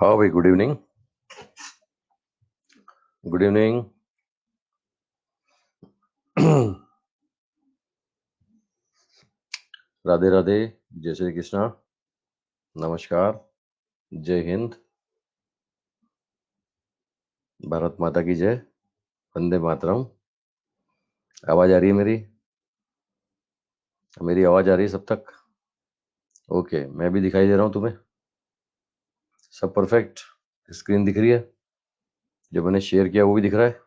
हाँ भाई, good evening. Good evening. Radhe Radhe. जय श्री कृष्णा। नमस्कार। जय हिंद। भारत माता की जय। वंदे मातरम। आवाज आ रही है मेरी? मेरी आवाज आ रही है सब तक? ओके, मैं भी दिखाई दे रहा हूँ तुम्हें? सब परफेक्ट। स्क्रीन दिख रही है? जो मैंने शेयर किया वो भी दिख रहा है?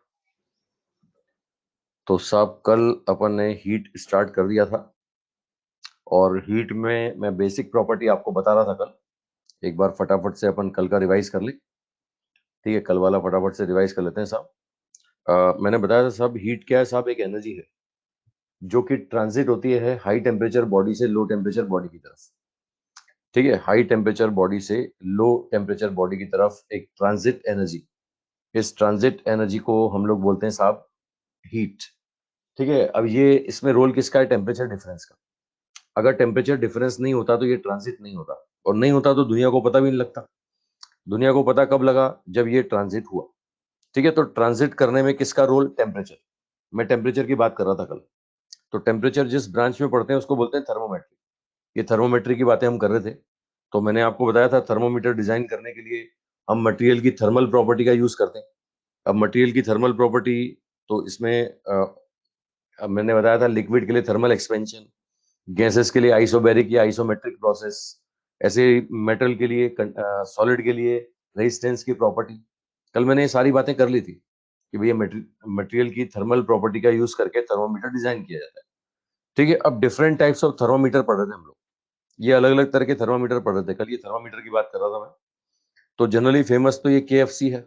तो साहब, कल अपन ने हीट स्टार्ट कर दिया था और हीट में मैं बेसिक प्रॉपर्टी आपको बता रहा था कल। एक बार फटाफट से अपन कल का रिवाइज कर ली। ठीक है, कल वाला फटाफट से रिवाइज कर लेते हैं साहब। मैंने बताया था साहब, हीट क्या है साहब? एक एनर्जी है जो कि ट्रांजिट होती है हाई टेम्परेचर बॉडी से लो टेम्परेचर बॉडी की तरफ। ठीक है, हाई टेम्परेचर बॉडी से लो टेम्परेचर बॉडी की तरफ एक ट्रांजिट एनर्जी। इस ट्रांजिट एनर्जी को हम लोग बोलते हैं साहब हीट। ठीक है, अब ये इसमें रोल किसका है? टेम्परेचर डिफरेंस का। अगर टेम्परेचर डिफरेंस नहीं होता तो ये ट्रांजिट नहीं होता, और नहीं होता तो दुनिया को पता भी नहीं लगता। दुनिया को पता कब लगा? जब ये ट्रांजिट हुआ। ठीक है, तो ट्रांजिट करने में किसका रोल? टेम्परेचर। मैं टेम्परेचर की बात कर रहा था कल। तो टेम्परेचर जिस ब्रांच में पढ़ते हैं उसको बोलते हैं थर्मोमेट्री। ये थर्मोमेट्री की बातें हम कर रहे थे। तो मैंने आपको बताया था थर्मोमीटर डिजाइन करने के लिए हम मटेरियल की थर्मल प्रॉपर्टी का यूज करते हैं। अब मटेरियल की थर्मल प्रॉपर्टी, तो इसमें अब मैंने बताया था लिक्विड के लिए थर्मल एक्सपेंशन, गैसेस के लिए आइसोबैरिक या आइसोमेट्रिक प्रोसेस, ऐसे मेटल के लिए, सॉलिड के लिए रेजिस्टेंस की प्रॉपर्टी। कल मैंने ये सारी बातें कर ली थी कि भैया मटेरियल की थर्मल प्रॉपर्टी का यूज करके थर्मोमीटर डिजाइन किया जाता है। ठीक है, अब डिफरेंट टाइप्स ऑफ थर्मोमीटर पढ़ रहे थे हम लोग। ये अलग अलग तरह के थर्मोमीटर पढ़ रहे थे कल। ये थर्मोमीटर की बात कर रहा था मैं। तो जनरली फेमस तो ये KFC है,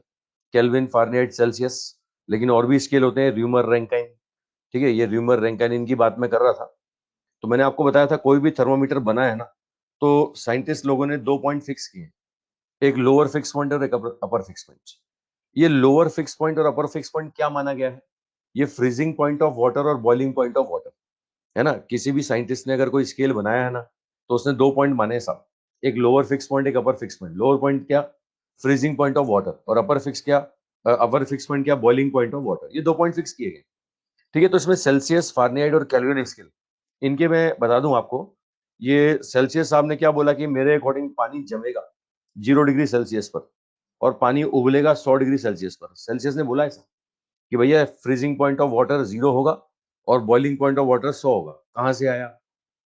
केल्विन फारेनहाइट सेल्सियस। लेकिन और भी स्केल होते हैं, र्यूमर रैंकाइन। ठीक है, ये र्यूमर रैंकाइन इनकी बात मैं कर रहा था। तो मैंने आपको बताया था कोई भी थर्मोमीटर बना है ना, तो साइंटिस्ट लोगों ने 2 पॉइंट फिक्स किए। एक लोअर फिक्स पॉइंट और एक अपर फिक्स पॉइंट। ये लोअर फिक्स पॉइंट और अपर फिक्स पॉइंट क्या माना गया है? ये फ्रीजिंग पॉइंट ऑफ वाटर और बॉइलिंग पॉइंट ऑफ वाटर है ना। किसी भी साइंटिस्ट ने अगर कोई स्केल बनाया है ना, तो उसने 2 पॉइंट माने हैं साहब। एक लोअर फिक्स पॉइंट, एक upper fix point. Lower point क्या? Freezing point of water. और अपर फिक्स क्या? अपर फिक्स पॉइंट क्या? Boiling point of water. ये 2 पॉइंट फिक्स किए गए। ठीक है, तो इसमें सेल्सियस, फारेनहाइट और केल्विन स्केल, इनके मैं बता दूं आपको। ये सेल्सियस साहब ने क्या बोला कि मेरे अकॉर्डिंग पानी जमेगा 0 डिग्री सेल्सियस पर और पानी उबलेगा 100 डिग्री सेल्सियस पर। सेल्सियस ने बोला ऐसा कि भैया फ्रीजिंग पॉइंट ऑफ वाटर 0 होगा और बॉइलिंग पॉइंट ऑफ वाटर 100 होगा। कहाँ से आया?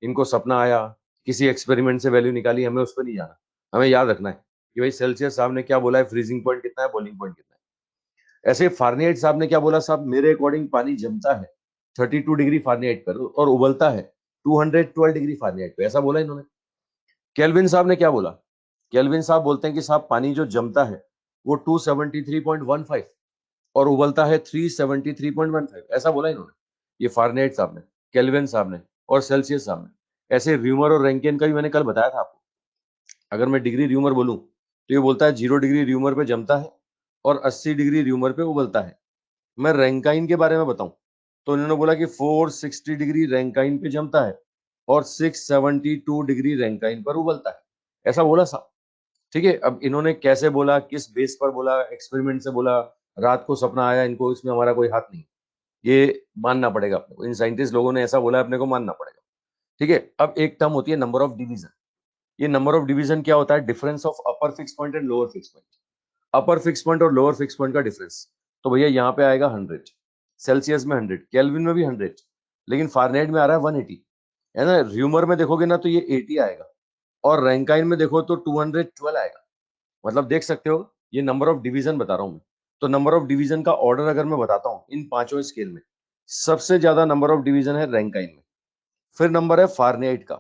इनको सपना आया, किसी एक्सपेरिमेंट से वैल्यू निकाली, हमें उस पर नहीं जाना। हमें याद रखना है कि भाई सेल्सियस साहब ने क्या बोला है, फ्रीजिंग पॉइंट कितना है, बॉइलिंग पॉइंट कितना है। ऐसे फारेनहाइट साहब ने क्या बोला? साहब मेरे अकॉर्डिंग पानी जमता है 32 डिग्री फारेनहाइट पर और उबलता है 212 डिग्री फारेनहाइट पे। ऐसा बोला इन्होंने। केल्विन साहब ने क्या बोला? केल्विन साहब बोलते हैं कि साहब पानी जो जमता है वो 273.15 और उबलता है 373.15। ऐसा बोला इन्होंने। ये फारेनहाइट साहब ने, केल्विन साहब ने और सेल्सियस साहब ने। ऐसे र्यूमर और रैंकिन का भी मैंने कल बताया था आपको। अगर मैं डिग्री र्यूमर बोलूं तो ये बोलता है 0 डिग्री र्यूमर पे जमता है और 80 डिग्री र्यूमर पे उबलता है। मैं रैंकाइन के बारे में बताऊं तो इन्होंने बोला कि 460 डिग्री रैंकाइन पे जमता है और 672 डिग्री रैंकाइन पर उबलता है। ऐसा बोला साहब। ठीक है, अब इन्होंने कैसे बोला, किस बेस पर बोला, एक्सपेरिमेंट से बोला, रात को सपना आया, इनको इसमें हमारा कोई हाथ नहीं। ये मानना पड़ेगा अपने को। इन साइंटिस्ट लोगों ने ऐसा बोला, अपने को मानना पड़ेगा। ठीक है, अब एक टर्म होती है नंबर ऑफ डिवीजन। ये नंबर ऑफ डिवीजन क्या होता है? Difference of upper fix point and lower fix point. Upper fix point और लोअर फिक्स पॉइंट का डिफरेंस। तो भैया यहाँ पे आएगा 100, सेल्सियस में 100, केल्विन में भी 100, लेकिन फारेनहाइट में आ रहा है 180। है ना। र्यूमर में देखोगे ना तो ये 80 आएगा और रैंकाइन में देखो तो 212 आएगा। मतलब देख सकते हो, ये नंबर ऑफ डिवीजन बता रहा हूं मैं। तो नंबर ऑफ डिवीजन का ऑर्डर अगर मैं बताता हूं इन पांचों स्केल में, सबसे ज्यादा नंबर ऑफ डिवीजन है रैंकाइन में, फिर नंबर है फारेनहाइट का,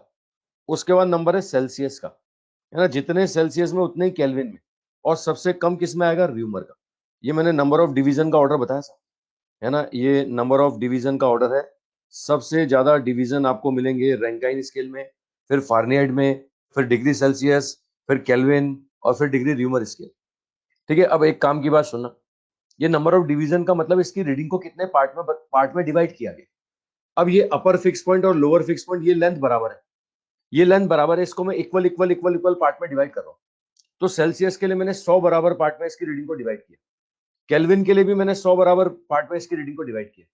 उसके बाद नंबर है सेल्सियस का। है ना, जितने सेल्सियस में उतने ही केल्विन में, और सबसे कम किस में आएगा? र्यूमर का। ये मैंने नंबर ऑफ डिवीजन का ऑर्डर बताया था। है ना, ये नंबर ऑफ डिवीजन का ऑर्डर है। सबसे ज्यादा डिवीजन आपको मिलेंगे रैंकाइन स्केल में, फिर फारेनहाइट में, फिर डिग्री सेल्सियस, फिर केल्विन और फिर डिग्री र्यूमर स्केल। ठीक है, अब एक काम की बात सुनना। ये नंबर ऑफ डिवीजन का मतलब इसकी रीडिंग को कितने पार्ट में डिवाइड किया गया। अब ये अपर फिक्स पॉइंट और लोअर फिक्स पॉइंट, ये लेंथ बराबर है। ये लेंथ बराबर है, इसको मैं equal equal equal equal part में डिवाइड कर रहा हूँ। तो सेल्सियस के लिए मैंने 100 बराबर पार्ट में इसकी रीडिंग को डिवाइड किया, केल्विन के लिए भी मैंने 100 बराबर पार्ट में इसकी रीडिंग को डिवाइड किया,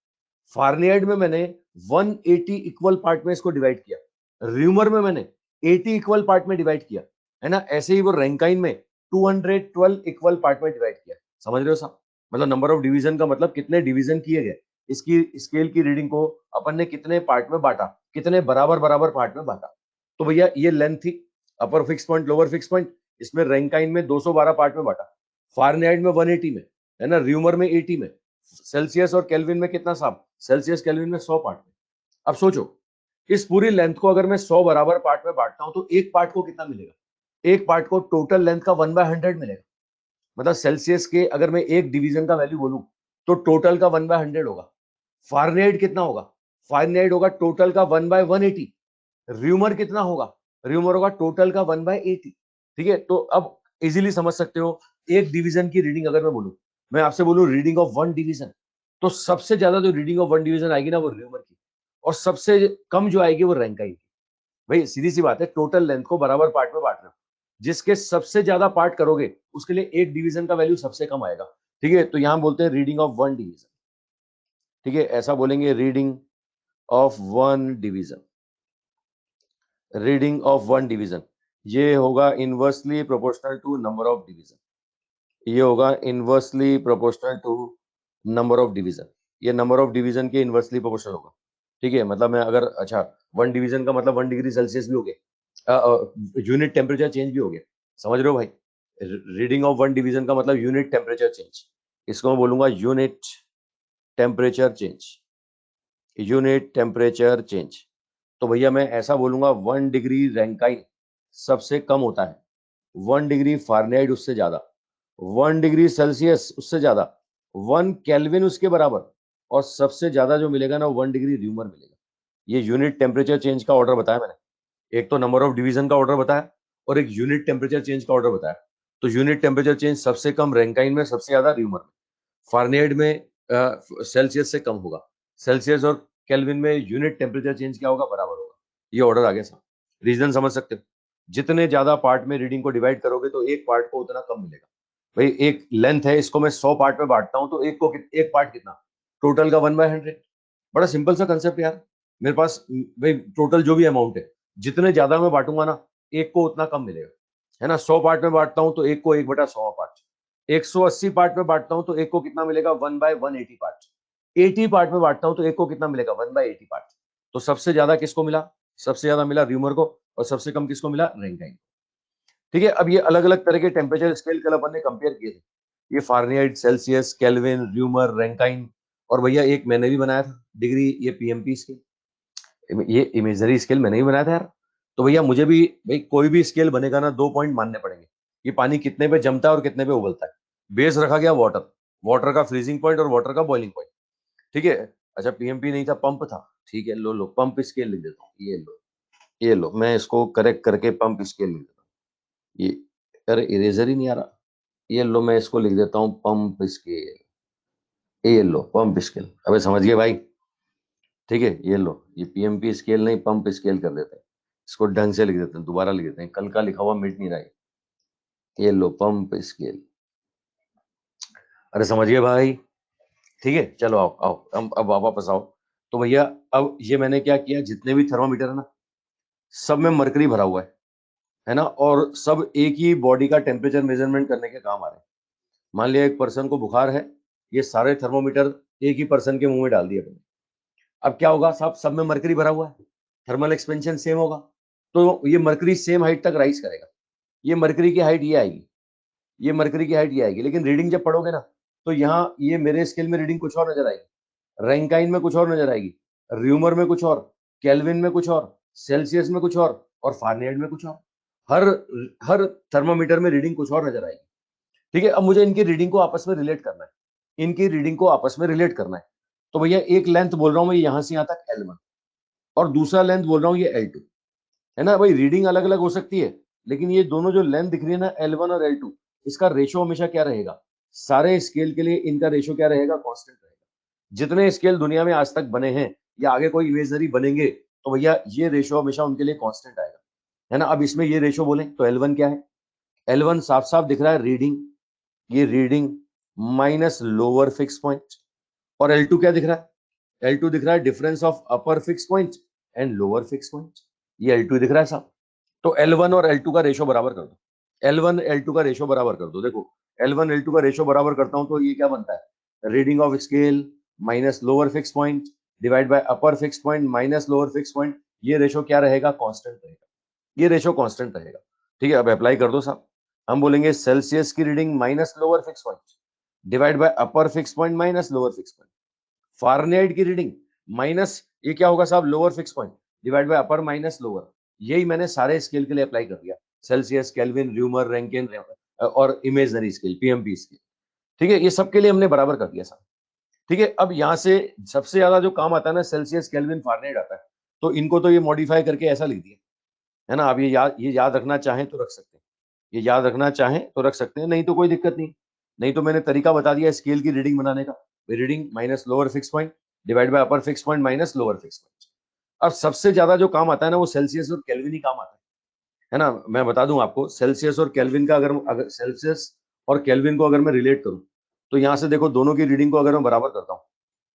फारेनहाइट में मैंने 180 इक्वल पार्ट में इसको डिवाइड किया, र्यूमर में मैंने 80 इक्वल पार्ट में डिवाइड किया, है ना। ऐसे ही वो रैंकाइन में 212 इक्वल पार्ट में डिवाइड किया। समझ रहे हो साहब? मतलब नंबर ऑफ डिवीजन का मतलब कितने डिवीजन किए गए, इसकी स्केल की रीडिंग को अपन ने कितने पार्ट में बांटा, कितने बराबर बराबर पार्ट में बांटा। तो भैया ये लेंथ थी, अपर fix point lower fix point, इसमें रैंकाइन में 212 पार्ट में बांटा, फारेनहाइट में 180 में, है ना, र्यूमर में 80 में, सेल्सियस और केल्विन में कितना साहब, सेल्सियस केल्विन में 100 पार्ट में। अब सोचो, इस पूरी लेंथ को अगर मैं 100 बराबर पार्ट में बांटता हूं तो एक पार्ट को कितना मिलेगा, एक पार्ट को टोटल लेंथ का 1/100 मिलेगा। मतलब सेल्सियस के अगर मैं एक डिवीजन का वैल्यू बोलूं तो टोटल का 1/100 होगा। फारेनहाइट कितना होगा, फारेनहाइट होगा टोटल का 1/180। र्यूमर कितना होगा, र्यूमर होगा टोटल का 1/80। ठीक है, तो अब इजीली समझ सकते हो, एक डिवीजन की रीडिंग अगर मैं बोलूं, मैं आपसे बोलूं रीडिंग ऑफ वन डिवीजन, तो सबसे ज्यादा जो रीडिंग ऑफ वन डिवीजन आएगी ना वो र्यूमर की, और सबसे कम जो आएगी वो रैंकाइन की। भाई सीधी सी बात है, टोटल लेंथ को बराबर पार्ट में बांट रहे हो, जिसके सबसे ज्यादा पार्ट करोगे उसके लिए एक डिवीजन का वैल्यू सबसे कम आएगा। ठीक है, तो यहां बोलते हैं रीडिंग ऑफ वन डिवीजन। ठीक है, ऐसा बोलेंगे reading of one division, reading of one division. ये होगा inversely proportional to number of division, ये होगा inversely proportional to number of division, ये नंबर ऑफ डिवीजन के इनवर्सली प्रोपोर्शनल होगा। ठीक है, मतलब मैं अगर, अच्छा, वन डिवीजन का मतलब 1 डिग्री सेल्सियस भी हो गया, यूनिट टेम्परेचर चेंज भी हो गया। समझ रहे हो भाई? रीडिंग ऑफ वन डिवीजन का मतलब यूनिट टेम्परेचर चेंज, इसको मैं बोलूंगा unit temperature change, unit temperature change. तो भैया मैं ऐसा बोलूंगा 1 डिग्री रैंकाइन सबसे कम होता है, 1 डिग्री फारेनहाइट उससे ज्यादा, 1 डिग्री सेल्सियस उससे ज्यादा, 1 केल्विन उसके बराबर, और सबसे ज्यादा जो मिलेगा ना 1 डिग्री र्यूमर मिलेगा। ये यूनिट टेम्परेचर चेंज का ऑर्डर बताया मैंने, एक तो नंबर ऑफ डिवीजन का ऑर्डर बताया और एक यूनिट टेम्परेचर चेंज का ऑर्डर बताया। तो यूनिट टेम्परेचर चेंज सबसे कम रैंकाइन में, सबसे ज्यादा र्यूमर में, फारेनहाइट में सेल्सियस से कम होगा, सेल्सियस और केल्विन में यूनिट टेम्परेचर चेंज क्या होगा, बराबर होगा। ये ऑर्डर आ गया साहब, रीजन समझ सकते हो? जितने ज्यादा पार्ट में रीडिंग को डिवाइड करोगे तो एक पार्ट को उतना कम मिलेगा। भाई एक लेंथ है, इसको मैं 100 पार्ट में बांटता हूं तो एक पार्ट कितना, टोटल का 1/100। बड़ा सिंपल सा कंसेप्ट यार। मेरे पास भाई टोटल जो भी अमाउंट है, जितने ज्यादा मैं बांटूंगा ना, एक को उतना कम मिलेगा, है ना। 100 पार्ट में बांटता हूं तो एक को 1/100 पार्ट, 180 पार्ट में बांटता हूं तो एक को कितना मिलेगा, 1/180 पार्ट, 80 पार्ट में बांटता हूं तो एक को कितना मिलेगा, 1/80 पार्ट। तो सबसे ज्यादा किसको मिला, सबसे ज्यादा मिला र्यूमर को, और सबसे कम किसको मिला, रैंकाइन। ठीक है, अब ये अलग अलग तरह के टेम्परेचर स्केल कल अपन ने कंपेयर किए थे, ये Fahrenheit, Celsius, kelvin, rumour, Rankine, और भैया एक मैंने भी बनाया था डिग्री, ये पीएमपी स्केल, ये इमेजरी स्केल मैंने ही बनाया था यार। तो भैया मुझे भी, भाई कोई भी स्केल बनेगा ना, 2 पॉइंट मानने पड़ेंगे, ये पानी कितने पे जमता है और कितने पे उबलता है। बेस रखा गया वाटर, वाटर का फ्रीजिंग पॉइंट और वाटर का बॉइलिंग पॉइंट। ठीक है, अच्छा पीएमपी नहीं था, पंप था। ठीक है, लो लो पंप स्केल लिख देता हूँ, ये लो, ये लो, मैं इसको करेक्ट करके पंप स्केल लिख देता हूँ। ये, अरे इरेजर ही नहीं आ रहा, ये लो मैं इसको लिख देता हूँ पंप स्केल, ये लो पंप स्केल। अबे समझ गए भाई? ठीक है, ये लो, ये पीएमपी स्केल नहीं पंप स्केल कर देते हैं, इसको ढंग से लिख देते हैं, दोबारा लिख देते हैं, कल का लिखा हुआ मिट नहीं रहा है। ये लो पंप स्केल, अरे समझ गए भाई? ठीक है, चलो आओ आओ, अब वापस आओ। तो भैया अब ये मैंने क्या किया, जितने भी थर्मामीटर है ना, सब में मरकरी भरा हुआ है ना, और सब एक ही बॉडी का टेम्परेचर मेजरमेंट करने के काम आ रहे हैं। मान लिया एक पर्सन को बुखार है, ये सारे थर्मोमीटर एक ही पर्सन के मुंह में डाल दिए अपने। अब क्या होगा साहब, सब में मरकरी भरा हुआ है, थर्मल एक्सपेंशन सेम होगा, तो ये मरकरी सेम हाइट तक राइज करेगा। ये मरकरी की हाइट ये आएगी, ये मरकरी की हाइट ये आएगी, लेकिन रीडिंग जब पढ़ोगे ना, तो यहाँ ये मेरे स्केल में रीडिंग कुछ और नजर आएगी, रैंकाइन में कुछ और नजर आएगी, र्यूमर में कुछ और, केल्विन में कुछ और, सेल्सियस में कुछ और फारेनहाइट में कुछ और। हर हर थर्मामीटर में रीडिंग कुछ और नजर आएगी। ठीक है, अब मुझे इनकी रीडिंग को आपस में रिलेट करना है, इनकी रीडिंग को आपस में रिलेट करना है। तो भैया एक लेंथ बोल रहा हूं मैं यहां से यहां तक L1, और दूसरा लेंथ बोल रहा हूँ ये L2, है ना। भाई रीडिंग अलग अलग हो सकती है, लेकिन ये दोनों जो लेंथ दिख रही है ना, L1 और L2, इसका रेशो हमेशा क्या रहेगा, सारे स्केल के लिए इनका रेशो क्या रहेगा, कांस्टेंट रहेगा। जितने स्केल दुनिया में आज तक बने हैं या आगे कोई इमेजनरी बनेंगे, तो भैया ये रेशो हमेशा उनके लिए कांस्टेंट आएगा, है ना। अब इसमें ये रेशो बोले तो L1 क्या है, L1 साफ साफ दिख रहा है रीडिंग, ये reading minus lower fix point, और L2 क्या दिख रहा है? L2 दिख रहा है difference of upper fix point and lower fix point, ये L2 दिख रहा है साहब। तो L1 और L2 का रेशो बराबर कर दो, L1 L2 का रेशो बराबर कर दो। देखो L1 L2 का रेशो बराबर करता हूं तो ये क्या बनता है? Reading of scale minus lower fix point divide by upper fix point minus lower fix point, ये रेशो क्या रहेगा? कांस्टेंट रहेगा, ये रेशो कांस्टेंट रहेगा। ठीक है, अब अप्लाई कर दो साहब। हम बोलेंगे सेल्सियस की reading minus lower fix point divide by upper fix point minus lower fix point, Fahrenheit की रीडिंग माइनस ये क्या होगा साहब? Lower fix point divide by upper minus lower. यही मैंने सारे स्केल के लिए अप्लाई कर दिया, सेल्सियस, केल्विन, र्यूमर, रैंकिन और इमेजनरी स्केल, पीएमपी स्केल। ठीक है, ये सब के लिए हमने बराबर कर दिया साहब। ठीक है, अब यहाँ से सबसे ज्यादा जो काम आता है ना, सेल्सियस, केल्विन, फारेनहाइट आता है। तो इनको तो ये मॉडिफाई करके ऐसा लिख दिया है ना। अब ये याद रखना चाहें तो रख सकते हैं, ये याद रखना चाहें तो रख सकते हैं, नहीं तो कोई दिक्कत नहीं। नहीं तो मैंने तरीका बता दिया स्केल की रीडिंग बनाने का, reading minus lower fix point divide by upper fix point minus lower fix point. अब सबसे ज्यादा जो काम आता है ना, वो सेल्सियस और केल्विन ही काम आता है ना। मैं बता दूं आपको, सेल्सियस और केल्विन का अगर सेल्सियस और केल्विन को अगर मैं रिलेट करूं, तो यहां से देखो दोनों की रीडिंग को अगर मैं बराबर करता हूं,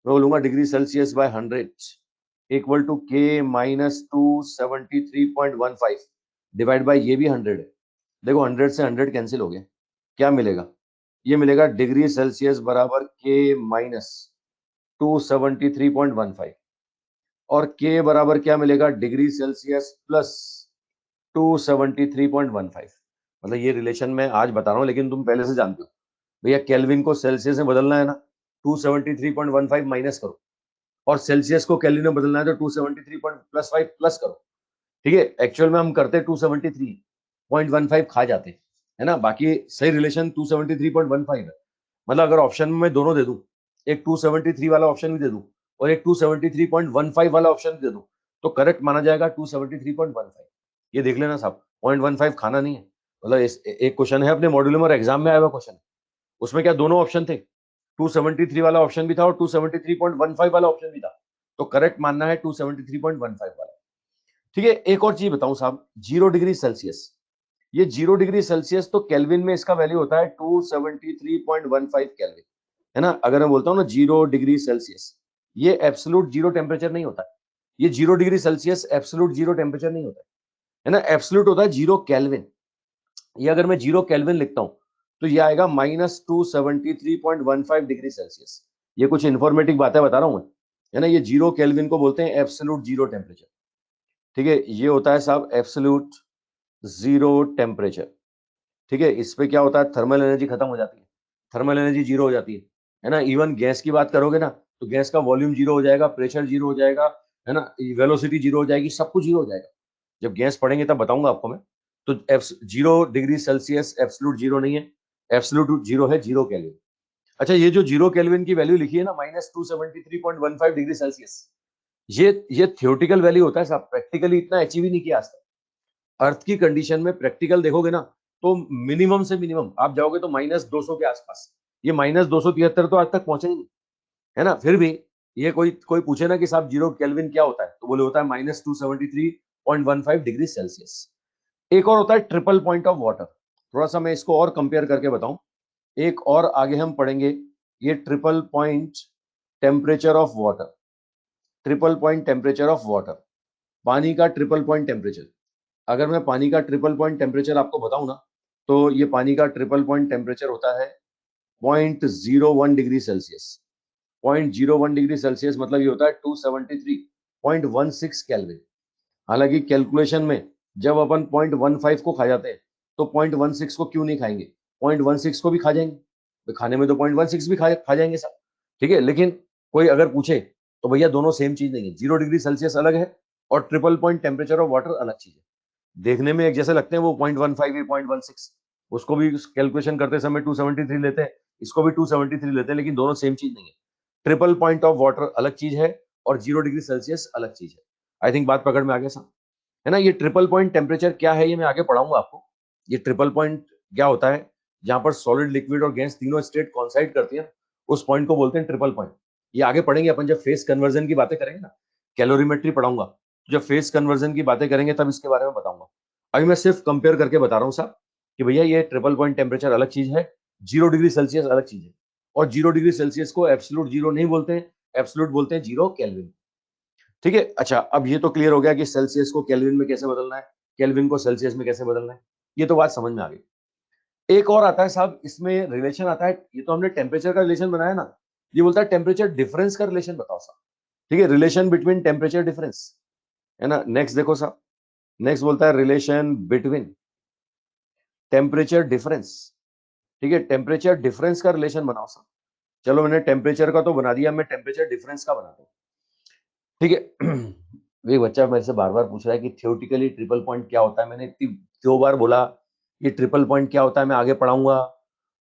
मैं बोलूंगा degree Celsius by 100 equal to K minus 273.15 divide by ये भी 100 है। देखो 100 से 100 कैंसिल हो गया, क्या मिलेगा? ये मिलेगा डिग्री सेल्सियस बराबर के माइनस 273.15, और के बराबर क्या मिलेगा? Degree Celsius plus 273.15। मतलब ये रिलेशन मैं आज बता रहा हूं, लेकिन तुम पहले से जानते हो भैया, केल्विन को सेल्सियस में बदलना है ना, 273.15 माइनस करो, और सेल्सियस को केल्विन में बदलना है तो 273.5 प्लस करो। ठीक है, एक्चुअल में हम करते 273.15 खा जाते, है ना। बाकी सही रिलेशन 273.15 है। मतलब अगर ऑप्शन में मैं दोनों दे दूं, एक 273 वाला ऑप्शन भी दे दूं और एक 273.15 वाला ऑप्शन भी दे दूं, तो करेक्ट माना जाएगा 273.15। ये देख लेना साहब, 0.15 खाना नहीं है। मतलब एक क्वेश्चन है अपने मॉड्यूल में और एग्जाम में आया हुआ क्वेश्चन, उसमें क्या दोनों ऑप्शन थे, 273 वाला ऑप्शन भी था और 273.15 वाला ऑप्शन भी था, तो करेक्ट मानना है 273.15 वाला। ठीक है, एक और चीज बताऊं साहब, 0 डिग्री सेल्सियस, ये 0 डिग्री सेल्सियस तो केल्विन में इसका वैल्यू होता है 273.15 केल्विन, है ना। अगर मैं बोलता हूं ना 0 डिग्री सेल्सियस, ये एब्सोल्यूट जीरो टेम्परेचर नहीं होता है, ये 0 degree Celsius absolute zero temperature नहीं होता है ना, एब्सोल्यूट होता है 0 केल्विन। ये अगर मैं 0 केल्विन लिखता हूं, तो ये आएगा -273.15 डिग्री सेल्सियस। ये कुछ इंफॉर्मेटिव बातें बता रहा हूं मैं, है ना। ये 0 केल्विन को बोलते हैं एब्सोल्यूट जीरो टेम्परेचर। ठीक है, ये होता है साहब एब्सोल्यूट जीरो टेम्परेचर। ठीक है, इस पे क्या होता है, थर्मल एनर्जी खत्म हो जाती है, थर्मल एनर्जी जीरो हो जाती है ना। इवन गैस की बात करोगे ना, तो गैस का वॉल्यूम जीरो हो जाएगा, प्रेशर जीरो हो जाएगा, है ना, वेलोसिटी जीरो हो जाएगी, सब कुछ जीरो हो जाएगा। जब गैस पढ़ेंगे तब बताऊंगा आपको मैं। तो 0 डिग्री सेल्सियस एब्सोल्यूट जीरो नहीं है, एब्सोल्यूट जीरो है 0 केल्विन। अच्छा, ये जो 0 केल्विन की वैल्यू लिखी है ना, -273.15 डिग्री सेल्सियस, ये थियोटिकल वैल्यू होता है साहब, प्रैक्टिकली इतना अचीव ही नहीं किया आज तक। अर्थ की कंडीशन में प्रैक्टिकल देखोगे ना, तो मिनिमम से मिनिमम आप जाओगे तो -200 के आसपास, ये -273 तो आज तक पहुंचे ही नहीं, है ना। फिर भी ये कोई कोई पूछे ना कि साहब 0 केल्विन क्या होता है, तो बोले होता है -273.15 डिग्री सेल्सियस। एक और होता है ट्रिपल पॉइंट ऑफ वाटर, थोड़ा सा मैं इसको और कंपेयर करके बताऊं, एक और आगे हम पढ़ेंगे, ये triple point temperature of water, triple point temperature of water, पानी का ट्रिपल पॉइंट टेम्परेचर। अगर मैं पानी का ट्रिपल पॉइंट टेम्परेचर आपको बताऊं ना, तो ये पानी का ट्रिपल पॉइंट टेम्परेचर होता है 0.01 डिग्री सेल्सियस। 0.01 डिग्री सेल्सियस मतलब ये होता है 273.16 केल्विन। हालांकि कैलकुलेशन में जब अपन 0.15 को खा जाते हैं, तो 0.16 को क्यों नहीं खाएंगे, 0.16 को भी खा जाएंगे, तो खाने में तो 0.16 भी खा जाएंगे सब। ठीक है, लेकिन कोई अगर पूछे तो भैया दोनों सेम चीज नहीं है, 0 डिग्री सेल्सियस अलग है और triple point temperature of water अलग चीज है। देखने में एक जैसे लगते हैं वो 0.15 या 0.16, उसको भी कैलकुलेशन करते समय 273 लेते हैं, इसको भी 273 लेते हैं, लेकिन दोनों सेम चीज नहीं है। ट्रिपल पॉइंट ऑफ वाटर अलग चीज है और 0 डिग्री सेल्सियस अलग चीज है। आई थिंक बात पकड़ में आ गया साहब, है ना। ये ट्रिपल पॉइंट टेम्परेचर क्या है, ये मैं आगे पढ़ाऊंगा आपको। ये ट्रिपल पॉइंट क्या होता है, जहां पर सॉलिड, लिक्विड और गैस तीनों स्टेट कॉन्साइड करती है, उस पॉइंट को बोलते हैं ट्रिपल पॉइंट। ये आगे पढ़ेंगे अपन जब फेस कन्वर्जन की बातें करेंगे ना, कैलोरीमेट्री पढ़ाऊंगा, जब फेस कन्वर्जन की बातें करेंगे तब इसके बारे में बताऊंगा। अभी मैं सिर्फ कंपेयर करके बता रहा हूँ साहब, कि भैया ये ट्रिपल पॉइंट टेम्परेचर अलग चीज है, 0 डिग्री सेल्सियस अलग चीज है, और 0 डिग्री सेल्सियस को एब्सोल्यूट जीरो नहीं बोलते हैं, एब्सोल्यूट बोलते हैं 0 केल्विन। ठीक है, अच्छा अब ये तो क्लियर हो गया कि सेल्सियस को केल्विन में कैसे बदलना है, केल्विन को सेल्सियस में कैसे बदलना है, ये तो बात समझ में आ गई। एक और आता है साहब, इसमें रिलेशन आता है, ये तो हमने टेम्परेचर का रिलेशन बनाया ना, ये बोलता है टेम्परेचर डिफरेंस का रिलेशन बताओ साहब। ठीक है, रिलेशन बिटवीन टेम्परेचर डिफरेंस, है ना। नेक्स्ट देखो साहब, नेक्स्ट बोलता है रिलेशन बिटवीन टेम्परेचर डिफरेंस। ठीक है, टेम्परेचर डिफरेंस का रिलेशन बनाओ साहब। चलो मैंने टेम्परेचर का तो बना दिया, मैं टेम्परेचर डिफरेंस का बनाता हूँ। ठीक है, एक बच्चा मेरे से बार बार पूछ रहा है कि थियोरेटिकली ट्रिपल पॉइंट क्या होता है। मैंने इतनी 2 बार बोला ये ट्रिपल पॉइंट क्या होता है, मैं आगे पढ़ाऊंगा।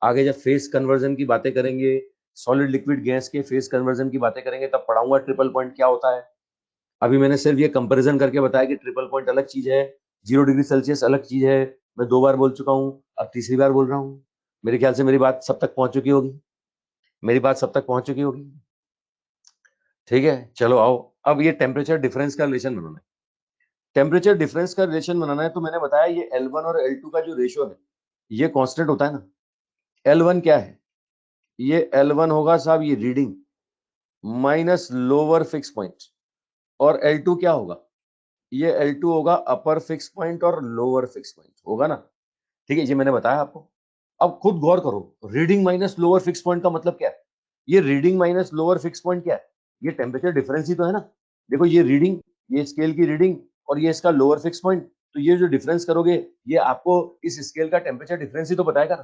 आगे जब फेस कन्वर्जन की बातें करेंगे, सॉलिड लिक्विड गैस के फेस कन्वर्जन की बातें करेंगे, तब पढ़ाऊंगा ट्रिपल पॉइंट क्या होता है। अभी मैंने सिर्फ ये कंपैरिजन करके बताया कि ट्रिपल पॉइंट अलग चीज है, 0 डिग्री सेल्सियस अलग चीज है। मैं 2 बार बोल चुका हूँ, अब तीसरी बार बोल रहा हूँ। मेरे ख्याल से मेरी बात सब तक पहुंच चुकी होगी, मेरी बात सब तक पहुंच चुकी होगी। ठीक है, चलो आओ, अब ये टेम्परेचर डिफरेंस का रिलेशन बनाना है। टेम्परेचर डिफरेंस का रिलेशन बनाना है, तो मैंने बताया ये L1 और L2 का जो रेशियो है ये कांस्टेंट होता है ना। L1 क्या है, ये L1 होगा साहब ये reading minus lower fix point, और L2 क्या होगा, ये L2 होगा अपर फिक्स पॉइंट और लोअर फिक्स पॉइंट होगा ना। ठीक है, ये मैंने बताया आपको। अब खुद गौर करो, reading minus lower fix point का मतलब क्या है। ये reading minus lower fix point क्या है, ये टेम्परेचर डिफरेंस ही तो है ना। देखो ये रीडिंग, ये स्केल की रीडिंग, और ये इसका लोअर फिक्स पॉइंट, तो ये जो डिफरेंस करोगे ये आपको इस स्केल का टेम्परेचर डिफरेंस ही तो बताएगा ना।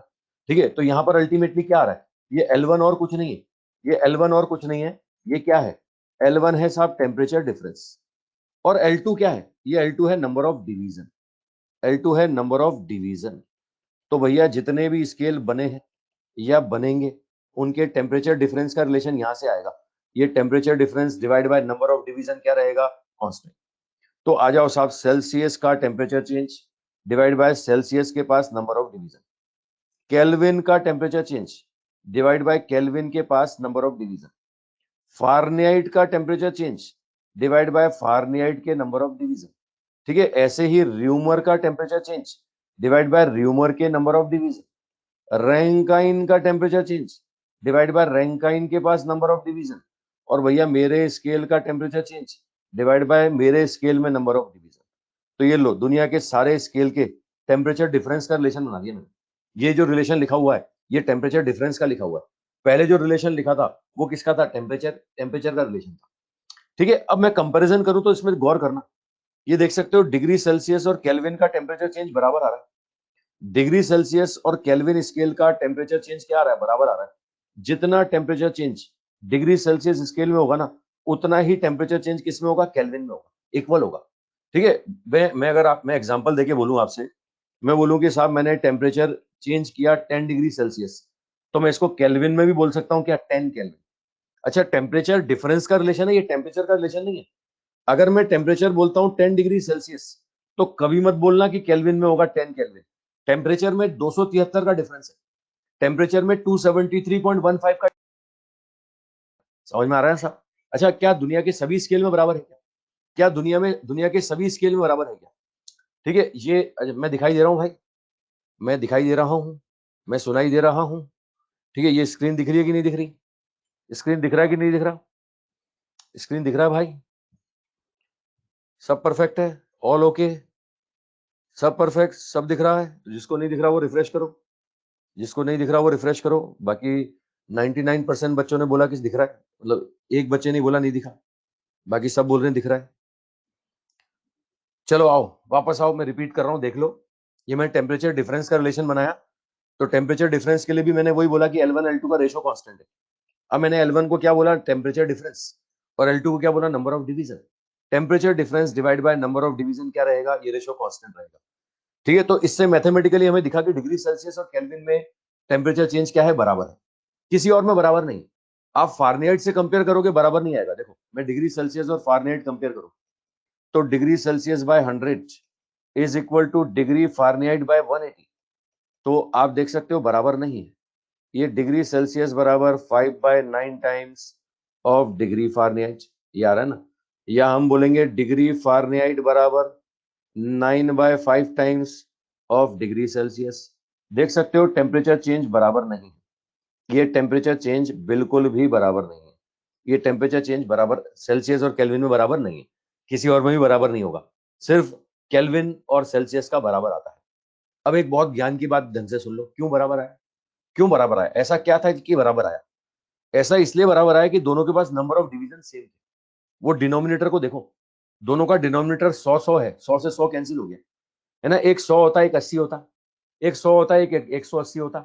ठीक है, तो यहाँ पर अल्टीमेटली क्या आ रहा है, ये L1 और कुछ नहीं है, ये L1 और कुछ नहीं है, ये क्या है, L1 है साहब टेम्परेचर डिफरेंस, और L2 क्या है, ये L2 है नंबर ऑफ डिवीजन, L2 है नंबर ऑफ डिवीजन। तो भैया जितने भी स्केल बने हैं या बनेंगे, उनके टेम्परेचर डिफरेंस का रिलेशन यहां से आएगा। ये temperature difference divide by number of division क्या रहेगा, कांस्टेंट। तो आ जाओ साहब, सेल्सियस का temperature change divide bye Celsius के पास नंबर ऑफ डिवीजन, केल्विन का temperature change divide bye kelvin के पास नंबर ऑफ डिवीजन, फारेनहाइट का temperature change divide bye Fahrenheit के नंबर ऑफ डिवीजन। ठीक है, ऐसे ही र्यूमर का temperature change divide bye rumour के नंबर ऑफ डिवीजन, रैंकाइन का temperature change divide bye Rankine के पास नंबर ऑफ डिवीजन, और भैया मेरे स्केल का टेम्परेचर चेंज डिवाइड बाय मेरे स्केल में नंबर ऑफ डिवीजन। तो ये लो, दुनिया के सारे स्केल के टेम्परेचर डिफरेंस का रिलेशन बना दिया मैंने। ये जो रिलेशन लिखा हुआ है ये टेम्परेचर डिफरेंस का लिखा हुआ है। पहले जो रिलेशन लिखा था वो किसका था, टेम्परेचर टेम्परेचर का रिलेशन था। ठीक है, अब मैं कंपैरिजन करूं तो इसमें गौर करना, ये देख सकते हो डिग्री सेल्सियस और केल्विन का टेम्परेचर चेंज बराबर आ रहा है। डिग्री सेल्सियस और केल्विन स्केल का टेम्परेचर चेंज क्या आ रहा है, बराबर आ रहा है। जितना temperature change degree Celsius scale में होगा ना, उतना ही टेम्परेचर चेंज किस में होगा, केल्विन में होगा, इक्वल होगा। ठीक है, मैं अगर मैं एग्जांपल देके बोलूं आपसे, मैं बोलूं कि साहब मैंने टेम्परेचर चेंज किया 10 डिग्री सेल्सियस, तो मैं इसको केल्विन में भी बोल सकता हूं क्या, 10 केल्विन। अच्छा, टेम्परेचर डिफरेंस का रिलेशन है, ये टेम्परेचर का रिलेशन नहीं है। अगर मैं टेम्परेचर बोलता हूं 10 डिग्री सेल्सियस, तो कभी मत बोलना कि केल्विन में होगा 10 केल्विन। टेम्परेचर में 273 का डिफरेंस है, टेम्परेचर में 273.15 का। समझ में आ रहा है साहब। अच्छा, क्या दुनिया के सभी स्केल में बराबर है क्या, क्या दुनिया के सभी स्केल में बराबर है क्या। ठीक है, ये मैं दिखाई दे रहा हूं भाई, मैं दिखाई दे रहा हूं, मैं सुनाई दे रहा हूं। ठीक है, ये स्क्रीन दिख रही है कि नहीं दिख रही, स्क्रीन दिख रहा है कि नहीं दिख रहा, स्क्रीन दिख रहा है भाई, सब परफेक्ट है, ऑल ओके, सब परफेक्ट, सब दिख रहा है। जिसको नहीं दिख रहा वो रिफ्रेश करो, जिसको नहीं दिख रहा वो रिफ्रेश करो। बाकी 99% बच्चों ने बोला कि दिख रहा है, मतलब एक बच्चे ने बोला नहीं दिखा, बाकी सब बोल रहे हैं दिख रहा है। चलो आओ, वापस आओ, मैं रिपीट कर रहा हूं, देख लो। ये मैं टेम्परेचर डिफरेंस का रिलेशन बनाया, तो टेम्परेचर डिफरेंस के लिए भी मैंने वही बोला कि L1 L2 का रेशो कांस्टेंट है। अब मैंने L1 को क्या बोला, टेम्परेचर डिफरेंस, और L2 को क्या बोला, number of division. Temperature difference divide by number of division क्या रहेगा, ये रेशो कांस्टेंट रहेगा। ठीक है, तो इससे मैथमेटिकली हमें दिखा कि डिग्री सेल्सियस और केल्विन में टेम्परेचर चेंज क्या है, बराबर है, किसी और में बराबर नहीं। आप फारेनहाइट से कंपेयर करोगे बराबर नहीं आएगा। देखो मैं डिग्री सेल्सियस और फारेनहाइट कंपेयर करूं, तो degree Celsius by 100 is equal to degree Fahrenheit by 180, तो आप देख सकते हो बराबर नहीं है। ये डिग्री सेल्सियस बराबर 5/9 टाइम्स ऑफ डिग्री फारेनहाइट, ये आ रहा है ना। या हम बोलेंगे डिग्री फारेनहाइट बराबर 9/5 टाइम्स ऑफ डिग्री सेल्सियस। देख सकते हो टेम्परेचर चेंज बराबर नहीं है, ये टेम्परेचर चेंज बिल्कुल भी बराबर नहीं है, ये टेम्परेचर चेंज बराबर सेल्सियस और केल्विन में बराबर नहीं है, किसी और में भी बराबर नहीं होगा, सिर्फ केल्विन और सेल्सियस का बराबर आता है। अब एक बहुत ज्ञान की बात ढंग से सुन लो, क्यों बराबर आया, क्यों बराबर आया, ऐसा क्या था कि बराबर आया? ऐसा इसलिए बराबर आया कि दोनों के पास नंबर ऑफ डिवीजन सेम थे। वो डिनोमिनेटर को देखो, दोनों का डिनोमिनेटर 100 है, 100 से 100 कैंसिल हो गया, है ना, एक 100 होता है, एक 80 होता, एक 100 होता है, एक 180 होता,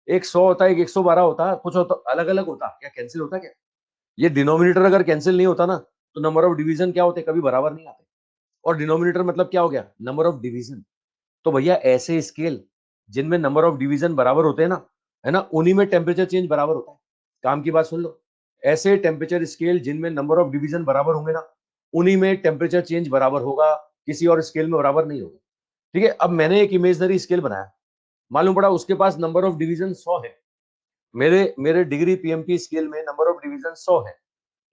एक 100 होता है, एक 112 होता, कुछ होता अलग अलग होता, क्या कैंसिल होता क्या? ये डिनोमिनेटर अगर कैंसिल नहीं होता ना, तो नंबर ऑफ डिवीजन क्या होते, कभी बराबर नहीं आते। और डिनोमिनेटर मतलब क्या हो गया, नंबर ऑफ डिवीजन। तो भैया ऐसे स्केल जिनमें नंबर ऑफ डिवीजन बराबर होते हैं ना, है ना, उन्हीं में टेम्परेचर चेंज बराबर होता है। काम की बात सुन लो, ऐसे टेम्परेचर स्केल जिनमें नंबर ऑफ डिवीजन बराबर होंगे ना, उन्हीं में टेम्परेचर चेंज बराबर होगा, किसी और स्केल में बराबर नहीं होगा। ठीक है, अब मैंने एक इमेजनरी स्केल बनाया, मालूम पड़ा उसके पास नंबर ऑफ डिवीजन 100 है, मेरे मेरे डिग्री पीएमपी स्केल में नंबर ऑफ डिवीजन 100 है,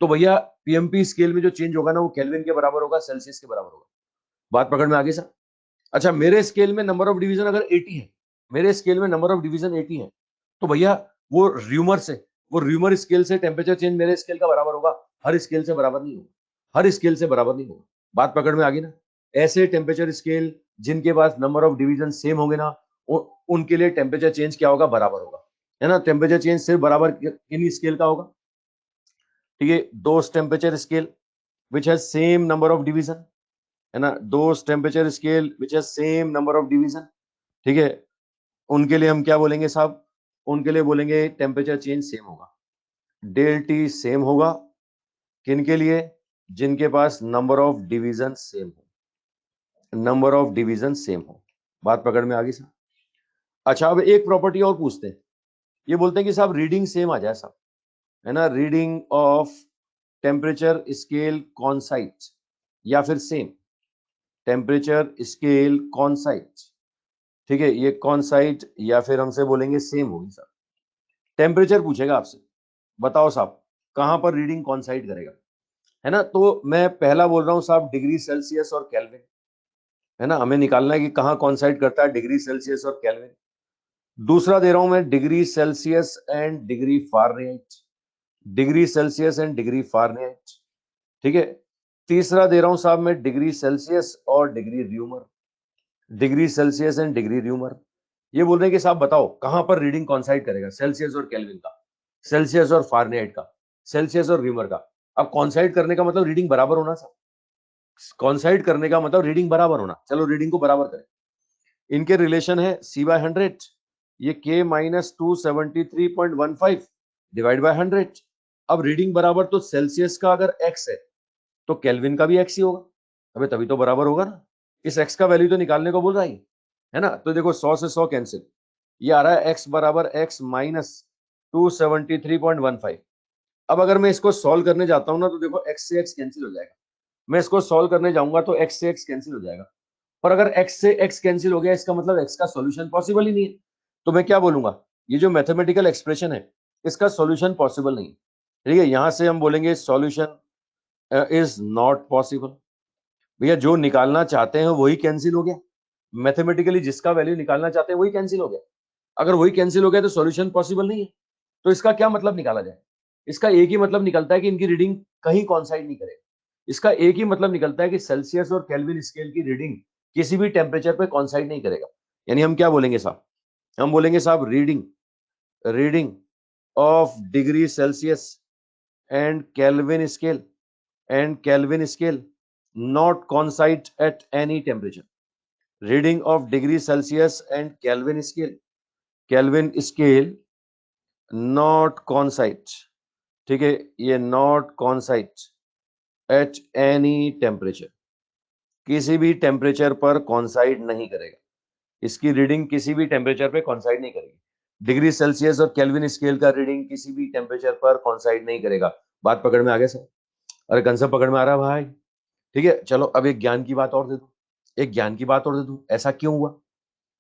तो भैया पीएमपी स्केल में जो चेंज होगा ना, वो केल्विन के बराबर होगा, सेल्सियस के बराबर होगा। बात पकड़ में आगे सर? अच्छा, मेरे स्केल में नंबर ऑफ डिवीजन अगर 80 है, मेरे स्केल में नंबर ऑफ डिवीजन 80 है, तो भैया वो र्यूमर से, वो र्यूमर स्केल से टेम्परेचर चेंज मेरे स्केल का बराबर होगा, हर स्केल से बराबर नहीं होगा, हर स्केल से बराबर नहीं होगा। बात पकड़ में आ गई ना? ऐसे टेम्परेचर स्केल जिनके पास नंबर ऑफ डिवीजन सेम होंगे ना, उनके लिए टेम्परेचर चेंज क्या होगा, बराबर होगा, है ना। टेम्परेचर चेंज सिर्फ बराबर किन स्केल का होगा? ठीक है, those temperature scale which has same number of division, है ना, those temperature scale which has same number of division. ठीक है, उनके लिए हम क्या बोलेंगे साहब, उनके लिए बोलेंगे टेम्परेचर चेंज सेम होगा, डेल टी सेम होगा, किनके लिए, जिनके पास नंबर ऑफ डिवीजन सेम हो, नंबर ऑफ डिवीजन सेम हो। बात पकड़ में आ गई साहब? अच्छा, अब एक प्रॉपर्टी और पूछते हैं, ये बोलते हैं कि साहब रीडिंग सेम आ जाए साहब, है ना, रीडिंग ऑफ टेम्परेचर स्केल कॉन्साइट या फिर सेम, टेम्परेचर स्केल कॉन्साइट। ठीक है, ये कॉन्साइट या फिर हमसे बोलेंगे सेम होगी साहब। टेम्परेचर पूछेगा आपसे, बताओ साहब कहां पर रीडिंग कॉन्साइड करेगा, है ना। तो मैं पहला बोल रहा हूं साहब डिग्री सेल्सियस और केल्विन, है ना, हमें निकालना है कि कहां कॉन्साइड करता है डिग्री सेल्सियस और केल्विन। दूसरा दे रहा हूं मैं degree Celsius and degree Fahrenheit, degree Celsius and degree Fahrenheit. ठीक है, तीसरा दे रहा हूं साहब मैं डिग्री सेल्सियस और degree rumour, degree Celsius and degree rumour. ये बोल रहे हैं कि साहब बताओ कहां पर रीडिंग कॉन्साइड करेगा, सेल्सियस और केल्विन का, सेल्सियस और फारेनहाइट का, सेल्सियस और र्यूमर का। अब कॉन्साइड करने का मतलब रीडिंग बराबर होना साहब, कॉन्साइड करने का मतलब रीडिंग बराबर होना। चलो रीडिंग को बराबर करें, इनके रिलेशन है C/100, ये K माइनस 273.15 डिवाइड बाय 100। अब रीडिंग बराबर, तो सेल्सियस का अगर x है तो केल्विन का भी x ही होगा, अबे तभी तो बराबर होगा ना। इस x का वैल्यू तो निकालने को बोल रहा है ना। तो देखो 100 से 100 कैंसिल, ये आ रहा है x बराबर x माइनस 273.15। अब अगर मैं इसको सॉल्व करने जाता हूं ना, तो देखो x से x कैंसिल हो जाएगा, मैं इसको सॉल्व करने जाऊंगा तो x से x कैंसिल हो जाएगा। पर अगर x से x कैंसिल हो गया, इसका मतलब x का सॉल्यूशन पॉसिबल ही नहीं है। तो मैं क्या बोलूंगा, ये जो मैथमेटिकल एक्सप्रेशन है इसका सॉल्यूशन पॉसिबल नहीं है। ठीक है, यहां से हम बोलेंगे सॉल्यूशन इज नॉट पॉसिबल। भैया जो निकालना चाहते हैं वही कैंसिल हो गया, मैथमेटिकली जिसका वैल्यू निकालना चाहते हैं वही कैंसिल हो गया। अगर वही कैंसिल हो गया तो सॉल्यूशन पॉसिबल नहीं है। तो इसका क्या मतलब निकाला जाए? इसका एक ही मतलब निकलता है कि इनकी रीडिंग कहीं कॉन्साइड नहीं करेगा। इसका एक ही मतलब निकलता है कि सेल्सियस और केल्विन स्केल की रीडिंग किसी भी टेम्परेचर पे कॉन्साइड नहीं करेगा। यानी हम क्या बोलेंगे साहब, हम बोलेंगे साहब reading, reading of degree Celsius and kelvin scale, and kelvin scale not coincide at any temperature, reading of degree Celsius and Kelvin scale not coincide। ठीक है, ये not coincide at any temperature, किसी भी टेम्परेचर पर कॉन्साइड नहीं करेगा, इसकी reading किसी भी टेम्परेचर पे कॉन्साइड नहीं करेगी। डिग्री सेल्सियस और केल्विन स्केल का रीडिंग किसी भी टेम्परेचर पर कॉन्साइड नहीं करेगा। बात पकड़ में आ गया सर? अरे कंसेप्ट पकड़ में आ रहा है भाई? ठीक है, चलो अब एक ज्ञान की बात और दे दो, एक ज्ञान की बात और दे दो, ऐसा क्यों हुआ,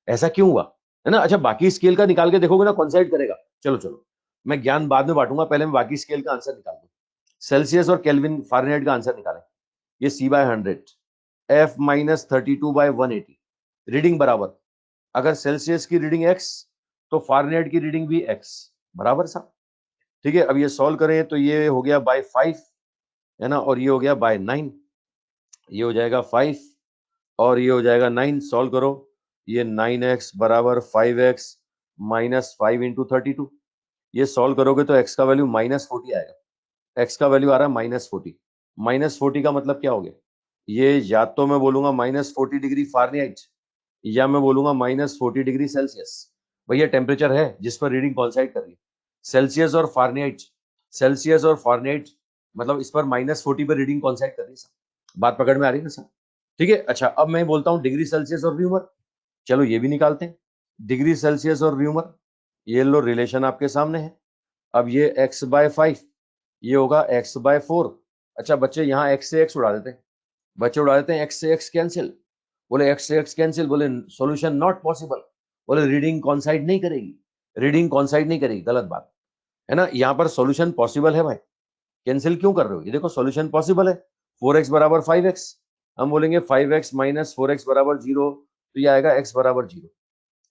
ऐसा क्यों हुआ, है ना। अच्छा, बाकी स्केल का निकाल के देखोगे ना कॉन्साइड करेगा। चलो चलो, मैं ज्ञान बाद में बांटूंगा, पहले मैं बाकी स्केल का आंसर निकाल दूं। सेल्सियस और केल्विन फारेनहाइट का आंसर निकालें। ये C/100 F-32/180 रीडिंग बराबर, अगर सेल्सियस की रीडिंग x तो फारेनहाइट की रीडिंग भी x, बराबर सा। ठीक है, अब ये सॉल्व करें तो ये हो गया बाय 5 है ना, और ये हो गया बाय 9, ये हो जाएगा 5 और ये हो जाएगा 9, सॉल्व करो, ये 9x बराबर 5x माइनस 5 इंटू 32, ये सॉल्व करोगे तो x का वैल्यू -40 आएगा, x का वैल्यू आ रहा है -40, -40 का मतलब क्या हो गया, ये या तो मैं बोलूंगा -40 डिग्री फारेनहाइट या मैं बोलूंगा -40 डिग्री सेल्सियस। भैया टेम्परेचर है जिस पर रीडिंग कॉन्साइड कर रही है, सेल्सियस और फारेनहाइट, सेल्सियस और फारेनहाइट, मतलब इस पर -40 पर रीडिंग कॉन्साइड कर रही है सर। बात पकड़ में आ रही है ना सर? ठीक है, अच्छा अब मैं बोलता हूँ डिग्री सेल्सियस और र्यूमर, चलो ये भी निकालते हैं, डिग्री सेल्सियस और र्यूमर, ये लो रिलेशन आपके सामने है। अब ये x/5 ये होगा x/4। अच्छा बच्चे यहाँ x से x उड़ा देते हैं, बच्चे उड़ा देते हैं, x से x कैंसिल, बोले x से x कैंसिल, बोले सॉल्यूशन नॉट पॉसिबल, बोले रीडिंग कॉन्साइड नहीं करेगी, रीडिंग कॉन्साइड नहीं करेगी, गलत बात है ना, यहाँ पर सॉल्यूशन पॉसिबल है भाई, कैंसिल क्यों कर रहे हो, ये देखो सॉल्यूशन पॉसिबल है, 4x बराबर 5x, हम बोलेंगे 5x माइनस 4x बराबर 0, तो ये आएगा x बराबर 0,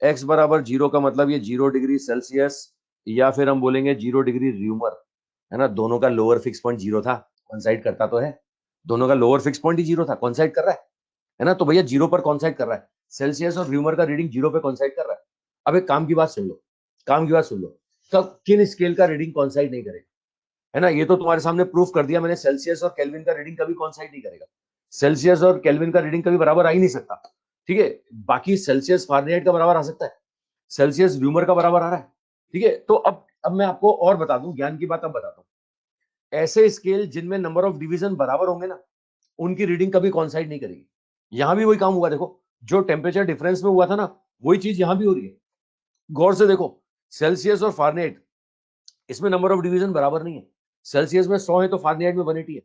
x बराबर 0 का मतलब ये 0 डिग्री सेल्सियस या फिर हम बोलेंगे 0 डिग्री र्यूमर, है ना, दोनों का लोअर फिक्स पॉइंट 0 था, कॉन्साइड करता तो है, दोनों का लोअर फिक्स पॉइंट ही 0 था, कॉन्साइड कर रहा है ना, तो भैया 0 पर कॉन्साइड कर रहा है, सेल्सियस और र्यूमर का रीडिंग 0 पे कॉन्साइड कर रहा है। अब एक काम की बात सुन लो, काम की बात सुन लो, कब किन स्केल का रीडिंग कॉन्साइड नहीं करेगा, है ना, ये तो तुम्हारे सामने प्रूफ कर दिया मैंने, सेल्सियस और केल्विन का रीडिंग कभी कॉन्साइड नहीं करेगा, सेल्सियस और केल्विन का रीडिंग कभी बराबर आ ही नहीं सकता। ठीक है, बाकी सेल्सियस फारेनहाइट का बराबर आ सकता है, सेल्सियस र्यूमर का बराबर आ रहा है। ठीक है, तो अब मैं आपको और बता दूं, ज्ञान की बात अब बताता हूं, ऐसे स्केल जिनमें नंबर ऑफ डिवीजन बराबर होंगे ना, उनकी रीडिंग कभी कॉन्साइड नहीं करेगी। यहां भी वही काम हुआ, देखो जो टेम्परेचर डिफरेंस में हुआ था ना, वही चीज यहां भी हो रही है, गौर से देखो, सेल्सियस और फारेनहाइट इसमें नंबर ऑफ डिवीजन बराबर नहीं है, सेल्सियस में 100 है तो फारेनहाइट में 180 है,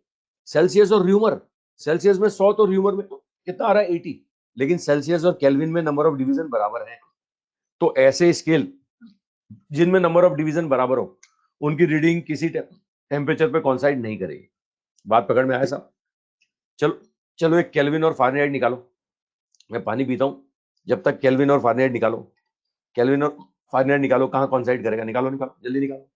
सेल्सियस और र्यूमर, सेल्सियस में 100 तो र्यूमर में कितना आ रहा है 80, लेकिन सेल्सियस और केल्विन में नंबर ऑफ डिवीजन बराबर है। तो ऐसे स्केल जिनमें नंबर ऑफ डिवीजन बराबर हो, उनकी रीडिंग किसी टेम्परेचर पे कॉन्साइड नहीं करेगी। बात पकड़ में आया साहब? चलो चलो एक केल्विन और फारेनहाइट निकालो, मैं पानी पीता हूं, जब तक केल्विन और फारेनहाइट निकालो, केल्विन और फारेनहाइट निकालो, कहां कॉन्साइड करेगा, निकालो निकालो जल्दी निकालो।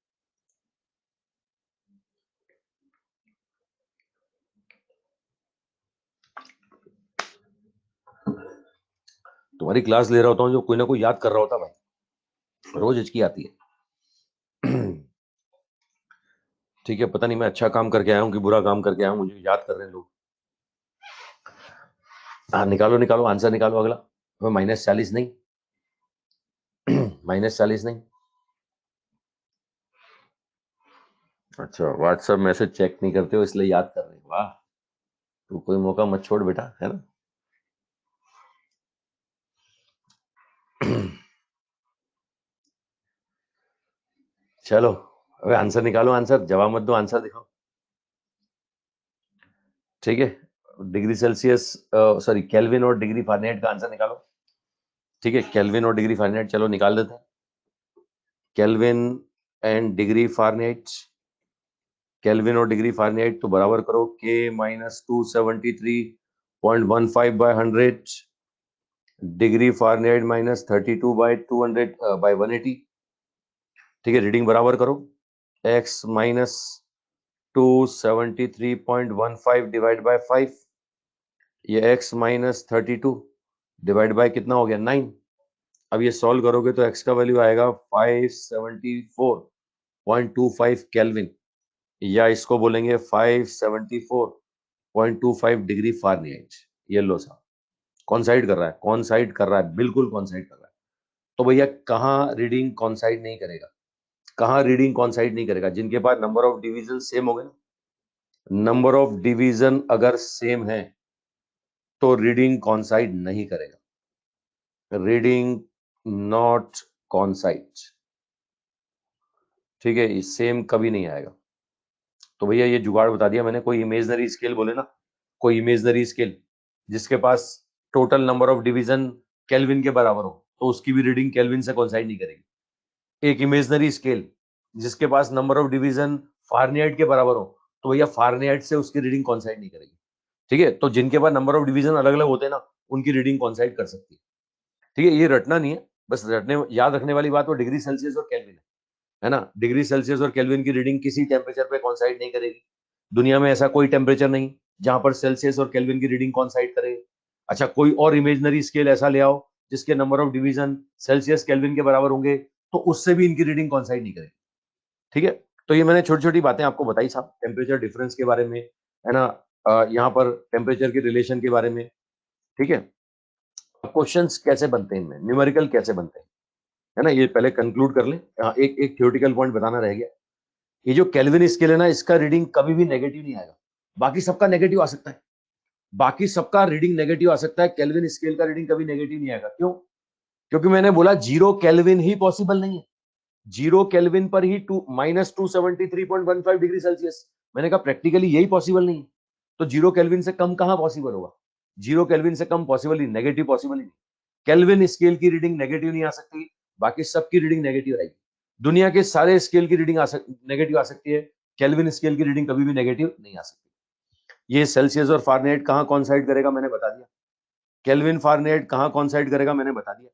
तुम्हारी क्लास ले रहा होता हूँ, जो कोई ना कोई याद कर रहा होता भाई, रोज हिचकी आती है। ठीक है, पता नहीं मैं अच्छा काम करके आया हूँ कि बुरा काम करके आया हूँ, मुझे याद कर रहे हैं लोग। हाँ निकालो निकालो, आंसर निकालो अगला, -40 नहीं, -40 नहीं। अच्छा व्हाट्सएप मैसेज चेक नहीं करते हो इसलिए याद कर रहे हो, वाह, तू कोई मौका मत छोड़ बेटा, है ना। चलो अबे आंसर निकालो, आंसर जवाब मत दो, आंसर दिखाओ। ठीक है, डिग्री सेल्सियस सॉरी केल्विन और डिग्री फारेनहाइट का आंसर निकालो। ठीक है, केल्विन और डिग्री फारेनहाइट चलो निकाल देते हैं, kelvin and degree Fahrenheit, kelvin और डिग्री फारेनहाइट तो बराबर करो के -273.15/100 डिग्री फारेनहाइट -32/200/180। ठीक है, रीडिंग बराबर करो, x -273.15 डिवाइड बाय 5, ये x -32 डिवाइड बाय कितना हो गया 9। अब ये सॉल्व करोगे तो x का वैल्यू आएगा 574.25 केल्विन, या इसको बोलेंगे 574.25 डिग्री फारेनहाइट। ये लो साहब, कॉन्साइड कर रहा है, कॉन्साइड कर रहा है, बिल्कुल कॉन्साइड कर रहा है। तो भैया कहाँ रीडिंग कॉन्साइड नहीं करेगा, कहाँ रीडिंग कॉन्साइड नहीं करेगा, जिनके पास नंबर ऑफ डिवीजन सेम हो गए ना, नंबर ऑफ डिवीजन अगर सेम है तो रीडिंग कॉन्साइड नहीं करेगा, रीडिंग नॉट कॉन्साइड। ठीक है, सेम कभी नहीं आएगा। तो भैया ये जुगाड़ बता दिया मैंने, कोई इमेजनरी स्केल बोले ना, कोई इमेजनरी स्केल जिसके पास total number of division Kelvin के बराबर हो, तो उसकी भी रीडिंग केल्विन से कॉन्साइड नहीं करेगी। एक इमेजनरी स्केल जिसके पास नंबर ऑफ डिवीजन फारेनहाइट के बराबर हो, तो भैया फारेनहाइट से उसकी रीडिंग कॉन्साइड नहीं करेगी। ठीक है, तो जिनके पास नंबर ऑफ डिवीजन अलग अलग होते हैं ना, उनकी रीडिंग कॉन्साइड कर सकती है। ठीक है, ये रटना नहीं है, बस याद रखने वाली बात वो डिग्री सेल्सियस और केल्विन है ना। डिग्री सेल्सियस और केल्विन की रीडिंग किसी टेम्परेचर पे कॉन्साइड नहीं करेगी। दुनिया में ऐसा कोई टेम्परेचर नहीं जहां पर सेल्सियस और केल्विन की रीडिंग कॉन्साइड करे। अच्छा, कोई और इमेजनरी स्केल ऐसा ले आओ जिसके number of division Celsius kelvin के बराबर होंगे, तो उससे भी इनकी रीडिंग कॉन्साइड नहीं करेगी। ठीक है, तो ये मैंने छोटी छोटी बातें आपको बताई साहब, टेम्परेचर डिफरेंस के बारे में, है ना, यहाँ पर टेम्परेचर के रिलेशन के बारे में। ठीक है, क्वेश्चंस कैसे बनते हैं इनमें, न्यूमेरिकल कैसे बनते हैं, है ना, ये पहले कंक्लूड कर लें। एक एक थ्योरेटिकल पॉइंट बताना रह गया। ये जो केल्विन स्केल है ना, इसका रीडिंग कभी भी नेगेटिव नहीं आएगा। बाकी सबका नेगेटिव आ सकता है, बाकी सबका रीडिंग नेगेटिव आ सकता है, केल्विन स्केल का रीडिंग कभी नेगेटिव नहीं आएगा। क्यों? क्योंकि मैंने बोला 0 केल्विन ही पॉसिबल नहीं है। 0 केल्विन पर ही -273.15 डिग्री सेल्सियस। मैंने कहा प्रैक्टिकली यही पॉसिबल नहीं है, तो 0 केल्विन से कम कहां पॉसिबल होगा? 0 केल्विन से कम पॉसिबल ही, नेगेटिव पॉसिबल ही नहीं। केल्विन स्केल की रीडिंग नेगेटिव नहीं आ सकती, बाकी सबकी रीडिंग नेगेटिव आएगी। दुनिया के सारे स्केल की रीडिंग नेगेटिव आ सकती है, केल्विन स्केल की रीडिंग कभी भी नेगेटिव नहीं आ सकती। ये सेल्सियस और फारेनहाइट कहां कॉन्साइड करेगा मैंने बता दिया, केल्विन फारेनहाइट कहां कॉन्साइड करेगा मैंने बता दिया,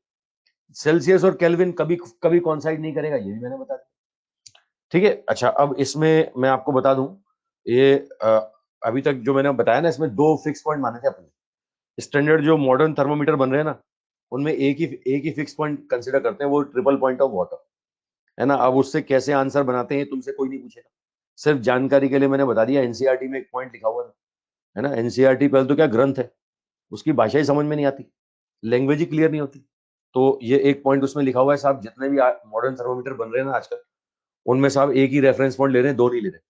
सेल्सियस और केल्विन कभी कभी कॉन्साइड नहीं करेगा, ये भी मैंने बता दिया। ठीक है, अच्छा अब इसमें मैं आपको बता दूं, ये अभी तक जो मैंने बताया ना, इसमें 2 फिक्स पॉइंट माने थे अपने। स्टैंडर्ड जो मॉडर्न थर्मोमीटर बन रहे हैं ना, उनमें एक ही फिक्स पॉइंट कंसिडर करते हैं, वो ट्रिपल पॉइंट ऑफ वाटर, है ना। अब उससे कैसे आंसर बनाते हैं तुमसे कोई नहीं पूछेगा, सिर्फ जानकारी के लिए मैंने बता दिया। एनसीईआरटी में एक पॉइंट लिखा हुआ था, है ना। एनसीईआरटी पहले तो क्या ग्रंथ है, उसकी भाषा ही समझ में नहीं आती, लैंग्वेज ही क्लियर नहीं होती। तो ये एक पॉइंट उसमें लिखा हुआ है साहब, जितने भी मॉडर्न थर्मोमीटर बन रहे हैं ना आजकल, उनमें साहब एक ही रेफरेंस पॉइंट ले रहे हैं, दो नहीं ले रहे,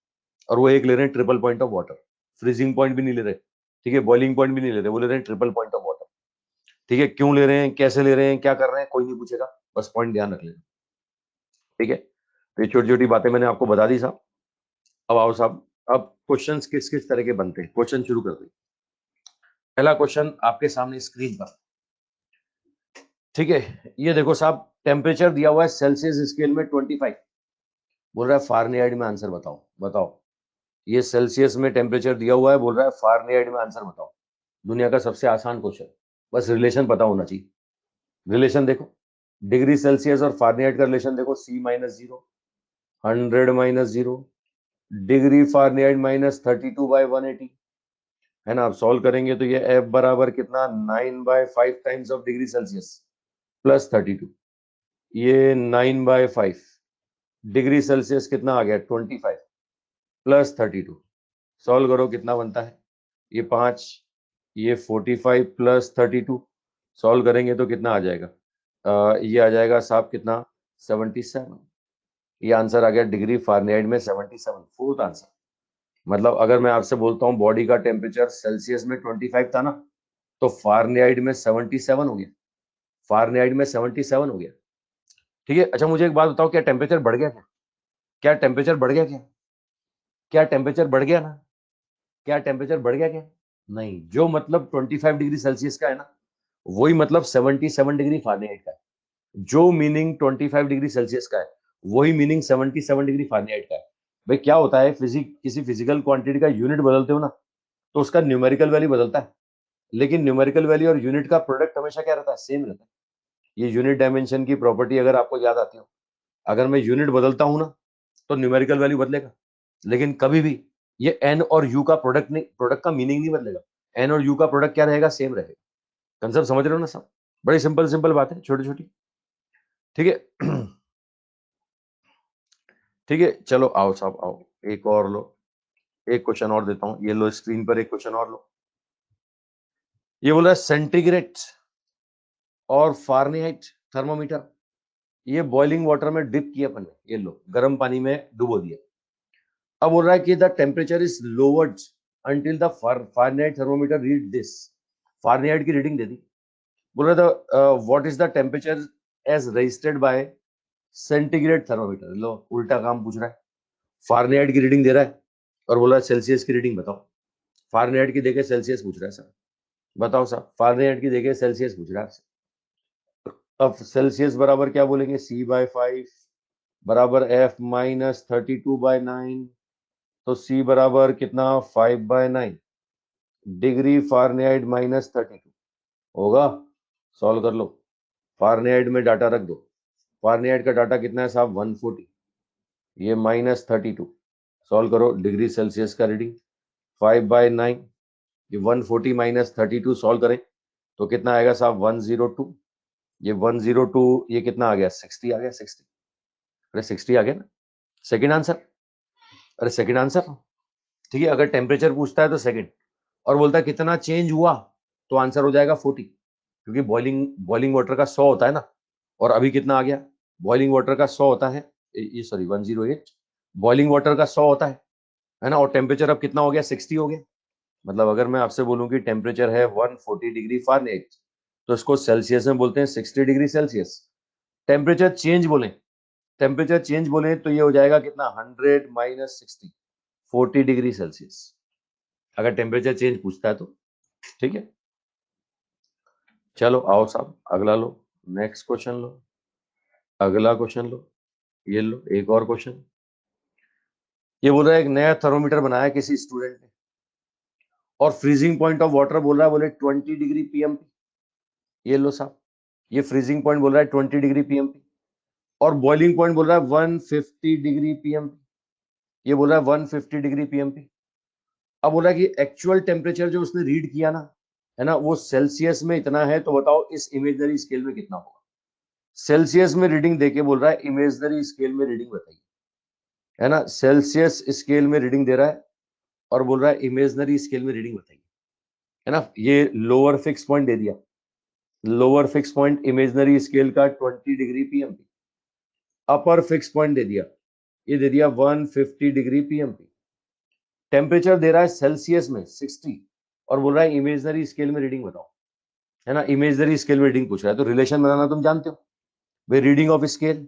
और वो एक ले रहे हैं triple point of water. Freezing point भी नहीं ले रहे, ठीक है, बॉइलिंग पॉइंट भी नहीं ले रहे, वो ले रहे हैं ट्रिपल पॉइंट ऑफ वाटर। ठीक है, क्यों ले रहे हैं, कैसे ले रहे हैं, क्या कर रहे हैं, कोई नहीं पूछेगा, बस पॉइंट ध्यान रख लेना। ठीक है, तो ये छोटी छोटी बातें मैंने आपको बता दी साहब। अब आओ साहब, अब क्वेश्चंस किस किस तरह के बनते हैं, क्वेश्चन शुरू कर दें। पहला क्वेश्चन आपके सामने स्क्रीन पर, ठीक है, ये देखो साहब, टेम्परेचर दिया हुआ है सेल्सियस स्केल में 25, बोल रहा है फारेनहाइट में आंसर बताओ। बताओ, ये सेल्सियस में टेम्परेचर दिया हुआ है, बोल रहा है फारेनहाइट में आंसर बताओ। दुनिया का सबसे आसान क्वेश्चन, बस रिलेशन पता होना चाहिए। रिलेशन देखो, डिग्री सेल्सियस और फारेनहाइट का रिलेशन देखो, C-0, 100 - 0, डिग्री फारेनहाइट -32/180, है ना। आप सॉल्व करेंगे तो ये F बराबर कितना, 9/5 times of degree Celsius plus 32, ये 9/5 डिग्री सेल्सियस कितना आ गया, 25 प्लस 32। सॉल्व करो कितना बनता है, ये 5, ये 45 प्लस 32। सॉल्व करेंगे तो कितना आ जाएगा, ये आ जाएगा साहब कितना, 77। ये आंसर आ गया डिग्री फारेनहाइट में 77, फोर्थ आंसर। मतलब अगर मैं आपसे बोलता हूँ बॉडी का टेम्परेचर सेल्सियस में 25 था ना, तो फारेनहाइट में 77 हो गया, फारेनहाइट में 77 हो गया। ठीक है, अच्छा मुझे एक बात बताओ, क्या टेम्परेचर बढ़ गया क्या? क्या टेम्परेचर बढ़ गया क्या? क्या टेम्परेचर बढ़ गया ना? क्या टेम्परेचर बढ़ गया क्या? नहीं, जो मतलब 25 डिग्री सेल्सियस का है ना, वही मतलब 77 डिग्री फारेनहाइट का है। जो मीनिंग 25 डिग्री सेल्सियस का है, वही मीनिंग 77 डिग्री फारेनहाइट का है। भाई क्या होता है, किसी फिजिकल क्वांटिटी का यूनिट बदलते हो ना, तो उसका न्यूमेरिकल वैल्यू बदलता है, लेकिन न्यूमेरिकल वैल्यू और यूनिट का प्रोडक्ट हमेशा क्या रहता है, सेम रहता है। ये यूनिट डायमेंशन की प्रॉपर्टी अगर आपको याद आती हो, अगर मैं यूनिट बदलता हूं ना, तो न्यूमेरिकल वैल्यू बदलेगा, लेकिन कभी भी ये एन और यू का प्रोडक्ट नहीं, प्रोडक्ट का मीनिंग नहीं बदलेगा। एन और यू का प्रोडक्ट क्या रहेगा, सेम रहेगा। कंसेप्ट समझ रहे हो ना सब? बड़ी सिंपल सिंपल बात है, छोटी छोटी। ठीक है ठीक है, चलो आओ साहब आओ, एक और लो, एक क्वेश्चन और देता हूं, ये लो स्क्रीन पर एक क्वेश्चन और लो। ये बोल रहा है सेंटीग्रेड और फारेनहाइट थर्मोमीटर, ये बॉइलिंग वाटर में डिप किया अपन ने, ये लो गर्म पानी में डुबो दिया। अब बोल रहा है कि the temperature is lowered until the Fahrenheit thermometer read this. Fahrenheit की रीडिंग दे दी, बोल रहा था what is the temperature as registered by centigrade thermometer. लो उल्टा काम पूछ रहा है, फारेनहाइट की रीडिंग दे रहा है और बोल रहा है सेल्सियस की रीडिंग बताओ। फारेनहाइट की देके सेल्सियस पूछ रहा है सर, बताओ सर, फारेनहाइट की देके सेल्सियस पूछ रहा है आपसे। अब सेल्सियस बराबर क्या बोलेंगे, C/5 बराबर F-32/9, तो C बराबर कितना, 5/9, डिग्री फारेनहाइट -32 होगा। सॉल्व कर लो, फारेनहाइट में डाटा रख दो। फारेनहाइट का डाटा कितना है साहब 140, ये -32। सॉल्व करो, डिग्री सेल्सियस का रीडिंग 5/9, ये 140 -32 सॉल्व करें तो कितना आएगा साहब 102। ये 102, ये कितना आ गया 60 आ गया 60। अरे 60 आ गया ना, सेकंड आंसर। अरे सेकंड आंसर, ठीक है। अगर टेम्परेचर पूछता है तो सेकंड, और बोलता है कितना चेंज हुआ तो आंसर हो जाएगा 40, क्योंकि बॉइलिंग वाटर का 100 होता है ना, और अभी कितना आ गया, बॉइलिंग वाटर का 100 होता है, ये सॉरी 108, बॉइलिंग वाटर का 100 होता है ना, और टेम्परेचर अब कितना हो गया 60 हो गया। मतलब अगर मैं आपसे बोलूं कि टेम्परेचर है 140 डिग्री फारेनहाइट, तो इसको सेल्सियस में बोलते हैं 60 डिग्री सेल्सियस। टेम्परेचर चेंज बोले, टेम्परेचर चेंज बोले तो ये हो जाएगा कितना 100 - 60, 40 डिग्री सेल्सियस, अगर टेम्परेचर चेंज पूछता है तो। ठीक है, चलो आओ साहब अगला लो, नेक्स्ट क्वेश्चन लो, अगला क्वेश्चन लो, ये लो एक और क्वेश्चन। ये बोल रहा है एक नया थर्मोमीटर बनाया किसी स्टूडेंट ने, और फ्रीजिंग पॉइंट ऑफ वाटर बोल रहा है बोले 20 डिग्री पीएमपी। ये लो साहब, ये फ्रीजिंग पॉइंट बोल रहा है 20 डिग्री पीएमपी, और बॉइलिंग पॉइंट बोल रहा है 150 डिग्री पीएमपी। ये बोल रहा है 150 डिग्री पीएमपी। अब बोल रहा है कि एक्चुअल टेम्परेचर जो उसने रीड किया ना, है ना, वो सेल्सियस में इतना है, तो बताओ इस इमेजनरी स्केल में कितना होगा। सेल्सियस में रीडिंग देके बोल रहा है इमेजनरी स्केल में रीडिंग बताइए, है ना, सेल्सियस स्केल में रीडिंग दे रहा है और बोल रहा है इमेजनरी स्केल में रीडिंग बताइए, है ना। ये लोअर फिक्स पॉइंट दे दिया, lower fix point imaginary scale का 20 degree PMP, upper fix point दे दिया, ये दे दिया 150 डिग्री पीएमपी। टेम्परेचर दे रहा है सेल्सियस में 60, और बोल रहा है इमेजनरी स्केल में रीडिंग बताओ, है ना, इमेजनरी स्केल में रीडिंग पूछ रहा है। तो रिलेशन बनाना तुम जानते हो भाई, reading of scale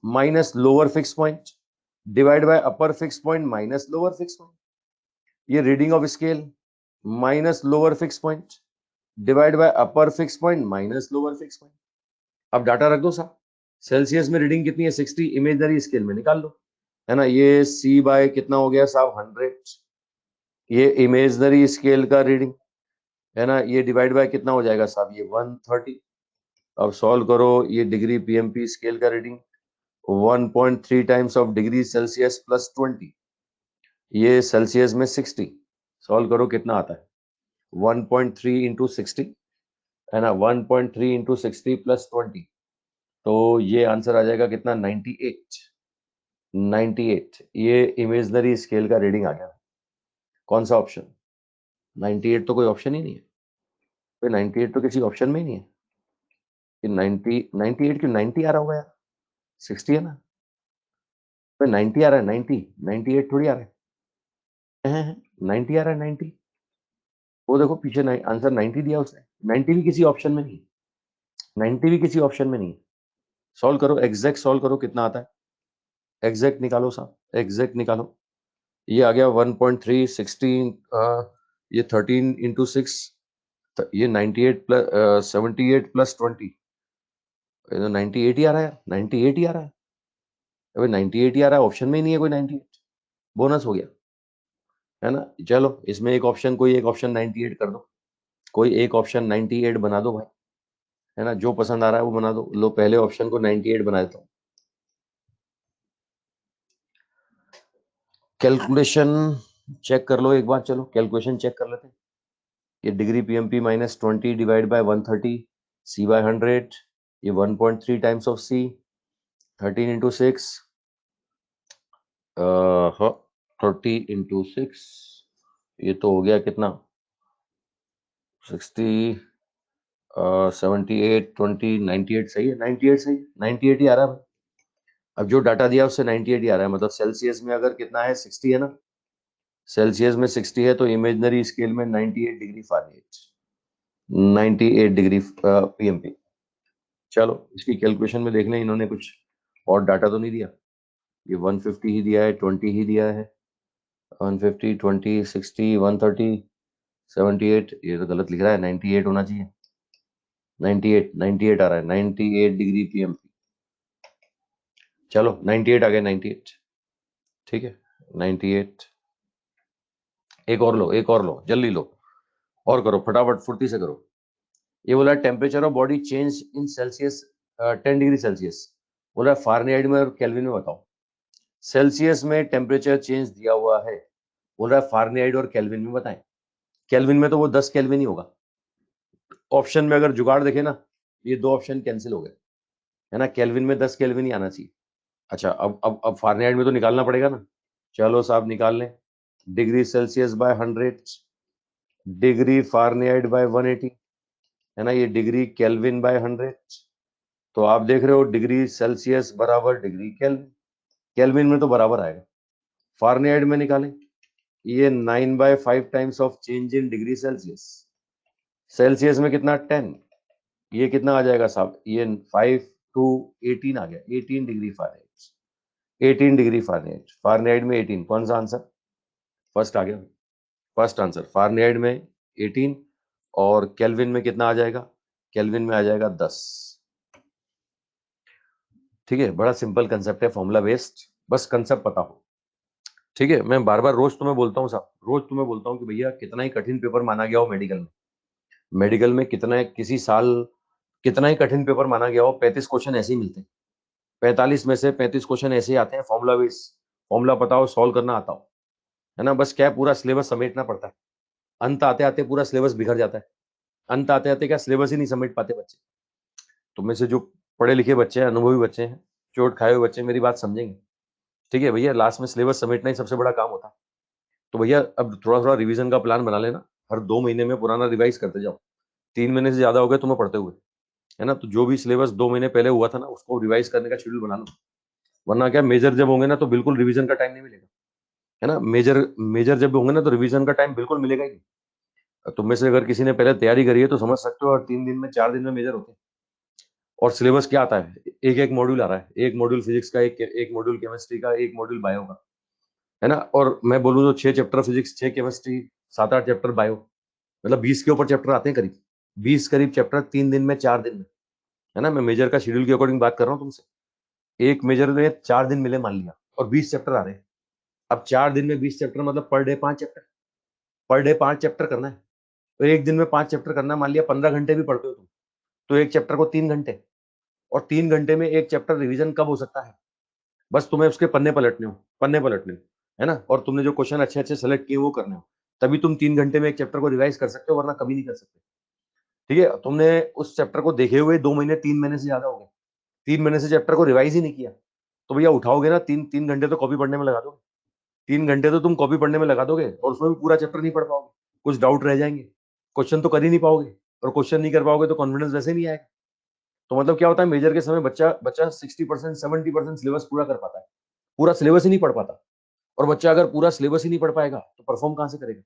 minus lower fix point divide by upper fix point minus lower fix point. ये reading of scale minus lower fix point divide by upper fix point minus lower fix point. अब data रख दो साहब, Celsius में reading कितनी है 60, imaginary scale में निकाल लो, है ना। ये C बाय कितना हो गया साहब 100, ये इमेजनरी स्केल का रीडिंग, है ना, ये डिवाइड बाय कितना हो जाएगा साहब ये 130। अब सॉल्व करो, ये डिग्री पीएमपी स्केल का reading 1.3 times of degree Celsius plus 20, ये सेल्सियस में 60। सॉल्व करो कितना आता है 1.3 इंटू 60, है ना, 1.3 इंटू 60 प्लस 20, तो ये आंसर आ जाएगा कितना 98। 98 ये इमेजनरी स्केल का रीडिंग आ गया। कौन सा ऑप्शन, 98 तो कोई ऑप्शन ही नहीं है, कोई 98 तो किसी ऑप्शन में ही नहीं है कि 90 98 क्यों 90 आ रहा होगा यार, 60 है ना, तो 90 आ रहा है, 90 98 थोड़ी आ रहा है 90 आ रहा है 90। वो देखो पीछे आंसर 90 दिया उसने, 90 भी किसी ऑप्शन में नहीं, 90 भी किसी ऑप्शन में नहीं। सॉल्व करो, एग्जैक्ट सॉल्व करो कितना आता है, एग्जैक्ट निकालो साहब, एग्जैक्ट निकालो। ये आ गया 1.3 16, ये 13 इंटू 6, ये 98 प्लस 78 प्लस 20, 98 ही आ रहा है, 98 ही आ रहा है, अबे 98 ही आ रहा है, ऑप्शन में ही नहीं है कोई 98, बोनस हो गया, है ना। चलो इसमें एक ऑप्शन, कोई एक ऑप्शन 98 कर दो, कोई एक ऑप्शन 98 बना दो भाई, है ना, जो पसंद आ रहा है वो बना दो। लो पहले ऑप्शन को 98 बना देता हूँ। कैलकुलेशन चेक कर लो एक बार, चलो कैलकुलेशन चेक कर लेते हैं। ये degree PMP -20 divide by 130 C/100, ये 1.3 times of C, 13 into 6, 30 into 6, ये तो हो गया कितना 60, 78 20 98 सही है, 98 सही, 98 ही आ रहा है भाई। अब जो डाटा दिया उससे 98 ही आ रहा है, मतलब सेल्सियस में अगर कितना है 60 है ना, सेल्सियस में 60 है, तो इमेजनरी स्केल में 98 डिग्री फारेनहाइट, 98 डिग्री पीएमपी। चलो इसकी कैलकुलेशन में देख लें, इन्होंने कुछ और डाटा तो नहीं दिया, ये 150 ही दिया है, 20 ही दिया है, 150 20 60 130 78, ये तो गलत लिख रहा है, 98 होना चाहिए, 98 आ रहा है, 98 डिग्री पीएमपी। चलो 98 आ गया, 98, ठीक है 98। एक और लो, एक और लो, जल्दी लो, और करो फटाफट फुर्ती से करो, ये बोला temperature of body change in Celsius 10 degree Celsius, बोला फारेनहाइट में और केल्विन में बताओ। सेल्सियस में टेम्परेचर चेंज दिया हुआ है, बोल रहा है फारेनहाइट और केल्विन में बताएं। केल्विन में तो वो 10 केल्विन ही होगा। ऑप्शन में अगर जुगाड़ देखे ना, ये दो ऑप्शन कैंसिल हो गए, है ना, केल्विन में 10 केल्विन ही आना चाहिए। अच्छा, अब फारेनहाइट में तो निकालना पड़ेगा ना, चलो साहब निकाल लें। Degree Celsius by 100, degree Fahrenheit by 180, है ना, ये डिग्री केल्विन बाय 100। तो आप देख रहे हो डिग्री सेल्सियस बराबर डिग्री केल्विन, केल्विन में तो बराबर आएगा। फारेनहाइट में निकालें, ये 9/5 times of change in degree Celsius. Celsius में कितना 10, ये कितना आ जाएगा साहब, ये 5 to 18 आ गया, 18 degree Fahrenheit, 18 degree Fahrenheit. Fahrenheit में 18, कौन सा आंसर फर्स्ट आ गया, फर्स्ट आंसर फारेनहाइट में 18 और केल्विन में कितना आ जाएगा, केल्विन में आ जाएगा 10। ठीक है, बड़ा सिंपल कंसेप्ट है, फॉर्मूला बेस्ड, बस कंसेप्ट पता हो। ठीक है, मैं बार बार रोज तुम्हें बोलता हूँ साहब, रोज तुम्हें बोलता हूँ कि भैया कितना ही कठिन पेपर माना गया हो मेडिकल में, मेडिकल में कितना किसी साल कितना ही कठिन पेपर माना गया हो, 35 क्वेश्चन ऐसे ही मिलते हैं। 45 में से 35 क्वेश्चन ऐसे ही आते हैं, फॉर्मूला बेस, फॉर्मूला पता हो, सॉल्व करना आता हो, है ना, बस क्या पूरा सिलेबस समेटना पड़ता है। अंत आते आते पूरा सिलेबस बिखर जाता है, अंत आते आते क्या सिलेबस ही नहीं समेट पाते बच्चे। तुम में से जो पढ़े लिखे बच्चे हैं, अनुभवी बच्चे हैं, चोट खाए हुए बच्चे मेरी बात समझेंगे। ठीक है भैया, लास्ट में सिलेबस समेटना ही सबसे बड़ा काम होता है। तो भैया अब थोड़ा थोड़ा रिवीजन का प्लान बना लेना, हर 2 महीने में पुराना रिवाइज करते जाओ। 3 महीने से ज्यादा हो गए तुम्हें पढ़ते हुए, है ना, तो जो भी सिलेबस 2 महीने पहले हुआ था ना, उसको रिवाइज करने का शेड्यूल बना लो। वरना क्या, मेजर जब होंगे ना तो बिल्कुल रिवीजन का टाइम नहीं मिलेगा, है ना, मेजर मेजर जब होंगे ना तो रिवीजन का टाइम बिल्कुल मिलेगा ही नहीं। तुम में से अगर किसी ने पहले तैयारी करी है तो समझ सकते हो, और 3 दिन में 4 दिन में मेजर होते हैं। और सिलेबस क्या आता है, एक एक मॉड्यूल आ रहा है, एक मॉड्यूल फिजिक्स का, एक मॉड्यूल केमिस्ट्री का, एक मॉड्यूल बायो का, है ना। और मैं बोलूँ तो 6 chapter physics, 6 chemistry, 7-8 chapter bio, मतलब 20 के ऊपर चैप्टर आते हैं करीब, 20 करीब चैप्टर 3 दिन में 4 दिन में, है ना। मैं मेजर का शेड्यूल के अकॉर्डिंग बात कर रहा हूँ तुमसे। एक मेजर में 4 दिन मिले मान लिया, और 20 चैप्टर आ रहे हैं। अब 4 दिन में 20 चैप्टर मतलब per day 5 chapter, per day 5 chapter करना है। तो एक दिन में 5 चैप्टर करना है, मान लिया 15 घंटे भी पढ़ते हो तुम, तो एक चैप्टर को 3 घंटे, और 3 घंटे में एक चैप्टर रिवीजन कब हो सकता है, बस तुम्हें उसके पन्ने पलटने हो, पन्ने पलटने हो, है ना, और तुमने जो क्वेश्चन अच्छे अच्छे सेलेक्ट किए वो करने हो, तभी तुम 3 घंटे में एक चैप्टर को रिवाइज कर सकते हो, वरना कभी नहीं कर सकते। ठीक है, तुमने उस चैप्टर को देखे हुए 2 महीने 3 महीने से ज्यादा हो गए, 3 महीने से चैप्टर को रिवाइज ही नहीं किया, तो भैया उठाओगे ना, 3 घंटे तो कॉपी पढ़ने में लगा दोगे, 3 घंटे तो तुम कॉपी पढ़ने में लगा दोगे, और उसमें भी पूरा चैप्टर नहीं पढ़ पाओगे, कुछ डाउट रह जाएंगे, क्वेश्चन तो कर ही नहीं पाओगे, और क्वेश्चन नहीं कर पाओगे तो कॉन्फिडेंस वैसे नहीं आएगा। तो मतलब क्या होता है, मेजर के समय बच्चा बच्चा 60% 70% सिलेबस पूरा कर पाता है, पूरा सिलेबस ही नहीं पढ़ पाता। और बच्चा अगर पूरा सिलेबस ही नहीं पढ़ पाएगा तो परफॉर्म कहाँ से करेगा,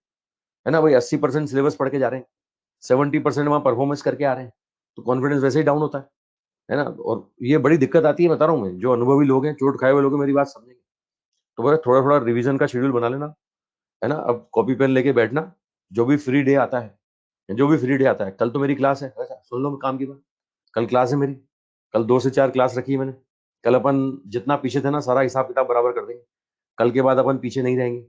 है ना भाई। 80% सिलेबस पढ़ के जा रहे हैं, 70% वहां परफॉर्मेंस करके आ रहे हैं, तो कॉन्फिडेंस वैसे ही डाउन होता है ना। और ये बड़ी दिक्कत आती है, बता रहा हूँ मैं, जो अनुभवी लोग हैं, चोट खाए हुए लोग हैं, मेरी बात समझेंगे। तो बस थोड़ा थोड़ा रिवीजन का शेड्यूल बना लेना, है ना। अब कॉपी पेन लेके बैठना, जो भी फ्री डे आता है, जो भी फ्री डे आता है, कल तो मेरी क्लास है, अच्छा सुन लो काम की बात, कल क्लास है मेरी, कल 2 से 4 क्लास रखी है मैंने। कल अपन जितना पीछे थे ना, सारा हिसाब किताब बराबर कर देंगे। कल के बाद अपन पीछे नहीं रहेंगे,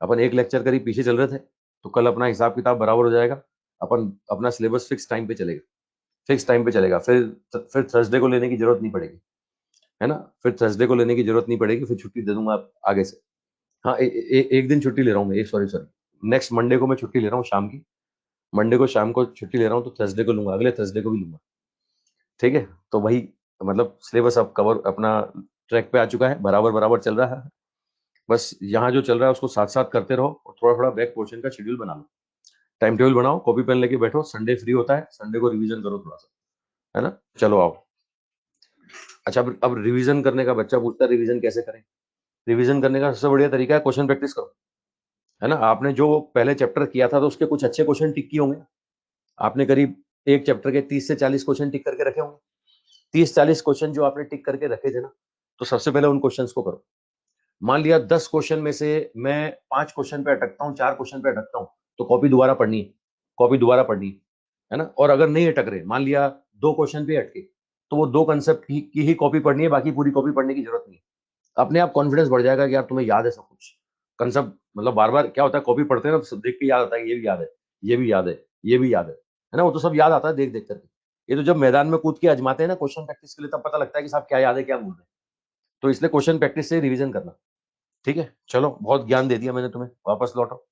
अपन एक लेक्चर करीब पीछे चल रहे थे, तो कल अपना हिसाब किताब बराबर हो जाएगा। अपन अपना सिलेबस फिक्स टाइम पे चलेगा, फिक्स टाइम पे चलेगा, फिर थर्सडे को लेने की जरूरत नहीं पड़ेगी, है ना, फिर थर्सडे को लेने की जरूरत नहीं पड़ेगी, फिर छुट्टी दे दूंगा आगे से। हाँ, एक दिन छुट्टी ले रहा हूँ मैं, सॉरी सॉरी, नेक्स्ट मंडे को मैं छुट्टी ले रहा हूँ शाम की, मंडे को शाम को छुट्टी ले रहा हूँ, तो थर्सडे को लूंगा, अगले थर्सडे को भी लूंगा। ठीक है, तो वही, मतलब सिलेबस अब कवर अपना ट्रैक पे आ चुका है, बराबर बराबर चल रहा है। बस यहाँ जो चल रहा है उसको साथ साथ करते रहो, और थोड़ा थोड़ा बैक पोर्शन का शेड्यूल बना लो, टाइम टेबल बनाओ, कॉपी पेन लेके बैठो, संडे फ्री होता है, संडे को रिवीजन करो थोड़ा सा, है ना। चलो आओ। अच्छा, अब रिवीजन करने का बच्चा पूछता है रिवीजन कैसे करें। रिवीजन करने का सबसे बढ़िया तरीका है क्वेश्चन प्रैक्टिस करो, है ना। आपने जो पहले चैप्टर किया था तो उसके कुछ अच्छे क्वेश्चन टिक किए होंगे, आपने करीब एक चैप्टर के 30 से 40 क्वेश्चन टिक करके रखे होंगे। 30-40 क्वेश्चन जो आपने टिक करके रखे थे ना, तो सबसे पहले उन क्वेश्चंस को करो। मान लिया 10 क्वेश्चन में से मैं 5 क्वेश्चन पे अटकता हूँ, 4 क्वेश्चन पे अटकता हूँ, तो कॉपी दोबारा पढ़नी है, कॉपी दोबारा पढ़नी है ना। और अगर नहीं अटक रहे, मान लिया 2 क्वेश्चन पे अटके, तो वो 2 कंसेप्ट की ही कॉपी पढ़नी है, बाकी पूरी कॉपी पढ़ने की जरूरत नहीं है। अपने आप कॉन्फिडेंस बढ़ जाएगा कि यार तुम्हें याद है सब कुछ कंसेप्ट। मतलब बार बार क्या होता है, कॉपी पढ़ते हैं ना, तो देख के याद आता है, ये भी याद है, ये भी याद है, ये भी याद है, है ना, वो तो सब याद आता है देख देख करके। ये तो जब मैदान में कूद के आजमाते हैं ना क्वेश्चन प्रैक्टिस के लिए, तब पता लगता है कि साहब क्या याद है क्या भूल रहे हैं। तो इसलिए क्वेश्चन प्रैक्टिस से रिवीजन करना। ठीक है, चलो बहुत ज्ञान दे दिया मैंने तुम्हें, वापस लौटो,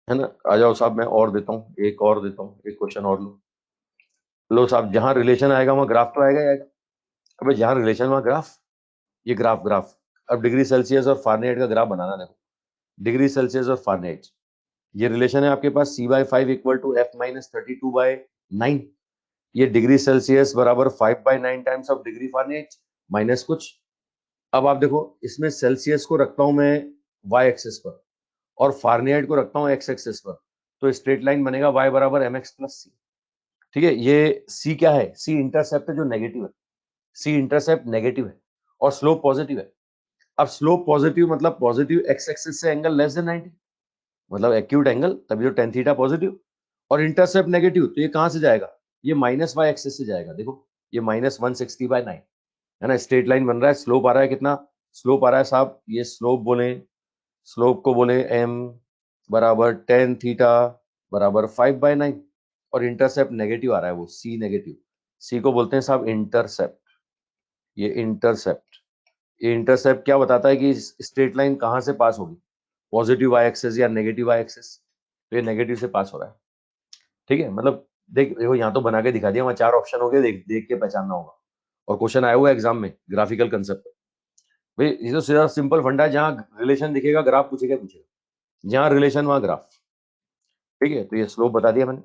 है ना। आ जाओ साहब, मैं और देता हूँ, एक और देता हूँ, एक क्वेश्चन और लो। लो साहब, जहां रिलेशन आएगा वहां ग्राफ तो आएगा ही आएगा। अबे जहां रिलेशन वहां ग्राफ। ये ग्राफ ग्राफ। अब डिग्री सेल्सियस और फारेनहाइट का ग्राफ बनाना, देखो डिग्री सेल्सियस और फारेनहाइट, ये रिलेशन है आपके पास C/5 इक्वल टू F-32/9। ये डिग्री सेल्सियस बराबर 5/9 times of degree Fahrenheit minus कुछ। अब आप देखो, इसमें सेल्सियस को रखता हूं मैं y एक्सिस पर और फारेनहाइट को रखता हूं x एक्सिस पर, तो स्ट्रेट लाइन बनेगा y बराबर mx प्लस c। ठीक है, ये c क्या है, c इंटरसेप्ट है जो नेगेटिव है, c इंटरसेप्ट नेगेटिव है और स्लोप पॉजिटिव है। अब स्लोप पॉजिटिव मतलब पॉजिटिव x एक्सिस से एंगल लेस देन 90, मतलब एक्यूट एंगल, तभी तो tan थीटा पॉजिटिव। और इंटरसेप्ट नेगेटिव, तो ये कहां से जाएगा, ये माइनस y एक्सिस से जाएगा। देखो ये -160/9, है ना, स्ट्रेट लाइन बन रहा है। स्लोप आ रहा है कितना, स्लोप आ रहा है साहब, ये स्लोप बोले, स्लोप को बोले m बराबर tan थीटा बराबर 5/9, और इंटरसेप्ट नेगेटिव आ रहा है, वो c नेगेटिव, c को बोलते हैं साहब इंटरसेप्ट। ये इंटरसेप्ट, ये इंटरसेप्ट क्या बताता है कि स्ट्रेट लाइन कहां से पास होगी, पॉजिटिव y एक्सिस या नेगेटिव y एक्सिस। तो ये नेगेटिव से पास हो रहा है। ठीक है, मतलब देखो यहाँ तो बना के दिखा दिया, वहाँ 4 ऑप्शन हो गए, देख देख के पहचानना होगा। और क्वेश्चन आया हुआ है एग्जाम में ग्राफिकल कंसेप्ट। भाई ये तो सीधा सिंपल फंडा है, जहाँ रिलेशन दिखेगा ग्राफ पूछेगा पूछेगा, जहाँ रिलेशन वहां ग्राफ। ठीक है, तो ये स्लोप बता दिया मैंने।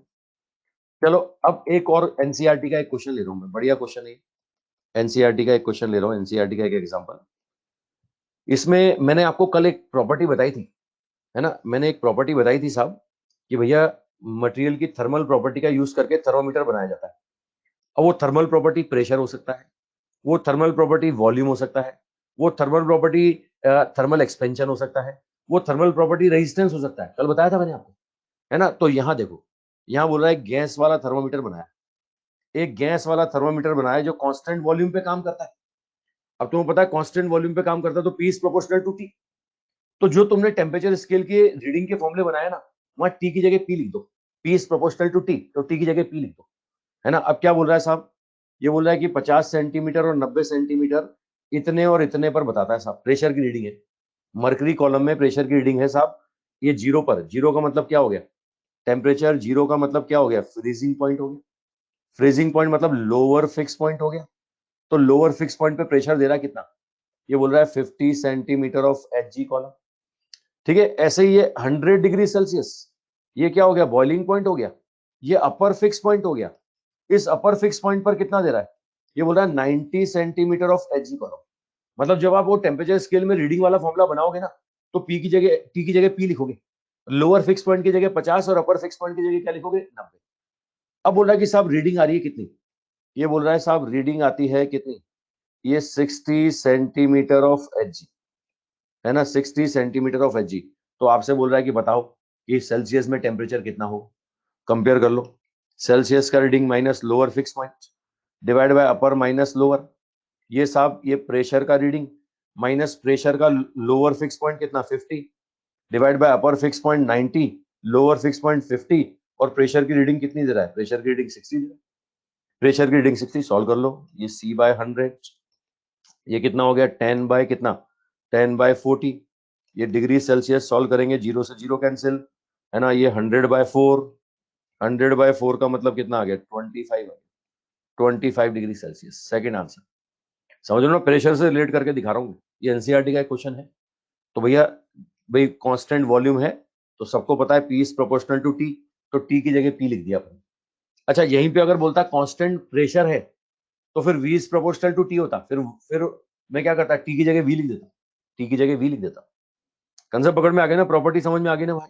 चलो अब एक और एनसीईआरटी का एक क्वेश्चन ले रहा हूँ मैं, बढ़िया क्वेश्चन है। एनसीईआरटी का एक क्वेश्चन ले रहा हूँ, एनसीईआरटी का एक एग्जाम्पल। इसमें मैंने आपको कल एक प्रॉपर्टी बताई थी, है ना, मैंने एक प्रॉपर्टी बताई थी साहब कि भैया मटेरियल की थर्मल प्रॉपर्टी का यूज करके थर्मोमीटर बनाया जाता है। अब वो थर्मल प्रॉपर्टी प्रेशर हो सकता है, वो थर्मल प्रॉपर्टी वॉल्यूम हो सकता है, वो थर्मल प्रॉपर्टी थर्मल एक्सपेंशन हो सकता है, वो थर्मल प्रॉपर्टी रेजिस्टेंस हो सकता है, कल बताया था मैंने आपको, है ना। तो यहाँ देखो, यहाँ बोल रहा है गैस वाला थर्मोमीटर बनाया, एक गैस वाला थर्मोमीटर बनाया जो कांस्टेंट वॉल्यूम पे काम करता है। अब तुम्हें पता है कांस्टेंट वॉल्यूम पे काम करता है तो P is proportional to T। तो जो तुमने टेम्परेचर स्केल के रीडिंग के फॉर्मूले बनाया ना, वहां T की जगह P लिख दो, P is proportional to T, तो T की जगह P लिख दो, है ना। अब क्या बोल रहा है साहब, ये बोल रहा है कि 50 सेंटीमीटर और 90 सेंटीमीटर इतने और इतने पर बताता है साहब, प्रेशर की रीडिंग है। मरकरी कॉलम में प्रेशर की रीडिंग है साहब, ये जीरो पर, जीरो का मतलब क्या हो गया, टेम्परेचर जीरो का मतलब क्या हो गया, फ्रीजिंग पॉइंट हो गया। फ्रीजिंग पॉइंट मतलब लोअर फिक्स पॉइंट हो गया। तो लोअर फिक्स पॉइंट पे प्रेशर दे रहा है कितना, ये बोल रहा है 50 सेंटीमीटर ऑफ Hg कॉलम। ठीक है, ऐसे ही ये 100 डिग्री सेल्सियस, ये क्या हो गया, बॉइलिंग पॉइंट हो गया, ये अपर फिक्स पॉइंट हो गया। इस अपर फिक्स पॉइंट पर कितना दे रहा है, ये बोल रहा है 90 सेंटीमीटर ऑफ Hg कॉलम। मतलब जब आप वो टेम्परेचर स्केल में रीडिंग वाला फॉर्मूला बनाओगे ना, तो पी की जगह, टी की जगह पी लिखोगे, लोअर फिक्स पॉइंट की जगह 50 और अपर फिक्स पॉइंट की जगह क्या लिखोगे, 90। अब बोल रहा है कि साहब रीडिंग आ रही है कितनी, ये बोल रहा है साहब रीडिंग आती है कितनी, ये 60 सेंटीमीटर ऑफ Hg, है ना, 60 सेंटीमीटर ऑफ Hg। तो आपसे बोल रहा है कि बताओ कि सेल्सियस में टेम्परेचर कितना हो, कंपेयर कर लो। सेल्सियस का reading minus lower fix point divide by upper minus lower, ये साहब ये प्रेशर का रीडिंग माइनस प्रेशर का लोअर फिक्स पॉइंट कितना 50 divide by upper fix point 90, lower fix point 50, और प्रेशर की रीडिंग कितनी दे रहा है, प्रेशर की रीडिंग 60 दे रहा है। प्रेशर की रीडिंग 60 सॉल्व कर लो, ये C/100, ये कितना हो गया 10 बाय कितना, 10/40। ये डिग्री सेल्सियस सॉल्व करेंगे, जीरो से जीरो कैंसिल, है ना, ये 100/4, 100/4 का मतलब कितना आ गया 25, 25 डिग्री सेल्सियस, सेकेंड आंसर। समझ लो ना, प्रेशर से रिलेट करके दिखा रहा हूँ, ये एनसीईआरटी का एक क्वेश्चन है। तो भैया भाई कांस्टेंट वॉल्यूम है, तो सबको पता है P is proportional to T, तो T की जगह P लिख दिया अपन। अच्छा यहीं पे अगर बोलता कांस्टेंट प्रेशर है, तो फिर V is proportional to T होता, फिर मैं क्या करता, T की जगह V लिख देता, T की जगह V लिख देता। कंसेप्ट पकड़ में आ गया ना, प्रॉपर्टी समझ में आ गई ना भाई।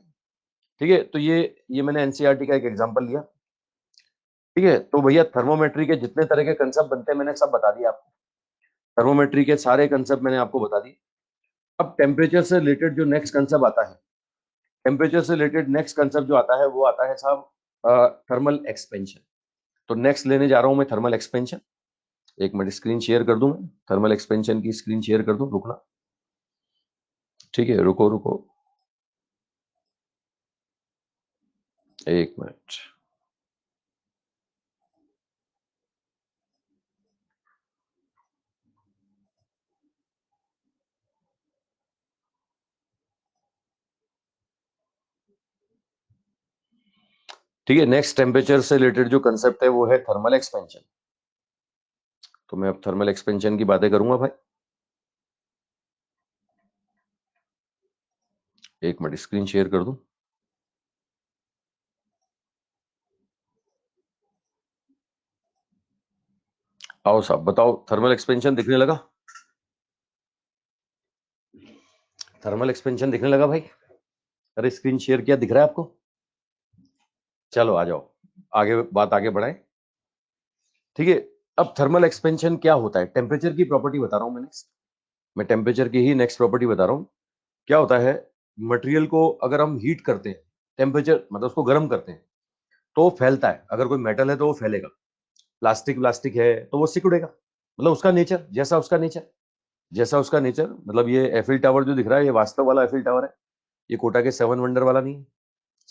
ठीक है, तो ये मैंने एनसीईआरटी का एक एग्जांपल लिया। ठीक है, तो भैया थर्मोमेट्री के जितने तरह के कंसेप्ट बनते हैं मैंने सब बता दिया आपको, थर्मोमेट्री के सारे कंसेप्ट मैंने आपको बता दिए। अब टेम्परेचर से रिलेटेड जो नेक्स्ट कंसेप्ट आता है, टेम्परेचर से रिलेटेड नेक्स्ट कंसेप्ट जो आता है वो आता है साहब थर्मल एक्सपेंशन। तो नेक्स्ट लेने जा रहा हूं मैं थर्मल एक्सपेंशन। एक मिनट स्क्रीन शेयर कर दूं, मैं थर्मल एक्सपेंशन की स्क्रीन शेयर कर दूं, रुकना। ठीक है, रुको रुको, एक मिनट। ठीक है, नेक्स्ट टेम्परेचर से रिलेटेड जो कंसेप्ट है वो है थर्मल एक्सपेंशन। तो मैं अब थर्मल एक्सपेंशन की बातें करूंगा भाई। एक मिनट, स्क्रीन शेयर कर दूं। आओ साहब, बताओ, थर्मल एक्सपेंशन दिखने लगा? थर्मल एक्सपेंशन दिखने लगा भाई? अरे स्क्रीन शेयर किया, दिख रहा है आपको? चलो आ जाओ, आगे बात आगे बढ़ाएं। ठीक है, अब थर्मल एक्सपेंशन क्या होता है? टेम्परेचर की प्रॉपर्टी बता रहा हूं मैं नेक्स्ट। मैं टेम्परेचर की ही नेक्स्ट प्रॉपर्टी बता रहा हूं। क्या होता है, मटेरियल को अगर हम हीट करते हैं, टेम्परेचर मतलब उसको गर्म करते हैं, तो वो फैलता है। अगर कोई मेटल है तो वो फैलेगा। प्लास्टिक प्लास्टिक है तो वो सिकुड़ेगा। मतलब उसका नेचर, जैसा उसका नेचर, जैसा उसका नेचर। मतलब ये एफिल टावर जो दिख रहा है, ये वास्तव वाला एफिल टावर है। ये कोटा के 7 वंडर वाला नहीं है।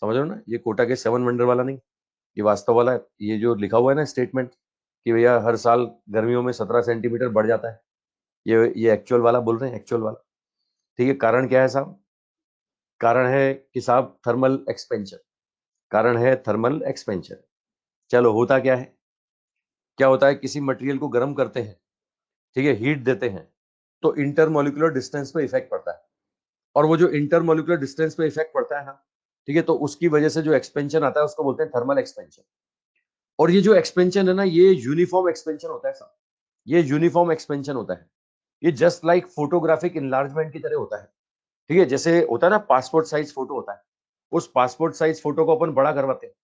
समझ रहे हो ना? ये कोटा के 7 वंडर वाला नहीं, ये वास्तव वाला है। ये जो लिखा हुआ है ना स्टेटमेंट कि भैया हर साल गर्मियों में 17 सेंटीमीटर बढ़ जाता है, ये एक्चुअल वाला बोल रहे हैं, एक्चुअल वाला। ठीक है, कारण क्या है साहब? कारण है कि साहब थर्मल एक्सपेंशन। कारण है थर्मल एक्सपेंशन। चलो, होता क्या है? क्या होता है, किसी मटेरियल को गर्म करते हैं, ठीक है, हीट देते हैं, तो इंटरमोलिकुलर डिस्टेंस पे इफेक्ट पड़ता है। और वो जो इंटरमोलिकुलर डिस्टेंस पे इफेक्ट पड़ता है ना, ठीक है, तो उसकी वजह से जो एक्सपेंशन आता है उसको बोलते हैं थर्मल एक्सपेंशन। और ये जो एक्सपेंशन है ना, ये यूनिफॉर्म एक्सपेंशन होता है साहब। ये यूनिफॉर्म एक्सपेंशन होता है। ये जस्ट लाइक फोटोग्राफिक इनलार्जमेंट की तरह होता है। ठीक है, जैसे होता है ना पासपोर्ट साइज फोटो होता है, उस पासपोर्ट साइज फोटो को अपन बड़ा करवाते हैं।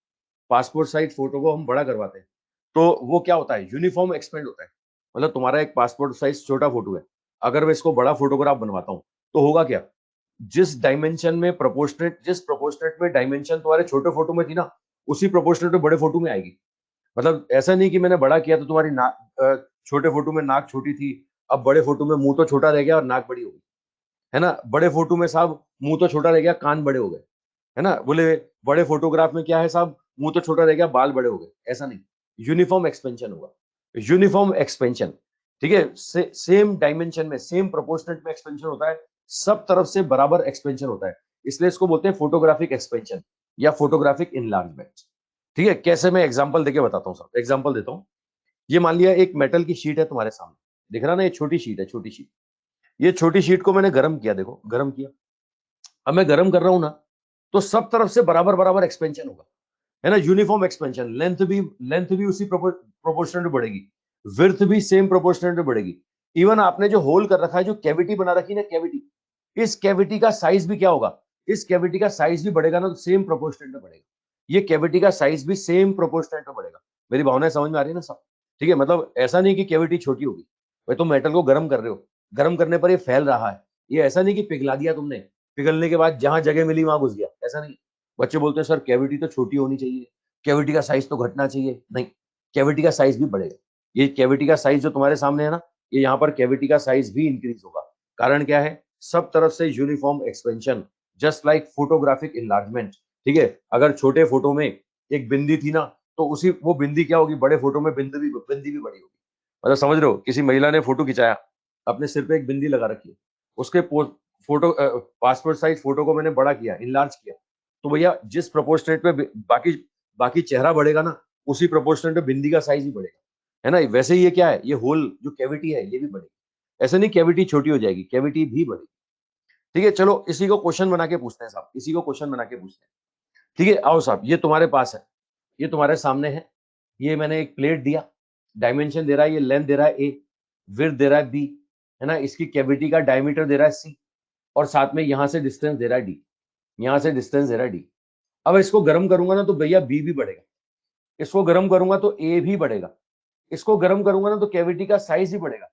पासपोर्ट साइज फोटो को हम बड़ा करवाते हैं, तो वो क्या होता है, यूनिफॉर्म एक्सपेंड होता है। मतलब तुम्हारा एक पासपोर्ट साइज छोटा फोटो है, अगर मैं इसको बड़ा फोटोग्राफ बनवाता हूं, तो होगा क्या, जिस डायमेंशन में प्रोपोर्शनेट, जिस प्रोपोर्शनेट में डायमेंशन तुम्हारे छोटे फोटो में थी ना, उसी प्रोपोर्शनेट में बड़े फोटो में आएगी। मतलब ऐसा नहीं कि मैंने बड़ा किया तो तुम्हारी नाक, छोटे फोटो में नाक छोटी थी, अब बड़े फोटो में मुंह तो छोटा रह गया और नाक बड़ी हो गई, है ना? बड़े फोटो में साहब मुंह तो छोटा रह गया, कान बड़े हो गए, है ना? बोले बड़े फोटोग्राफ में क्या है साहब, मुंह तो छोटा रह गया, बाल बड़े हो गए, ऐसा नहीं। यूनिफॉर्म एक्सपेंशन होगा, यूनिफॉर्म एक्सपेंशन। ठीक है, सेम डायमेंशन में, सेम प्रोपोर्शनेट में एक्सपेंशन होता है, सब तरफ से बराबर एक्सपेंशन होता है। इसलिए इसको बोलते हैं फोटोग्राफिक एक्सपेंशन या फोटोग्राफिक इनलार्जमेंट। ठीक है, कैसे? मैं एग्जांपल देके बताता हूँ साहब, एग्जांपल देता हूँ। ये मान लिया एक मेटल की शीट है तुम्हारे सामने, दिख रहा ना, ये छोटी शीट है, छोटी शीट। ये छोटी शीट को मैंने गर्म किया, देखो गर्म किया। अब मैं गर्म कर रहा हूं ना, तो सब तरफ से बराबर बराबर एक्सपेंशन होगा, है ना? Uniform expansion. लेंथ भी उसी प्रोपोर्शनल में बढ़ेगी, विड्थ भी सेम प्रोपोर्शनल में बढ़ेगी। इवन आपने जो होल कर रखा है, जो कैविटी बना रखी है ना, कैविटी, इस कैविटी का साइज भी क्या होगा, इस कैविटी का साइज भी बढ़ेगा ना, तो सेम प्रोपोर्शनल में बढ़ेगा। ये कैविटी का साइज भी सेम प्रोपोर्शनल में बढ़ेगा। मेरी भावनाएं समझ में आ रही है ना सब? ठीक है, मतलब ऐसा नहीं कि कैविटी छोटी होगी। भाई तुम मेटल को गर्म कर रहे हो, गर्म करने पर ये फैल रहा है। ये ऐसा नहीं कि पिघला दिया तुमने, पिघलने के बाद जहां जगह मिली वहां घुस गया, ऐसा नहीं। बच्चे बोलते हैं सर कैविटी तो छोटी होनी चाहिए, कैविटी का साइज तो घटना चाहिए। नहीं, कैविटी का साइज भी बढ़ेगा। ये कैविटी का साइज जो तुम्हारे सामने है ना, ये यहाँ पर कैविटी का साइज भी इंक्रीज होगा। कारण क्या है, सब तरफ से uniform expansion, just like photographic enlargement. ठीक है, अगर छोटे फोटो में एक बिंदी थी ना, तो उसी वो बिंदी क्या होगी, बड़े फोटो में बिंदी भी बड़ी होगी। मतलब समझ रहे हो, किसी महिला ने फोटो खिंचाया, अपने सिर पे एक बिंदी लगा रखी है, उसके फोटो पासपोर्ट साइज फोटो को मैंने बड़ा किया, इनलार्ज किया, तो भैया जिस प्रोपोर्शनेट में बाकी बाकी चेहरा बढ़ेगा ना, उसी प्रोपोर्शनेट में बिंदी का साइज भी बढ़ेगा, है ना? वैसे ही ये क्या है, ये होल जो कैविटी है ये भी बढ़ेगी। ऐसे नहीं कैविटी छोटी हो जाएगी, कैविटी भी बढ़ेगी। ठीक है, चलो इसी को क्वेश्चन बना के पूछते हैं साहब, इसी को क्वेश्चन बना के पूछते हैं। ठीक है, आओ साहब, ये तुम्हारे पास है, ये तुम्हारे सामने है। ये मैंने एक प्लेट दिया, डायमेंशन दे रहा है, ये लेंथ दे रहा है ए, विड्थ दे रहा है बी, है ना? इसकी कैविटी का डायमीटर दे रहा है सी, और साथ में यहां से डिस्टेंस दे रहा है डी, यहां से डिस्टेंस दे रहा है डी। अब इसको गर्म करूंगा ना, तो भैया बी भी बढ़ेगा। इसको गर्म करूंगा तो ए भी बढ़ेगा। इसको गर्म करूंगा ना, तो कैविटी का साइज ही बढ़ेगा।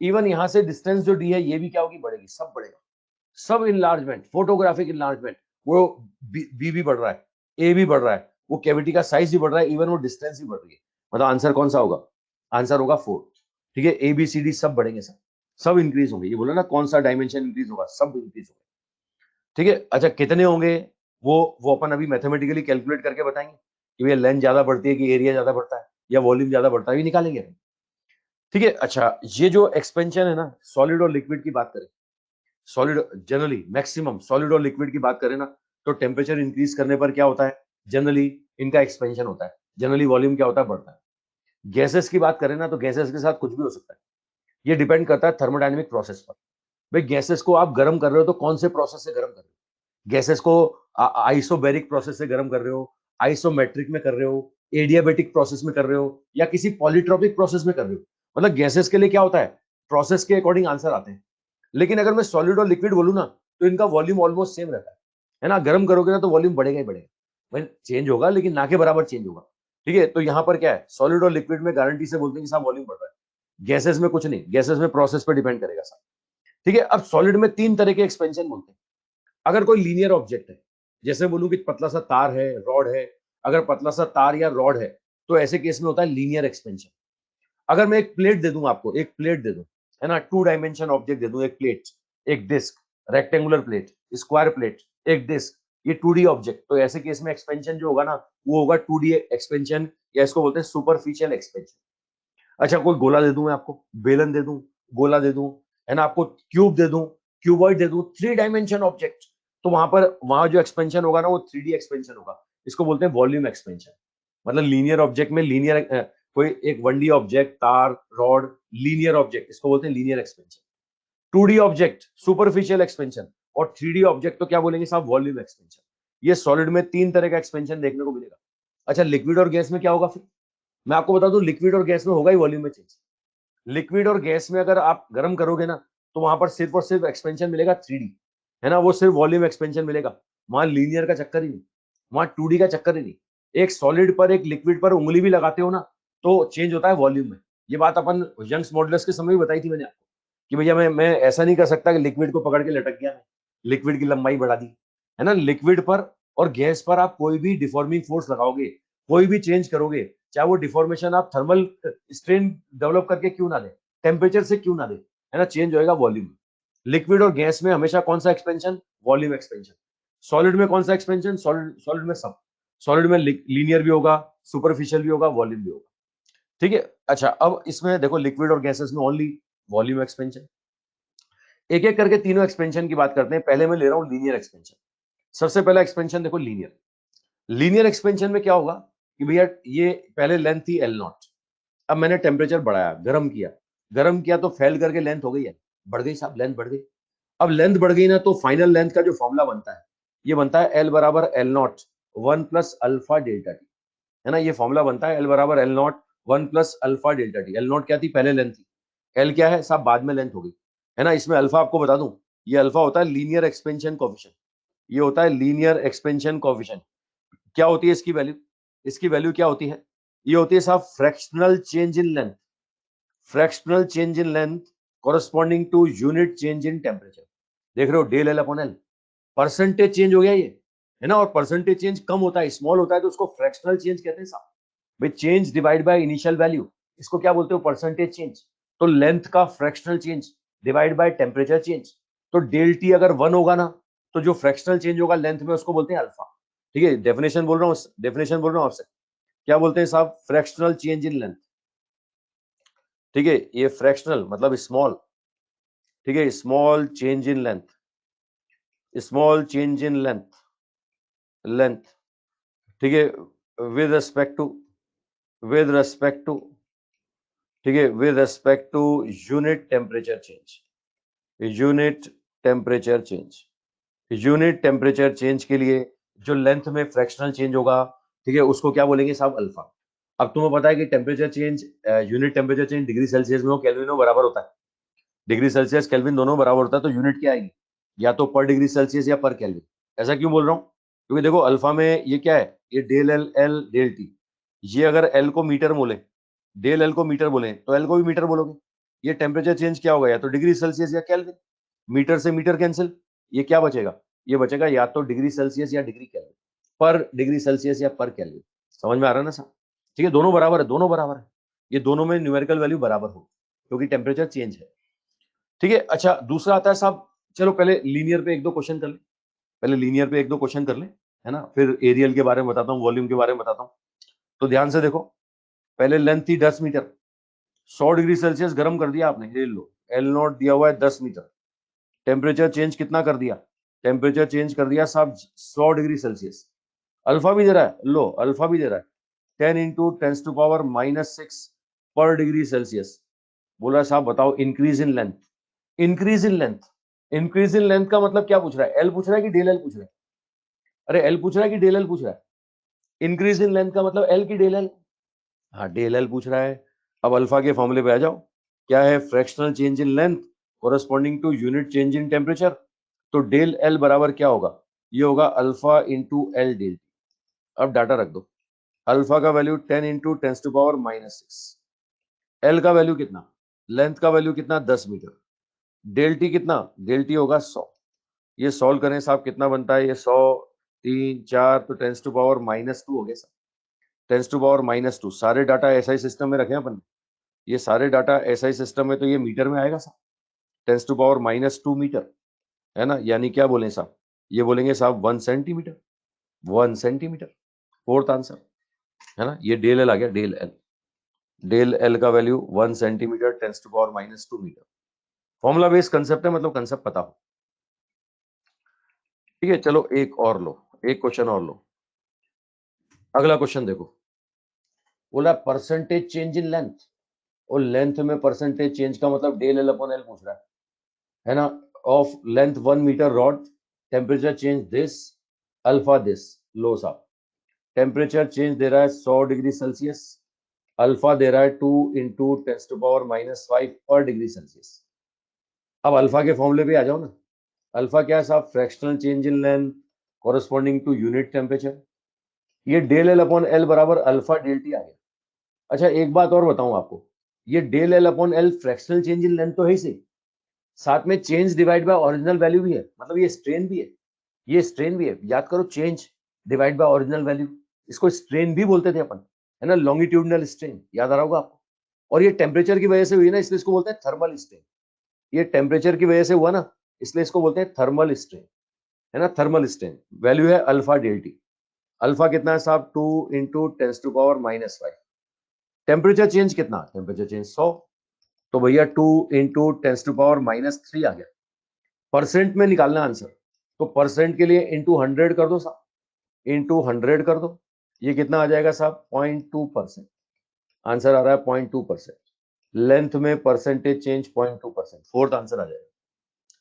इवन यहां से डिस्टेंस जो डी है, ये भी क्या होगी, बढ़ेगी, सब बढ़ेगा। सब इनलार्जमेंट, फोटोग्राफिक इनलार्जमेंट, वो बी भी बढ़ रहा है, ए भी बढ़ रहा है, वो कैविटी का साइज भी बढ़ रहा है, इवन वो डिस्टेंस भी बढ़ रही है। मतलब आंसर कौन सा होगा? आंसर होगा 4। ठीक है, ए बी सी डी सब बढ़ेंगे सर, सब इंक्रीज होंगे। ये बोला ना कौन सा डायमेंशन इंक्रीज होगा, सब इंक्रीज होगा। ठीक है, अच्छा कितने होंगे? वो अपन अभी मैथमेटिकली कैलकुलेट करके बताएंगे कि भैया लेंथ ज्यादा बढ़ती है कि एरिया ज्यादा बढ़ता है या वॉल्यूम ज्यादा बढ़ता है, ये निकालेंगे अपन। ठीक है। अच्छा, ये जो एक्सपेंशन है ना, सॉलिड और लिक्विड की बात करें, सॉलिड जनरली मैक्सिमम सॉलिड और लिक्विड की बात करें ना, तो टेम्परेचर इंक्रीज करने पर क्या होता है, जनरली इनका एक्सपेंशन होता है, जनरली वॉल्यूम क्या होता है, बढ़ता है। गैसेस की बात करें ना, तो गैसेस के साथ कुछ भी हो सकता है, ये डिपेंड करता है थर्मोडायनेमिक प्रोसेस पर। भाई गैसेस को आप गर्म कर रहे हो तो कौन से प्रोसेस से गर्म कर रहे हो, गैसेस को आइसोबैरिक प्रोसेस से गर्म कर रहे हो, आइसोमेट्रिक में कर रहे हो, एडियाबेटिक प्रोसेस में कर रहे हो, या किसी पॉलीट्रोपिक प्रोसेस में कर रहे हो। मतलब गैसेस के लिए क्या होता है, प्रोसेस के अकॉर्डिंग आंसर आते हैं। लेकिन अगर मैं सॉलिड और लिक्विड बोलूं ना, तो इनका वॉल्यूम ऑलमोस्ट सेम रहता है ना। गर्म करोगे ना तो वॉल्यूम बढ़ेगा ही बढ़ेगा, भाई चेंज होगा लेकिन ना के बराबर चेंज होगा। ठीक है, तो यहाँ पर क्या है, सॉलिड और लिक्विड में गारंटी से बोलते हैं कि साहब वॉल्यूम बढ़ रहा है। गैसेस में कुछ नहीं, गैसेस में प्रोसेस पर डिपेंड करेगा साहब। ठीक है, अब सॉलिड में तीन तरह के एक्सपेंशन बोलते हैं। अगर कोई लीनियर ऑब्जेक्ट है, जैसे बोलूं कि पतला सा तार है, रॉड है, अगर पतला सा तार या रॉड है, तो ऐसे केस में होता है लीनियर एक्सपेंशन। अगर मैं एक प्लेट दे दूं आपको, एक प्लेट दे दूं, है ना, टू डायमेंशन ऑब्जेक्ट दे दूं, एक प्लेट, एक disc, rectangular plate, square plate, एक डिस्क, ये 2D ऑब्जेक्ट, तो ऐसे केस में एक्सपेंशन जो होगा ना, वो होगा 2D एक्सपेंशन, या इसको बोलते हैं सुपरफिशियल एक्सपेंशन। अच्छा, कोई गोला दे दूं मैं आपको, बेलन दे दूं, गोला दे दूं, है ना, आपको क्यूब दे दूं, क्यूबॉइड दे दूं, 3 डायमेंशन ऑब्जेक्ट, तो वहां जो एक्सपेंशन होगा ना, वो 3D एक्सपेंशन होगा। इसको बोलते हैं वॉल्यूम एक्सपेंशन। मतलब लीनियर ऑब्जेक्ट में लीनियर, कोई एक 1D ऑब्जेक्ट, तार, रॉड, लीनियर ऑब्जेक्ट, इसको बोलते हैं linear expansion. 2D object superficial expansion, और 3D ऑब्जेक्ट तो क्या बोलेंगे साहब, वॉल्यूम एक्सपेंशन। ये सॉलिड में तीन तरह का एक्सपेंशन देखने को मिलेगा। अच्छा, लिक्विड और गैस में क्या होगा फिर, मैं आपको बता दूं, लिक्विड और गैस में होगा ही वॉल्यूम में चेंज। लिक्विड और गैस में अगर आप गर्म करोगे ना, तो वहां पर सिर्फ और सिर्फ एक्सपेंशन मिलेगा 3D, है ना, वो सिर्फ वॉल्यूम एक्सपेंशन मिलेगा। वहां लीनियर का चक्कर ही नहीं, वहां 2D का चक्कर ही नहीं। एक सॉलिड पर, एक लिक्विड पर उंगली भी लगाते हो ना, तो चेंज होता है वॉल्यूम में। ये बात अपन यंग्स मॉडुलस के समय भी बताई थी मैंने आपको, कि भैया मैं ऐसा नहीं कर सकता कि लिक्विड को पकड़ के लटक गया मैं, लिक्विड की लंबाई बढ़ा दी, है ना। लिक्विड पर और गैस पर आप कोई भी डिफॉर्मिंग फोर्स लगाओगे, कोई भी चेंज करोगे, चाहे वो डिफॉर्मेशन आप थर्मल स्ट्रेन डेवलप करके क्यों ना दे, टेम्परेचर से क्यों ना दे, है ना, चेंज होएगा वॉल्यूम। लिक्विड और गैस में हमेशा कौन सा एक्सपेंशन, वॉल्यूम एक्सपेंशन। सॉलिड में कौन सा एक्सपेंशन, सॉलिड सॉलिड में सब, सॉलिड में लीनियर भी होगा, सुपरफिशियल भी होगा, वॉल्यूम भी होगा। ठीक है। अच्छा, अब इसमें देखो, लिक्विड और गैसेस में ओनली वॉल्यूम एक्सपेंशन। एक एक करके तीनों एक्सपेंशन की बात करते हैं। पहले मैं ले रहा हूं लीनियर एक्सपेंशन। सबसे पहला एक्सपेंशन देखो, लीनियर। लीनियर एक्सपेंशन में क्या होगा कि भैया, ये पहले लेंथ थी L0, अब मैंने टेम्परेचर बढ़ाया, गर्म किया, गर्म किया तो फैल करके लेंथ हो गई है, बढ़ गई साहब, लेंथ बढ़ गई। अब लेंथ बढ़ गई ना, तो फाइनल लेंथ का जो फॉर्मूला बनता है, ये बनता है L बराबर L0 1 plus alpha delta T, है ना, ये फॉर्मूला बनता है L बराबर L0 1 plus alpha delta T. L0 क्या थी, पहले लेंथ थी, L क्या है साहब, बाद में लेंथ हो गई, है ना। इसमें अल्फा आपको बता दूं, ये अल्फा होता है लीनियर एक्सपेंशन कोएफिशिएंट, ये होता है लीनियर एक्सपेंशन कोएफिशिएंट। क्या होती है इसकी वैल्यू, इसकी वैल्यू क्या होती है, ये होती है साहब fractional change in length, fractional change in length corresponding to unit change in temperature. देख रहे हो, del L upon L, percentage change हो गया ये, है ना, और परसेंटेज चेंज कम होता है, स्मॉल होता है, तो उसको फ्रैक्शनल चेंज कहते हैं साहब। भाई change divide by initial value, इसको क्या बोलते हो, परसेंटेज चेंज। तो लेंथ का fractional change divide by temperature change, तो डेल टी अगर 1 होगा ना, तो जो फ्रैक्शनल चेंज होगा लेंथ में, उसको बोलते हैं अल्फा। ठीक है, डेफिनेशन बोल रहा हूँ, डेफिनेशन बोल रहा हूँ आपसे, क्या बोलते हैं साहब, फ्रैक्शनल चेंज इन लेंथ। ठीक है, ये फ्रैक्शनल मतलब स्मॉल, ठीक है, small change in length, small change in length, length, ठीक है, with respect to, with respect to, ठीक है, with respect to unit temperature change, unit temperature change, unit temperature change के लिए जो लेंथ में फ्रैक्शनल चेंज होगा, ठीक है, उसको क्या बोलेंगे साहब, अल्फा। अब तुम्हें पता है कि temperature change, unit temperature change degree Celsius में हो, केल्विन में बराबर होता है, डिग्री सेल्सियस केल्विन दोनों बराबर होता है, तो यूनिट क्या आएगी, या तो पर डिग्री सेल्सियस या पर केल्विन। ऐसा क्यों बोल रहा हूँ, क्योंकि देखो अल्फा में ये क्या है, ये del L L del T, ये अगर एल को मीटर बोले, डेल एल को मीटर बोले, तो एल को भी मीटर बोलोगे, ये टेम्परेचर चेंज क्या होगा, या तो डिग्री सेल्सियस या केल्विन, मीटर से मीटर कैंसिल, ये क्या बचेगा, ये बचेगा या तो डिग्री सेल्सियस या डिग्री केल्विन, पर डिग्री सेल्सियस या पर केल्विन। समझ में आ रहा है ना साहब, ठीक है, दोनों बराबर है, दोनों बराबर है, ये दोनों में न्यूमेरिकल वैल्यू बराबर हो, क्योंकि टेम्परेचर चेंज है। ठीक है। अच्छा, दूसरा आता है साहब, चलो पहले लीनियर पे एक दो क्वेश्चन कर ले, पहले लीनियर पे एक दो क्वेश्चन कर ले, है ना। फिर एरियल के बारे में बताता हूँ, वॉल्यूम के बारे में बताता हूँ। तो ध्यान से देखो, पहले लेंथ थी 10 मीटर, 100 डिग्री सेल्सियस गर्म कर दिया आपने, ये लो एल नॉट दिया हुआ है 10 मीटर। टेम्परेचर चेंज कितना कर दिया, टेम्परेचर चेंज कर दिया साहब 100 डिग्री सेल्सियस। अल्फा भी दे रहा है, लो अल्फा भी दे रहा है 10 इंटू 10⁻⁻6 पर डिग्री सेल्सियस। बोला साहब बताओ increase in length, increase in length, increase in length का मतलब क्या पूछ रहा है, एल पूछ रहा है कि डेल एल पूछ रहा है, अरे एल पूछ रहा है कि डेल एल पूछ रहा है, इंक्रीज इन लेंथ का मतलब एल की डेल एल, हाँ डेल एल पूछ रहा है। अब अल्फा के फॉर्मूले पे आ जाओ, क्या है, fractional change in length corresponding to unit change in temperature. तो डेल एल बराबर क्या होगा, ये होगा alpha into L del T. अब डाटा रख दो, अल्फा का वैल्यू 10 इंटू 10⁻⁻6, एल का वैल्यू कितना, लेंथ का वैल्यू कितना 10 मीटर, डेल टी कितना, डेल टी होगा 100। ये सॉल्व करें साहब कितना बनता है, ये 100 3 4 तो 10⁻⁻2 हो गया साहब, 10⁻⁻2। सारे डाटा एसआई सिस्टम में रखे हैं अपन, ये सारे डाटा एसआई सिस्टम में, तो ये मीटर में आएगा साहब, 10⁻⁻2 मीटर, है ना। यानी क्या बोले साहब, ये बोलेंगे साहब 1 सेंटीमीटर, 1 सेंटीमीटर। फोर्थ आंसर, है ना, ये डेल एल आ गया, डेल एल, डेल एल का value 1 centimetre 10⁻⁻2 metre. Formula based concept है, मतलब कंसेप्ट पता हो। ठीक है, चलो एक और लो, एक क्वेश्चन और लो। अगला क्वेश्चन देखो, बोला परसेंटेज चेंज इन लेंथ, और लेंथ में परसेंटेज चेंज का मतलब डेल एल अपॉन एल पूछ रहा है ना, of length 1 metre rod, temperature change this, alpha this. लो साहब, टेम्परेचर चेंज दे रहा है 100 डिग्री सेल्सियस, अल्फा दे रहा है 2 इंटू 10⁻⁻5 पर डिग्री सेल्सियस। अब अल्फा के फॉर्मूले पे आ जाओ ना, अल्फा क्या है साहब, fractional change in length corresponding to unit temperature. ये डेल एल अपॉन एल बराबर अल्फा डेल टी आ गया। अच्छा एक बात और बताऊं आपको, ये del L upon L fractional change in length तो है ही सही, साथ में change divide by original value भी है, मतलब ये स्ट्रेन भी है, ये स्ट्रेन भी है। याद करो, change divide by original value, इसको स्ट्रेन भी बोलते थे अपन, है ना, लॉन्गिट्यूडनल स्ट्रेन, याद आ रहा होगा आपको। और ये टेम्परेचर की वजह से हुई ना, इसलिए इसको बोलते हैं थर्मल स्ट्रेन। ये टेम्परेचर की वजह से हुआ ना, इसलिए इसको बोलते हैं थर्मल स्ट्रेन, है ना, थर्मल स्ट्रेन। वैल्यू है अल्फा डेल टी। अल्फा कितना है साहब, 2 इंटू 10⁻⁻5। टेम्परेचर चेंज कितना, टेम्परेचर चेंज 100, तो भैया 2 इंटू 10⁻⁻3 आ गया। परसेंट में निकालना आंसर, तो परसेंट के लिए इंटू 100 कर दो साहब, इंटू 100 कर दो, ये कितना आ जाएगा साहब, 0.2%। आंसर आ रहा है 0.2%। लेंथ में परसेंटेज चेंज 0.2%, फोर्थ आंसर आ जाएगा,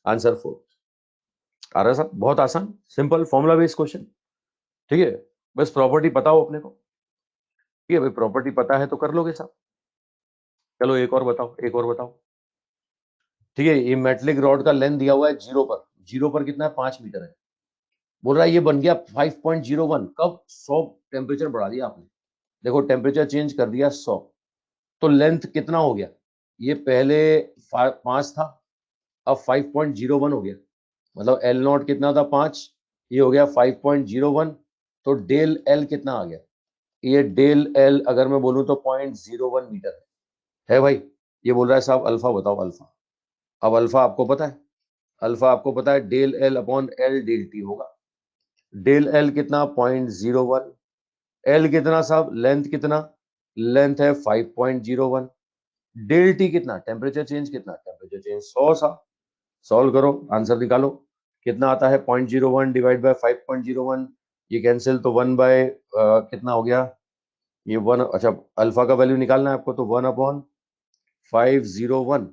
आंसर फोर्थ आ रहा है साहब। बहुत आसान, सिंपल फॉर्मुला बेस्ड क्वेश्चन। ठीक है, बस प्रॉपर्टी पता हो अपने को, ठीक है भाई, प्रॉपर्टी पता है तो कर लोगे साहब। चलो एक और बताओ, एक और बताओ। ठीक है, ये मेटलिक रॉड का लेंथ दिया हुआ है जीरो पर, जीरो पर कितना है, 5 मीटर है। बोल रहा है ये बन गया 5.01, कब, 100 टेम्परेचर बढ़ा दिया आपने, देखो टेम्परेचर चेंज कर दिया 100, तो लेंथ कितना हो गया, ये पहले 5 था, अब 5.01 हो गया, मतलब एल नॉट कितना था 5, ये हो गया 5.01, तो डेल एल कितना आ गया, ये डेल एल अगर मैं बोलूं तो 0.01 मीटर है भाई। ये बोल रहा है साहब अल्फा बताओ, अल्फा। अब अल्फा आपको पता है, अल्फा आपको पता है del L upon L del T होगा। डेल एल कितना, 0.01, एल कितना साहब, लेंथ कितना, लेंथ है 5.01, डेल टी कितना, टेम्परेचर चेंज कितना, टेम्परेचर चेंज 100 साहब। सॉल्व करो, आंसर निकालो, कितना आता है, 0.01 डिवाइड बाय 5.01, ये कैंसिल, तो 1 बाय कितना हो गया, ये 1, अच्छा अल्फा का वैल्यू निकालना है आपको, तो 1/501,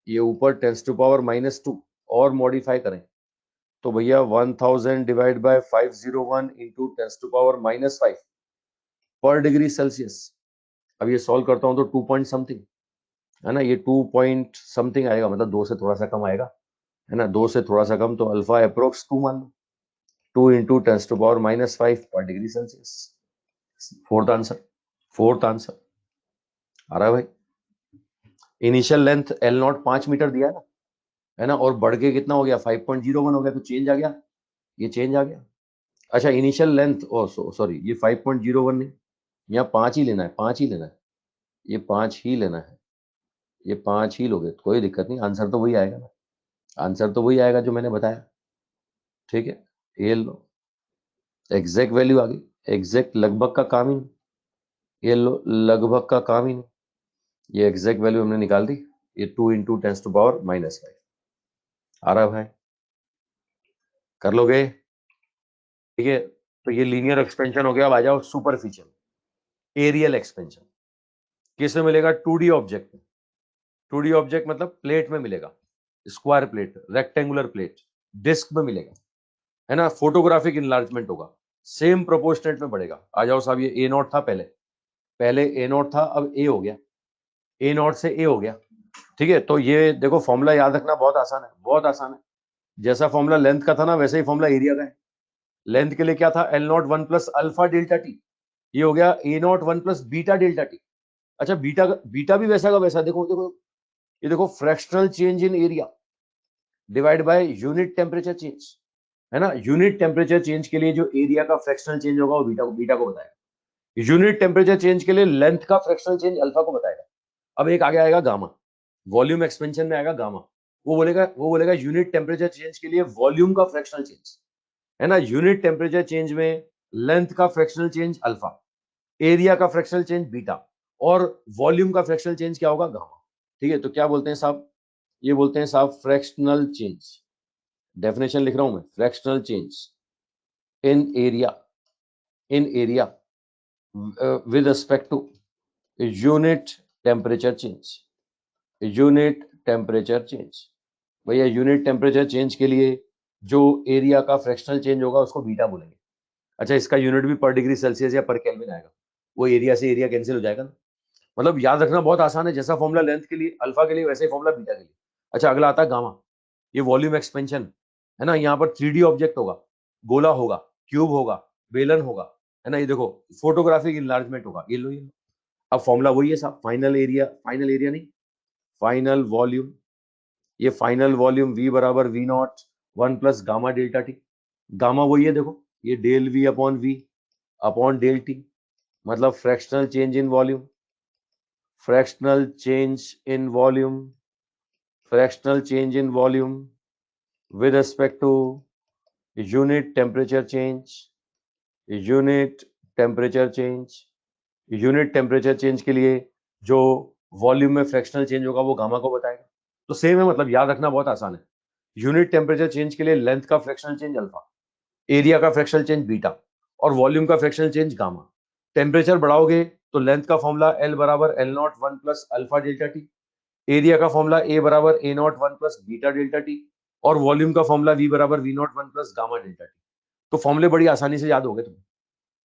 ये ऊपर 10⁻⁻2 और मॉडिफाई करें, तो भैया 1000 डिवाइड बाय 501 इंटू 10⁻⁻5 पर डिग्री सेल्सियस। अब ये सॉल्व करता हूं तो 2 पॉइंट समथिंग, है ना, ये 2 पॉइंट समथिंग आएगा, मतलब 2 से थोड़ा सा कम आएगा, है ना, 2 से थोड़ा सा कम, तो अल्फा अप्रोक्स 2 मान लो, 2 इंटू 10⁻⁻5 पर degree Celsius. Fourth answer, fourth answer आ रहा है भाई। Initial length L not 5 metre दिया है ना, और बढ़ के कितना हो गया, 5.01 हो गया, तो चेंज आ गया, ये चेंज आ गया। अच्छा इनिशियल लेंथ, ओ सॉरी, ये 5.01 नहीं, यहाँ 5 ही लेना है, 5 ही लेना है, ये 5 ही लेना है, ये 5 ही लोगे, कोई दिक्कत नहीं, आंसर तो वही आएगा ना, आंसर तो वही आएगा जो मैंने बताया। ठीक है, ये लो, एग्जैक्ट वैल्यू आ गई, एग्जैक्ट लगभग का काम ही नहीं, ये लगभग का काम ही नहीं, ये एग्जैक्ट वैल्यू हमने निकाल दी, ये 2 इंटू 10⁻⁻5 आ रहा है, कर लोगे? ठीक है, तो ये लीनियर एक्सपेंशन हो गया। अब आ जाओ सुपरफिशियल एरियल एक्सपेंशन, किसमें मिलेगा? 2D ऑब्जेक्ट में। 2D ऑब्जेक्ट मतलब प्लेट में मिलेगा, square plate, rectangular plate, disc में मिलेगा, है ना। फोटोग्राफिक इनलार्जमेंट होगा, सेम प्रोपोर्शनेट में बढ़ेगा। आ जाओ साहब, ये ए नॉट था पहले, पहले ए नॉट था, अब ए हो गया, ए नॉट से ए हो गया। ठीक है, तो ये देखो फॉर्मूला याद रखना बहुत आसान है, बहुत आसान है। जैसा फॉर्मूला लेंथ का था ना, वैसे ही फॉर्मूला एरिया का है। लेंथ के लिए क्या था? L not 1 plus alpha delta T, ये हो गया A not 1 plus beta delta T. अच्छा, बीटा बीटा भी वैसा का वैसा, देखो देखो, ये देखो fractional change in area divide by unit temperature change, है ना। यूनिट टेम्परेचर चेंज के लिए जो एरिया का फ्रैक्शनल चेंज होगा वो बीटा को बताएगा। यूनिट टेम्परेचर चेंज के लिए लेंथ का फ्रैक्शनल चेंज अल्फा को बताएगा। अब एक आगे आएगा गामा, वॉल्यूम एक्सपेंशन में आएगा गामा, वो बोलेगा यूनिट टेम्परेचर चेंज के लिए वॉल्यूम का फ्रैक्शनल चेंज, है ना। यूनिट टेम्परेचर चेंज में लेंथ का फ्रैक्शनल चेंज अल्फा, एरिया का फ्रैक्शनल चेंज बीटा, और वॉल्यूम का फ्रैक्शनल चेंज क्या होगा? गामा। ठीक है, तो क्या बोलते हैं साहब? ये बोलते हैं साहब फ्रैक्शनल चेंज। डेफिनेशन लिख रहा हूं मैं, fractional change in area, in area with respect to unit temperature change, unit temperature change. भैया यूनिट टेम्परेचर चेंज के लिए जो एरिया का फ्रैक्शनल चेंज होगा उसको बीटा बोलेंगे। अच्छा, इसका यूनिट भी पर डिग्री सेल्सियस या पर केल्विन आएगा, वो एरिया से एरिया कैंसिल हो जाएगा ना। मतलब याद रखना बहुत आसान है, जैसा फॉर्मूला लेंथ के लिए अल्फा के लिए, वैसे ही फॉर्मूला बीटा के लिए। अच्छा, अगला आता है गामा, ये वॉल्यूम एक्सपेंशन, है ना। यहाँ पर 3D ऑब्जेक्ट होगा, गोला होगा, क्यूब होगा, बेलन होगा, है ना। ये देखो फोटोग्राफिक इनलार्जमेंट होगा, ये लो ये लो। अब फॉर्मूला वही है साहब, फाइनल एरिया नहीं, फाइनल वॉल्यूम। ये फाइनल वॉल्यूम V बराबर V not 1 plus gamma delta T. Gamma वही है, देखो ये del V upon V upon del T, मतलब fractional change in volume, fractional change in volume, fractional change in volume with respect to unit temperature change, unit temperature change. Unit temperature change के लिए जो volume में fractional change होगा वो gamma को बताएगा। तो सेम है, मतलब याद रखना बहुत आसान है। यूनिट टेम्परेचर चेंज के लिए लेंथ का फ्रैक्शनल चेंज अल्फा, एरिया का फ्रैक्शनल चेंज बीटा, और वॉल्यूम का फ्रैक्शनल चेंज गामा। टेम्परेचर बढ़ाओगे तो लेंथ का फॉर्मूला एल बराबर L not 1 plus alpha delta T, area का फॉर्मूला ए बराबर A not 1 plus beta delta T, और वॉल्यूम का फॉर्मूला वी बराबर V not 1 plus gamma delta T. तो फॉर्मूले बड़ी आसानी से याद हो गए तुम्हें,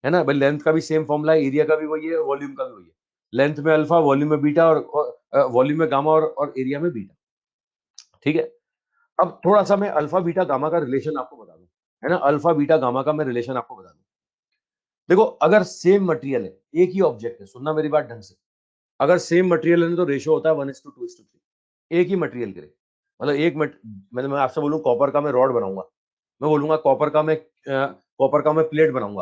है ना भाई। लेंथ का भी सेम फॉर्मूला है, एरिया का भी वही है, वॉल्यूम का भी वही है। लेंथ में अल्फा, वॉल्यूम में बीटा, और वॉल्यूम में गामा, और एरिया में बीटा। ठीक है, अब थोड़ा सा मैं अल्फा बीटा गामा का रिलेशन आपको बता दूं, है ना। अल्फा बीटा गामा का मैं रिलेशन आपको बता दूं। देखो, अगर सेम मटेरियल है, एक ही ऑब्जेक्ट है, सुनना मेरी बात ढंग से, अगर सेम मटेरियल है तो रेशियो होता है 1:2:3। एक ही मटेरियल के लिए, मतलब मतलब मैं आपसे बोलूं कॉपर का मैं रॉड बनाऊंगा, मैं बोलूंगा कॉपर का मैं प्लेट बनाऊंगा,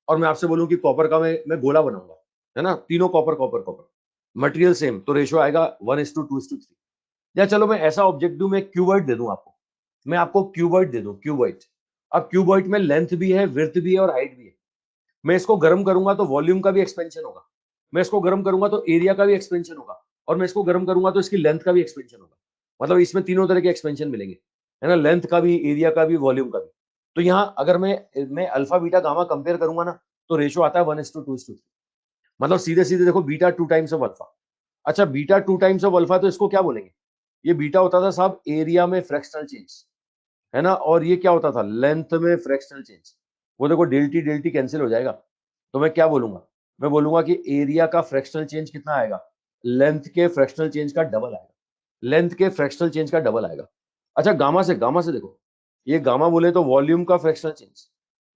और मैं आपसे बोलूं कि कॉपर का मैं गोला बनाऊंगा, है ना। तीनों copper copper copper, material same, तो रेशियो आएगा 1:2:3। या चलो मैं ऐसा ऑब्जेक्ट दूं, मैं क्यूबॉइड दे दूं आपको, मैं आपको क्यूबॉइड दे दूं, क्यूबॉइड। अब क्यूबॉइड में लेंथ भी है, विड्थ भी है, और हाइट भी है। मैं इसको गर्म करूंगा तो वॉल्यूम का भी एक्सपेंशन होगा, मैं इसको गर्म करूंगा तो एरिया का भी एक्सपेंशन होगा, और मैं इसको गर्म करूंगा तो इसकी लेंथ का भी एक्सपेंशन होगा। मतलब इसमें तीनों तरह के एक्सपेंशन मिलेंगे, है ना। लेंथ का भी, एरिया का भी, वॉल्यूम का भी। तो यहाँ अगर मैं अल्फा बीटा गामा कंपेयर करूंगा ना, तो रेशो आता है 1:2:3। मतलब सीधे सीधे देखो, बीटा 2 टाइम्स ऑफ अल्फा। अच्छा, बीटा 2 टाइम्स ऑफ अल्फा, तो इसको क्या बोलेंगे? ये बीटा होता था साहब एरिया में फ्रैक्शनल चेंज, है ना। और ये क्या होता था? लेंथ में फ्रैक्शनल चेंज। वो देखो डेल टी कैंसिल हो जाएगा, तो मैं क्या बोलूंगा? मैं बोलूंगा कि एरिया का फ्रैक्शनल चेंज कितना आएगा? लेंथ के फ्रैक्शनल चेंज का डबल आएगा, लेंथ के फ्रैक्शनल चेंज का डबल आएगा। अच्छा, गामा से देखो, ये गामा बोले तो वॉल्यूम का फ्रैक्शनल चेंज,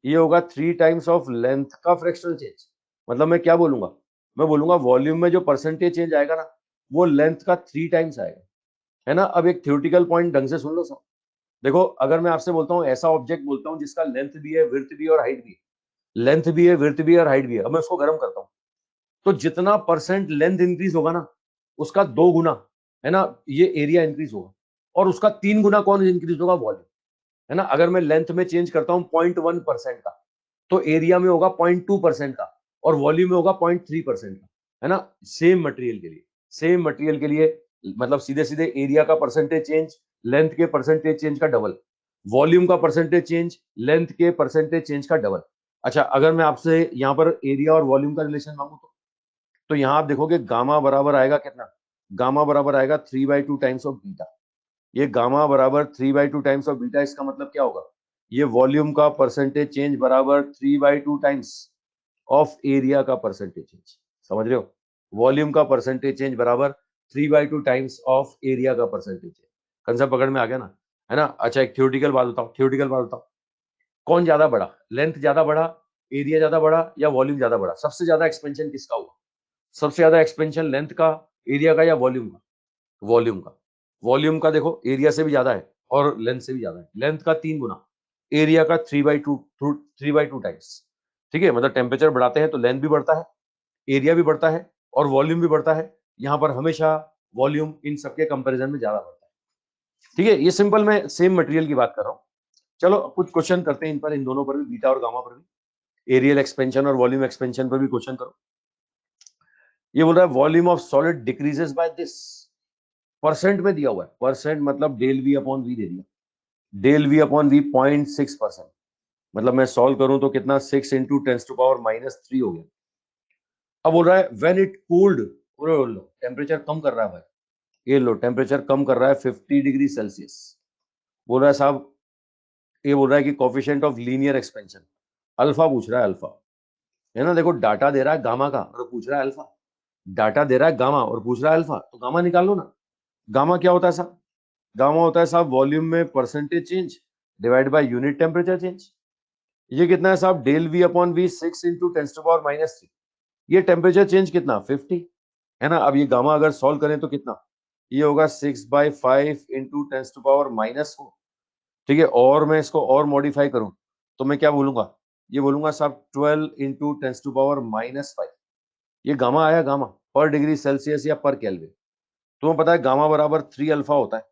ये होगा 3 टाइम्स ऑफ लेंथ का फ्रैक्शनल चेंज। मतलब मैं क्या बोलूंगा? मैं बोलूंगा वॉल्यूम में जो परसेंटेज चेंज आएगा ना, वो लेंथ का 3 टाइम्स आएगा, है ना। अब एक थ्योरेटिकल पॉइंट ढंग से सुन लो सब। देखो, अगर मैं आपसे बोलता हूँ, ऐसा ऑब्जेक्ट बोलता हूँ जिसका लेंथ भी है, विड्थ भी है, और हाइट भी है, लेंथ भी है, विड्थ भी है, और हाइट भी है, अब मैं उसको गर्म करता हूँ, तो जितना परसेंट लेंथ इंक्रीज होगा ना, उसका 2 गुना, है ना, ये एरिया इंक्रीज होगा, और उसका 3 गुना कौन इंक्रीज होगा? वॉल्यूम, है ना। अगर मैं लेंथ में चेंज करता हूँ 0.1% का, तो एरिया में होगा 0.2% का और वॉल्यूम में होगा 0.3% का, है ना। सेम मटेरियल के लिए, सेम मटेरियल के लिए मतलब सीधे सीधे एरिया का परसेंटेज चेंज लेंथ के परसेंटेज चेंज का डबल, वॉल्यूम का परसेंटेज चेंज लेंथ के परसेंटेज चेंज का डबल। अच्छा, अगर मैं आपसे यहाँ पर एरिया और वॉल्यूम का रिलेशन मांगू तो यहाँ आप देखोगे गामा बराबर आएगा कितना, गामा बराबर आएगा 3/2 टाइम्स ऑफ बीटा। ये गामा बराबर 3/2 टाइम्स ऑफ बीटा, इसका मतलब क्या होगा, ये वॉल्यूम का परसेंटेज चेंज बराबर 3/2 टाइम्स ऑफ एरिया का परसेंटेज चेंज। समझ रहे हो, वॉल्यूम का परसेंटेज चेंज बराबर 3/2 टाइम्स ऑफ एरिया का परसेंटेज चेंज। कंसेप्ट पकड़ में आ गया ना, है ना। अच्छा, एक थ्योरेटिकल बात बताओ, थ्योरेटिकल बात बताओ, कौन ज्यादा बड़ा, लेंथ ज्यादा बड़ा, एरिया ज्यादा बड़ा या वॉल्यूम ज्यादा बड़ा? सबसे ज्यादा एक्सपेंशन किसका हुआ? सबसे ज्यादा एक्सपेंशन लेंथ का, एरिया का या वॉल्यूम का? वॉल्यूम का। वॉल्यूम का देखो एरिया से भी ज्यादा है और लेंथ से भी ज्यादा है, लेंथ का 3 गुना, एरिया का 3/2 टाइम्स। ठीक है, मतलब टेम्परेचर बढ़ाते हैं तो लेंथ भी बढ़ता है, एरिया भी बढ़ता है और वॉल्यूम भी बढ़ता है। यहाँ पर हमेशा वॉल्यूम इन सबके कंपैरिजन में ज्यादा बढ़ता है। ठीक है, ये सिंपल मैं सेम मटेरियल की बात कर रहा हूँ। चलो कुछ क्वेश्चन करते हैं इन पर, इन दोनों पर भी, बीटा और गामा पर भी, एरियल एक्सपेंशन और वॉल्यूम एक्सपेंशन पर भी क्वेश्चन करो। ये बोल रहा है volume of solid decreases by this, percent में दिया हुआ है, परसेंट मतलब डेल वी अपॉन वी दे दिया, डेल वी अपॉन वी 0.6%, मतलब मैं सॉल्व करूं तो कितना, 6 इंटू 10⁻³ हो गया। अब बोल रहा है व्हेन इट कूल्ड, लो टेम्परेचर कम कर रहा है भाई, ये लो टेम्परेचर कम कर रहा है 50 डिग्री सेल्सियस। बोल रहा है साहब, ये बोल रहा है कि coefficient of linear expansion, alpha पूछ रहा है, अल्फा, है ना। देखो डाटा दे रहा है गामा का और पूछ रहा है अल्फा, डाटा दे रहा है गामा और पूछ रहा है अल्फा, तो गामा निकाल लो ना। गामा क्या होता है साहब, गामा होता है साहब वॉल्यूम में percentage change divide by unit temperature change. ये कितना है साहब, del V upon V 6 into 10⁻³ ये टेम्परेचर चेंज कितना, 50, है ना। अब ये गामा अगर सॉल्व करें तो कितना, ये होगा 6/5 इंटू 10⁻⁻⁴। ठीक है, और मैं इसको और मॉडिफाई करूं तो मैं क्या बोलूंगा, ये बोलूंगा साहब 12 इंटू 10⁻⁻5। ये गामा आया, गामा पर डिग्री सेल्सियस या पर केल्विन। तुम्हें पता है गामा बराबर 3 अल्फा होता है,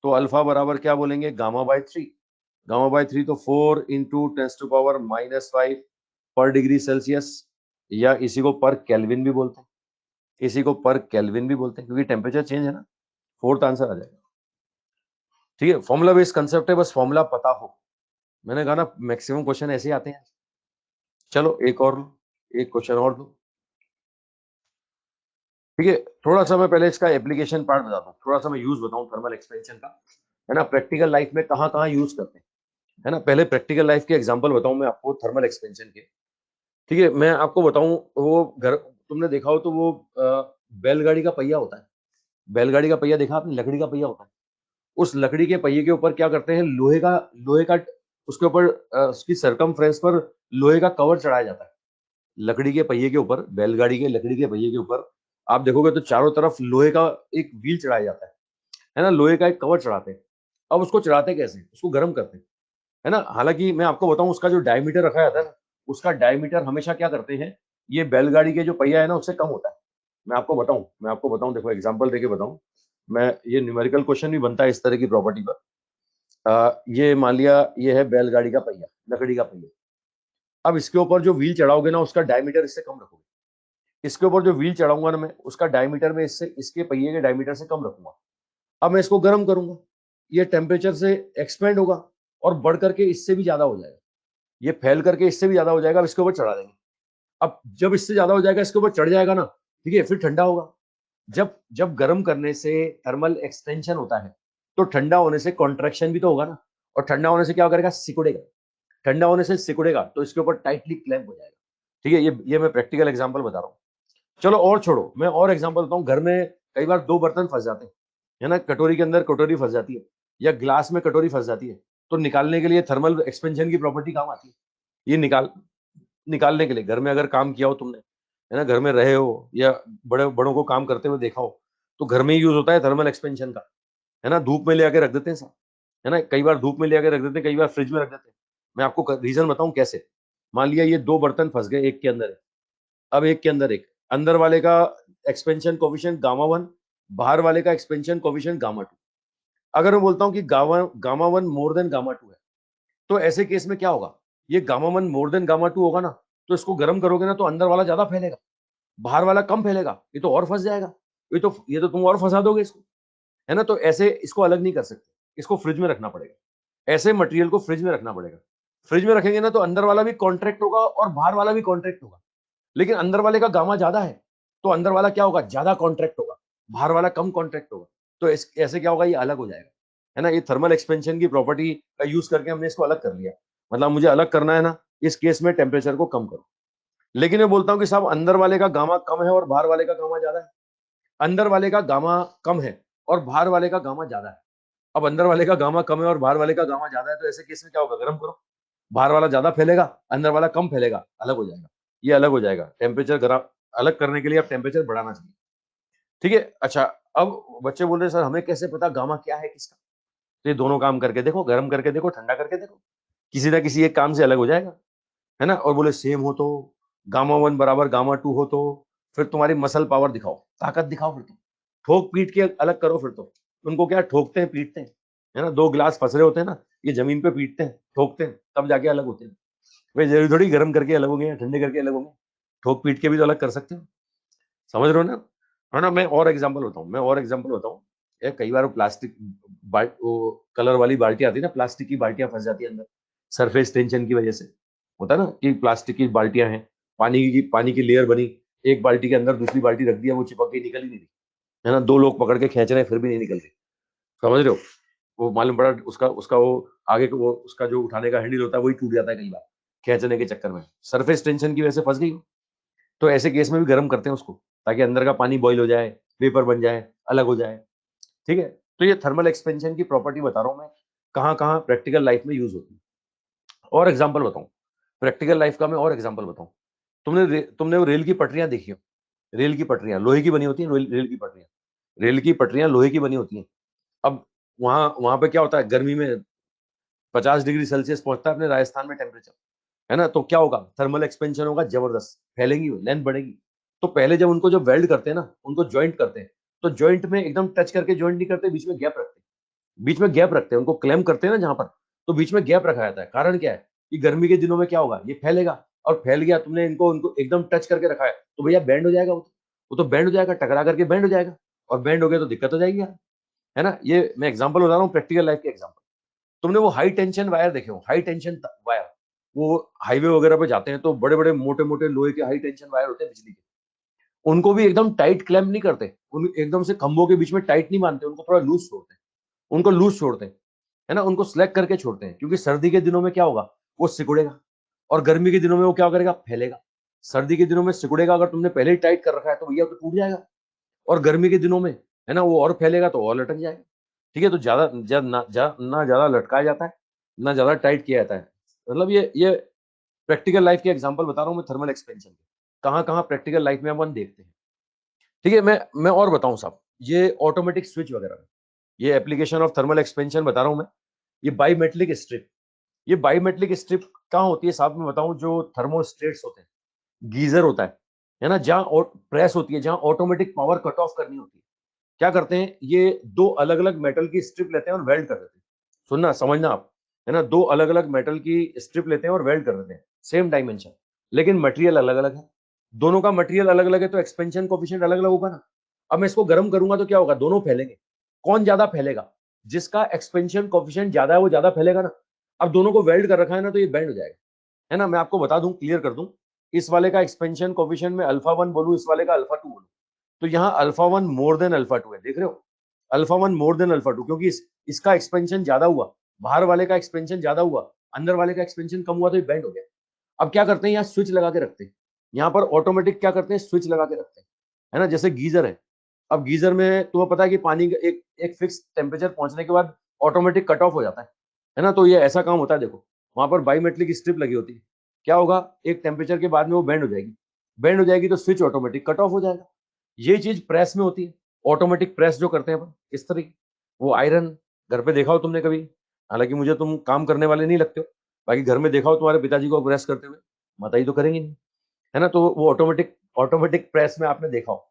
तो अल्फा बराबर क्या बोलेंगे, गामा बाय 3। गामा बाय 3 तो 4 इंटू 10⁻⁻5 पर डिग्री सेल्सियस, या इसी को पर केल्विन भी बोलते हैं, इसी को पर केल्विन भी बोलते हैं, क्योंकि टेम्परेचर चेंज है ना। फोर्थ आंसर आ जाएगा। ठीक है, फॉर्मूला बेस्ड कंसेप्ट है, बस फॉर्मूला पता हो। मैंने कहा ना मैक्सिमम क्वेश्चन ऐसे ही आते हैं। चलो एक और लो, एक क्वेश्चन और लो। ठीक है, थोड़ा सा मैं पहले इसका एप्लीकेशन पार्ट बताता हूँ, थोड़ा सा मैं यूज बताऊं थर्मल एक्सपेंशन का, है ना। प्रैक्टिकल लाइफ में कहाँ कहाँ यूज करते हैं, है ना। पहले प्रैक्टिकल लाइफ के एग्जांपल बताऊं मैं आपको थर्मल एक्सपेंशन के। ठीक है, मैं आपको बताऊं, वो घर तुमने देखा हो तो वो बैलगाड़ी का पहिया होता है, बैलगाड़ी का पहिया देखा आपने, लकड़ी का पहिया होता है। उस लकड़ी के पहिए के ऊपर क्या करते हैं, लोहे का उसके ऊपर उसकी सरकमफ्रेंस पर लोहे का कवर चढ़ाया जाता है। लकड़ी के पहिए के ऊपर, बैलगाड़ी के लकड़ी के पहिए के ऊपर आप देखोगे तो चारों तरफ लोहे का एक व्हील चढ़ाया जाता है ना, लोहे का एक कवर चढ़ाते हैं। अब उसको चढ़ाते कैसे, उसको गर्म करते हैं, है ना। हालांकि मैं आपको बताऊं उसका जो डायमीटर रखा जाता है ना, उसका डायमीटर हमेशा क्या करते हैं, ये बैलगाड़ी के जो पहिया है ना उससे कम होता है। मैं आपको बताऊं देखो एग्जांपल देके बताऊं मैं, ये न्यूमेरिकल क्वेश्चन भी बनता है इस तरह की प्रॉपर्टी पर। ये मान लिया ये है बैलगाड़ी का पहिया, लकड़ी का पहिया। अब इसके ऊपर जो व्हील चढ़ाओगे ना उसका डायमीटर इससे कम रखोगे, इसके ऊपर जो व्हील चढ़ाऊंगा ना मैं उसका डायमीटर में इससे इसके पहिए के डायमीटर से कम रखूंगा। अब मैं इसको गर्म करूंगा, ये टेम्परेचर से एक्सपेंड होगा और बढ़ करके इससे भी ज्यादा हो जाएगा, ये फैल करके इससे भी ज्यादा हो जाएगा। अब इसके ऊपर चढ़ा देंगे, अब जब इससे ज्यादा हो जाएगा इसके ऊपर चढ़ जाएगा ना, ठीक है, फिर ठंडा होगा। जब जब गर्म करने से थर्मल एक्सपेंशन होता है तो ठंडा होने से कॉन्ट्रैक्शन भी तो होगा ना, और ठंडा होने से क्या करेगा, सिकुड़ेगा, ठंडा होने से सिकुड़ेगा तो इसके ऊपर टाइटली क्लैंप हो जाएगा। ठीक है, ये मैं प्रैक्टिकल एग्जांपल बता रहा हूँ। चलो और छोड़ो, मैं और एग्जांपल बताऊं। घर में कई बार दो बर्तन फंस जाते हैं, है ना, कटोरी के अंदर कटोरी फंस जाती है या ग्लास में कटोरी फंस जाती है, तो निकालने के लिए थर्मल एक्सपेंशन की प्रॉपर्टी काम आती है। ये निकालने के लिए घर में अगर काम किया हो तुमने, है ना, घर में रहे हो या बड़े बड़ों को काम करते हुए देखा हो, तो घर में ही यूज होता है थर्मल एक्सपेंशन का, है ना। धूप में ले आके रख देते हैं सब, है ना, कई बार धूप में ले आके रख देते हैं, कई बार फ्रिज में रख देते हैं। मैं आपको रीजन बताऊं कैसे। मान लिया ये दो बर्तन फंस गए एक के अंदर एक, अब एक के अंदर एक, अंदर वाले का एक्सपेंशन कोफिशिएंट गामा 1, बाहर वाले का एक्सपेंशन कोफिशिएंट गामा 2। अगर मैं बोलता हूं कि गामा 1 मोर देन गामा 2 है, तो ऐसे केस में क्या होगा, ये गामा 1 मोर देन गामा 2 होगा ना, तो इसको गर्म करोगे ना तो अंदर वाला ज्यादा फैलेगा, बाहर वाला कम फैलेगा, ये तो और फंस जाएगा, ये तो तुम और फंसा दोगे इसको, है ना। तो ऐसे इसको अलग नहीं कर सकते, इसको फ्रिज में रखना पड़ेगा, ऐसे मटेरियल को फ्रिज में रखना पड़ेगा। फ्रिज में रखेंगे ना तो अंदर वाला भी कॉन्ट्रैक्ट होगा और बाहर वाला भी कॉन्ट्रैक्ट होगा, लेकिन अंदर वाले का गामा ज्यादा है तो अंदर वाला क्या होगा, ज्यादा कॉन्ट्रैक्ट होगा, बाहर वाला कम कॉन्ट्रैक्ट होगा। तो ऐसे क्या होगा, ये अलग हो जाएगा, है ना। ये थर्मल एक्सपेंशन की प्रॉपर्टी का यूज करके हमने इसको अलग कर लिया, मतलब मुझे अलग करना है ना, इस केस में टेम्परेचर को कम करो। लेकिन मैं बोलता हूँ कि साहब अंदर वाले का गामा कम है और बाहर वाले का गामा ज्यादा है, अंदर वाले का गामा कम है और बाहर वाले का गामा ज्यादा है। अब अंदर वाले का गामा कम है और बाहर वाले का गामा ज्यादा है, तो ऐसे केस में क्या होगा, गर्म करो, बाहर वाला ज्यादा फैलेगा, अंदर वाला कम फैलेगा, अलग हो जाएगा, ये अलग हो जाएगा। टेम्परेचर गर्म अलग करने के लिए आप टेम्परेचर बढ़ाना चाहिए, ठीक है। अच्छा, अब बच्चे बोल रहे हैं सर हमें कैसे पता गामा क्या है किसका, तो ये दोनों काम करके देखो, गर्म करके देखो, ठंडा करके देखो, किसी ना किसी एक काम से अलग हो जाएगा, है ना। और बोले सेम हो तो, गामा 1 बराबर गामा 2 हो तो फिर तुम्हारी मसल पावर दिखाओ, ताकत दिखाओ, फिर तुम ठोक पीट के अलग करो, फिर तो उनको क्या ठोकते हैं पीटते हैं, है ना। दो गिलास फंस रहे होते हैं ना, ये जमीन पे पीटते हैं ठोकते हैं तब जाके अलग होते हैं। वे जरूरी थोड़ी गर्म करके अलग होंगे या ठंडे करके अलग होंगे, ठोक पीट के भी तो अलग कर सकते हो, समझ रहे हो ना, है ना। मैं और एग्जांपल बताऊं, ये कई बार प्लास्टिक वो कलर वाली बाल्टी आती है ना, प्लास्टिक की बाल्टियां फंस जाती है अंदर, सरफेस टेंशन की वजह से, होता है ना कि प्लास्टिक की बाल्टियां हैं, पानी की लेयर बनी, एक बाल्टी के अंदर दूसरी बाल्टी रख दिया, वो चिपक के निकल ही नहीं रही, है ना, दो लोग पकड़ के खींच रहे हैं फिर भी नहीं निकल रही, समझ रहे हो। वो मालूम पड़ा उसका उसका वो आगे को वो उसका जो उठाने का हैंडल होता है वही टूट जाता है कई बार, खींचने के चक्कर में सरफेस टेंशन की वजह से फंस गई हो। तो ऐसे केस में भी गर्म करते हैं उसको, ताकि अंदर का पानी बॉईल हो जाए, वेपर बन जाए, अलग हो जाए, ठीक है। तो ये थर्मल एक्सपेंशन की प्रॉपर्टी बता रहा हूं मैं, कहाँ कहाँ प्रैक्टिकल लाइफ में यूज होती है। और एग्जाम्पल बताऊं, प्रैक्टिकल लाइफ का मैं और एग्जाम्पल बताऊं, तुमने वो रेल की पटरियां देखी हो, रेल की पटरियां लोहे की बनी होती है, रेल की पटरियां लोहे की बनी होती हैं। अब वहां वहां पे क्या होता है, गर्मी में 50 डिग्री सेल्सियस पहुंचता है अपने राजस्थान में टेम्परेचर, है ना। तो क्या होगा, थर्मल एक्सपेंशन होगा, जबरदस्त फैलेंगी, लेंथ बढ़ेगी। तो पहले जब उनको जब वेल्ड करते हैं ना, उनको ज्वाइंट करते हैं, तो ज्वाइंट में एकदम टच करके ज्वाइंट नहीं करते, बीच में गैप रखते हैं, उनको क्लैम करते हैं ना जहां पर, तो बीच में गैप रखा जाता है। कारण क्या है कि गर्मी के दिनों में क्या होगा, ये फैलेगा, और फैल गया, तुमने इनको उनको एकदम टच करके रखा है तो भैया बैंड हो जाएगा, वो तो बैंड हो जाएगा, टकरा करके बैंड हो जाएगा, और बैंड हो गया तो दिक्कत हो जाएगी यार, है ना। ये मैं एग्जांपल बता रहा हूँ, प्रैक्टिकल लाइफ के एग्जांपल। तुमने वो हाई टेंशन वायर देखे हो, हाई टेंशन वायर, वो हाईवे वगैरह पे जाते हैं तो बड़े बड़े मोटे मोटे लोहे के हाई टेंशन वायर होते हैं बिजली के, उनको भी एकदम टाइट क्लैम्प नहीं करते, उन एकदम से खंभों के बीच में टाइट नहीं बांधते, उनको थोड़ा लूज छोड़ते हैं, उनको लूज छोड़ते हैं, है ना, उनको स्लैग करके छोड़ते हैं, क्योंकि सर्दी के दिनों में क्या होगा, वो सिकुड़ेगा, और गर्मी के दिनों में वो क्या करेगा, फैलेगा। सर्दी के दिनों में सिकुड़ेगा, अगर तुमने पहले ही टाइट कर रखा है तो भैया तो टूट जाएगा, और गर्मी के दिनों में, है ना, वो और फैलेगा तो और लटक जाएगा, ठीक है। तो ना ज्यादा लटकाया जाता है, ना ज्यादा टाइट किया जाता है, मतलब ये प्रैक्टिकल लाइफ के एग्जांपल बता रहा हूँ मैं थर्मल एक्सपेंशन के, कहाँ कहाँ प्रैक्टिकल लाइफ में अपन देखते हैं, ठीक है। मैं और बताऊं साहब, ये ऑटोमेटिक स्विच वगैरह, ये एप्लीकेशन ऑफ थर्मल एक्सपेंशन बता रहा हूं मैं। ये बायोमेट्रिक स्ट्रिप, ये बायोमेट्रिक स्ट्रिप कहाँ होती है साहब, मैं बताऊं, जो थर्मोस्टेट्स होते हैं, गीजर होता है ना, जहां प्रेस होती है, जहां ऑटोमेटिक पावर कट ऑफ करनी होती है, क्या करते हैं, ये दो अलग अलग मेटल की स्ट्रिप लेते हैं और वेल्ड कर देते हैं, सुनना समझना आप, है ना, दो अलग अलग मेटल की स्ट्रिप लेते हैं और वेल्ड कर देते हैं, सेम डायमेंशन, लेकिन मटेरियल अलग अलग है, दोनों का मटेरियल अलग अलग है, तो एक्सपेंशन कोफिशिएंट अलग अलग होगा ना। अब मैं इसको गर्म करूंगा तो क्या होगा, दोनों फैलेंगे, कौन ज्यादा फैलेगा, जिसका एक्सपेंशन कोफिशिएंट ज्यादा है वो ज्यादा फैलेगा ना। अब दोनों को वेल्ड कर रखा है ना, तो ये बेंड हो जाएगा, है ना। मैं आपको बता दूं, क्लियर कर दूं, इस वाले का एक्सपेंशन कोफिशिएंट में अल्फा 1 बोलूं, इस वाले का अल्फा 2 बोलूं, तो यहाँ अल्फा 1 मोर देन अल्फा 2 है, देख रहे हो, अल्फा 1 मोर देन अल्फा 2, क्योंकि इसका एक्सपेंशन ज्यादा हुआ, बाहर वाले का एक्सपेंशन ज्यादा हुआ, अंदर वाले का एक्सपेंशन कम हुआ, तो ये बेंड हो गया। अब क्या करते हैं, यहाँ स्विच लगा के रखते हैं, यहाँ पर ऑटोमेटिक क्या करते हैं, स्विच लगा के रखते हैं, है ना, जैसे गीजर है। अब गीजर में तुम्हें पता है कि पानी का एक एक फिक्स टेम्परेचर पहुंचने के बाद ऑटोमेटिक कट ऑफ हो जाता है ना। तो ये ऐसा काम होता है, देखो वहां पर बायोमेट्रिक स्ट्रिप लगी होती है, क्या होगा, एक टेम्परेचर के बाद में वो बेंड हो जाएगी, बेंड हो जाएगी तो स्विच ऑटोमेटिक कट ऑफ हो जाएगा। ये चीज प्रेस में होती है, ऑटोमेटिक प्रेस जो करते हैं अपन इस तरीके, वो आयरन घर पे देखा हो तुमने कभी, हालांकि मुझे तुम काम करने वाले नहीं लगते हो, बाकी घर में देखा हो तुम्हारे पिताजी को प्रेस करते हुए, माता ही तो करेंगे नहीं, है ना। तो वो ऑटोमेटिक ऑटोमेटिक प्रेस में आपने देखा हो,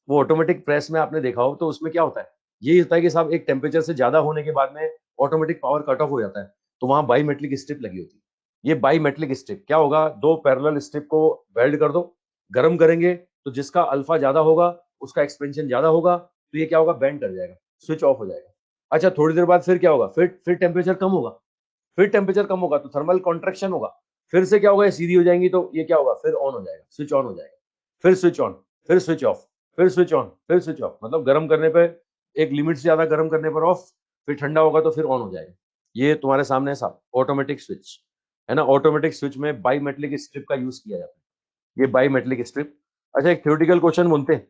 वो ऑटोमेटिक प्रेस में आपने देखा हो, तो उसमें क्या होता है, यही होता है कि साहब एक टेम्परेचर से ज्यादा होने के बाद में ऑटोमेटिक पावर कट ऑफ हो जाता है, तो वहां बायोमेट्रिक स्ट्रिप लगी होती है, ये बाईमेटलिक स्ट्रिप क्या होगा, दो पैरेलल स्ट्रिप को वेल्ड कर दो, गर्म करेंगे तो जिसका अल्फा ज्यादा होगा उसका एक्सपेंशन ज्यादा होगा, तो ये क्या होगा, बैंड कर जाएगा, स्विच ऑफ हो जाएगा। अच्छा थोड़ी देर बाद फिर क्या होगा, फिर टेम्परेचर कम होगा, फिर टेम्परेचर कम होगा तो थर्मल कॉन्ट्रेक्शन होगा, फिर से क्या होगा, ये सीधी हो जाएंगी तो ये क्या होगा, फिर ऑन हो जाएगा, स्विच ऑन हो जाएगा, फिर स्विच ऑन, फिर स्विच ऑफ, फिर स्विच ऑन, फिर स्विच ऑफ, मतलब गर्म करने पे एक लिमिट से ज्यादा गर्म करने पर ऑफ, फिर ठंडा होगा तो फिर ऑन हो जाएगा। ये तुम्हारे सामने साहब ऑटोमेटिक स्विच है ना, ऑटोमेटिक स्विच में बाईमेटलिक स्ट्रिप का यूज किया जाता है, ये बाईमेटलिक स्ट्रिप। अच्छा एक थ्योरेटिकल क्वेश्चन बोलते हैं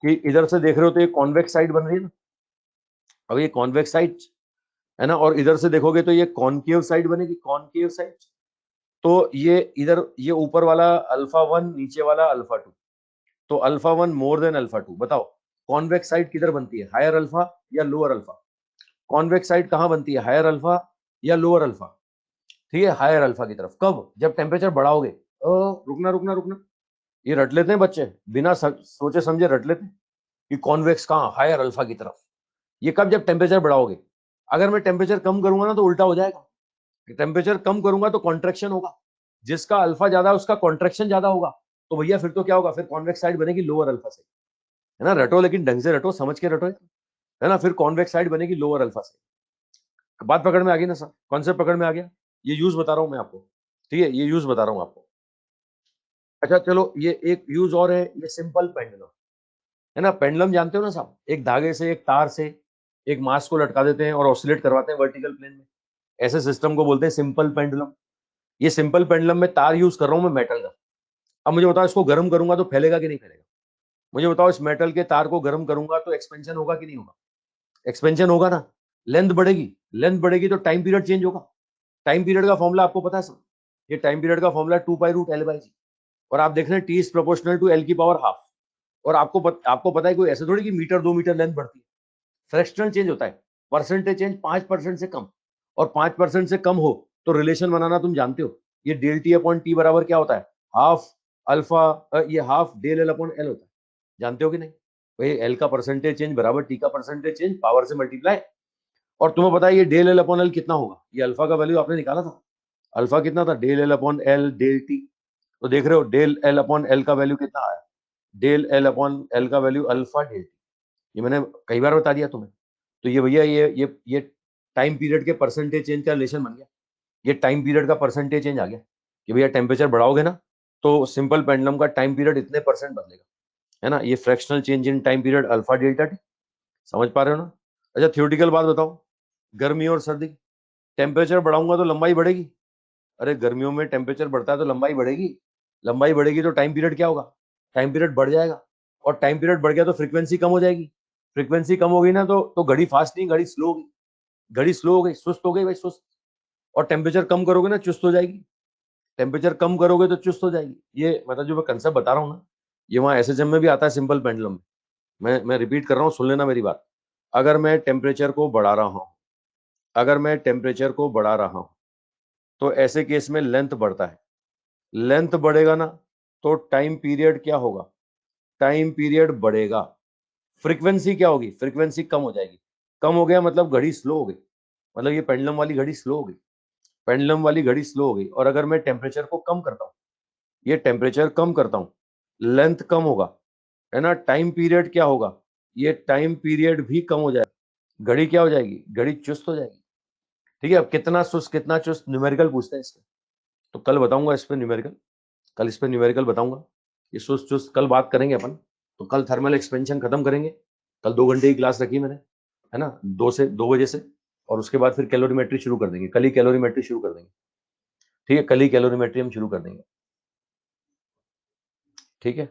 कि इधर से देख रहे हो तो ये कॉन्वेक्स साइड बन रही है ना, अब ये कॉन्वेक्स साइड है ना, और इधर से देखोगे तो ये कॉनकेव साइड बनेगी, कॉनकेव साइड। तो ये इधर ये ऊपर वाला अल्फा वन, नीचे वाला अल्फा टू, तो alpha one more than alpha two. बताओ कॉन्वेक्स साइड किधर बनती है, हायर अल्फा या लोअर अल्फा? कॉन्वेक्स साइड कहां बनती है, हायर अल्फा या लोअर अल्फा? ठीक है, हायर अल्फा की तरफ। कब, जब टेम्परेचर बढ़ाओगे। रुकना रुकना रुकना, ये रट लेते हैं बच्चे, बिना सोचे समझे रट लेते हैं कि कॉन्वेक्स कहां, हायर अल्फा की तरफ। ये कब, जब टेम्परेचर बढ़ाओगे। अगर मैं टेम्परेचर कम करूंगा ना तो उल्टा हो जाएगा, टेम्परेचर कम करूंगा तो कॉन्ट्रेक्शन होगा, जिसका अल्फा ज्यादा है उसका कॉन्ट्रेक्शन ज्यादा होगा, तो भैया फिर तो क्या होगा, फिर कॉन्वेक्स साइड बनेगी लोअर अल्फा से, है ना। रटो लेकिन ढंग से रटो, समझ के रटो, है ना। फिर कॉन्वेक्स साइड बनेगी लोअर अल्फा से। बात पकड़ में आ गई ना सर, कॉन्सेप्ट पकड़ में आ गया। ये यूज बता रहा हूं मैं आपको, ठीक है, ये यूज बता रहा हूं आपको। अच्छा चलो ये एक यूज और है, ये सिंपल पेंडुलम, है ना। पेंडुलम जानते हो ना साहब, एक धागे से, एक तार से एक मास को लटका देते हैं और ऑसिलेट करवाते हैं वर्टिकल प्लेन में, ऐसे सिस्टम को बोलते हैं सिंपल पेंडुलम। ये सिंपल पेंडुलम में तार यूज कर रहा हूं मैं मेटल का। अब मुझे बताओ इसको गर्म करूंगा तो फैलेगा कि नहीं फैलेगा? मुझे बताओ इस मेटल के तार को गर्म करूंगा तो एक्सपेंशन होगा कि नहीं होगा? एक्सपेंशन होगा ना, लेंथ बढ़ेगी, लेंथ बढ़ेगी तो टाइम पीरियड चेंज होगा। टाइम पीरियड का फॉर्मूला आपको पता है सर, ये टाइम पीरियड का फॉर्मूला 2 पाई रूट L/G, और आप देख रहे हैं T is proportional to L की पावर हाफ। और आपको पता है कोई ऐसे थोड़ी कि मीटर 2 मीटर लेंथ बढ़ती है, फ्रैक्शनल चेंज होता है, परसेंटेज चेंज 5% से कम, और 5% से कम हो तो रिलेशन बनाना तुम जानते हो, ये डेल टी अपॉन टी बराबर क्या होता है, हाफ अल्फा, ये half del L upon L होता है, जानते हो कि नहीं? भाई एल का परसेंटेज चेंज बराबर टी का परसेंटेज चेंज पावर से मल्टीप्लाई। और तुम्हें पता है ये डेल एल अपॉन एल कितना होगा, ये अल्फा का वैल्यू आपने निकाला था, अल्फा कितना था, del L upon L del T. तो देख रहे हो डेल एल अपॉन एल का वैल्यू कितना आया, डेल एल अपॉन एल का वैल्यू अल्फा डेल टी, ये मैंने कई बार बता दिया तुम्हें। तो ये भैया ये टाइम पीरियड के परसेंटेज चेंज का रिलेशन बन गया, ये टाइम पीरियड का परसेंटेज चेंज आ गया कि भैया टेम्परेचर बढ़ाओगे ना तो सिंपल पेंडुलम का टाइम पीरियड इतने परसेंट बदलेगा, है ना। ये fractional change in time period alpha delta T, समझ पा रहे हो ना। अच्छा थ्योरेटिकल बात बताओ, गर्मी और सर्दी, टेम्परेचर बढ़ाऊंगा तो लंबाई बढ़ेगी। अरे गर्मियों में टेम्परेचर बढ़ता है तो लंबाई बढ़ेगी, लंबाई बढ़ेगी तो टाइम पीरियड क्या होगा, टाइम पीरियड बढ़ जाएगा, और टाइम पीरियड बढ़ गया तो फ्रीक्वेंसी कम हो जाएगी, फ्रीक्वेंसी कम हो गई ना तो घड़ी फास्ट नहीं, घड़ी स्लो हो गई, घड़ी स्लो हो गई, सुस्त हो गई भाई, सुस्त। और टेम्परेचर कम करोगे ना चुस्त हो जाएगी, टेम्परेचर कम करोगे तो चुस्त हो जाएगी। ये मतलब जो मैं कंसेप्ट बता रहा हूँ ना, ये वहाँ एसएचएम में भी आता है सिंपल पेंडुलम में। मैं रिपीट कर रहा हूँ, सुन लेना मेरी बात। अगर मैं टेम्परेचर को बढ़ा रहा हूँ, अगर मैं टेम्परेचर को बढ़ा रहा हूँ तो ऐसे केस में लेंथ बढ़ता है, लेंथ बढ़ेगा ना तो टाइम पीरियड क्या होगा, टाइम पीरियड बढ़ेगा। फ्रीक्वेंसी क्या होगी, फ्रीक्वेंसी कम हो जाएगी, कम हो गया मतलब घड़ी स्लो हो गई, मतलब ये पेंडुलम वाली घड़ी स्लो हो गई, पेंडुलम वाली घड़ी स्लो हो गई। और अगर मैं टेम्परेचर को कम करता हूँ, ये टेम्परेचर कम करता हूँ, लेंथ कम होगा, है ना, टाइम पीरियड क्या होगा, ये टाइम पीरियड भी कम हो जाएगा, घड़ी क्या हो जाएगी, घड़ी चुस्त हो जाएगी। ठीक है, अब कितना सुस्त कितना चुस्त न्यूमेरिकल पूछते हैं इसमें, तो कल बताऊंगा इस पे न्यूमेरिकल, कल इस पे न्यूमेरिकल बताऊंगा, ये सुस्त चुस्त कल बात करेंगे अपन। तो कल थर्मल एक्सपेंशन खत्म करेंगे, कल 2 घंटे की क्लास रखी मैंने, है ना, 2 बजे से, और उसके बाद फिर कैलोरीमेट्री शुरू कर देंगे, कल ही कैलोरीमेट्री शुरू कर देंगे। ठीक है, कल ही कैलोरीमेट्री हम शुरू कर देंगे, ठीक है।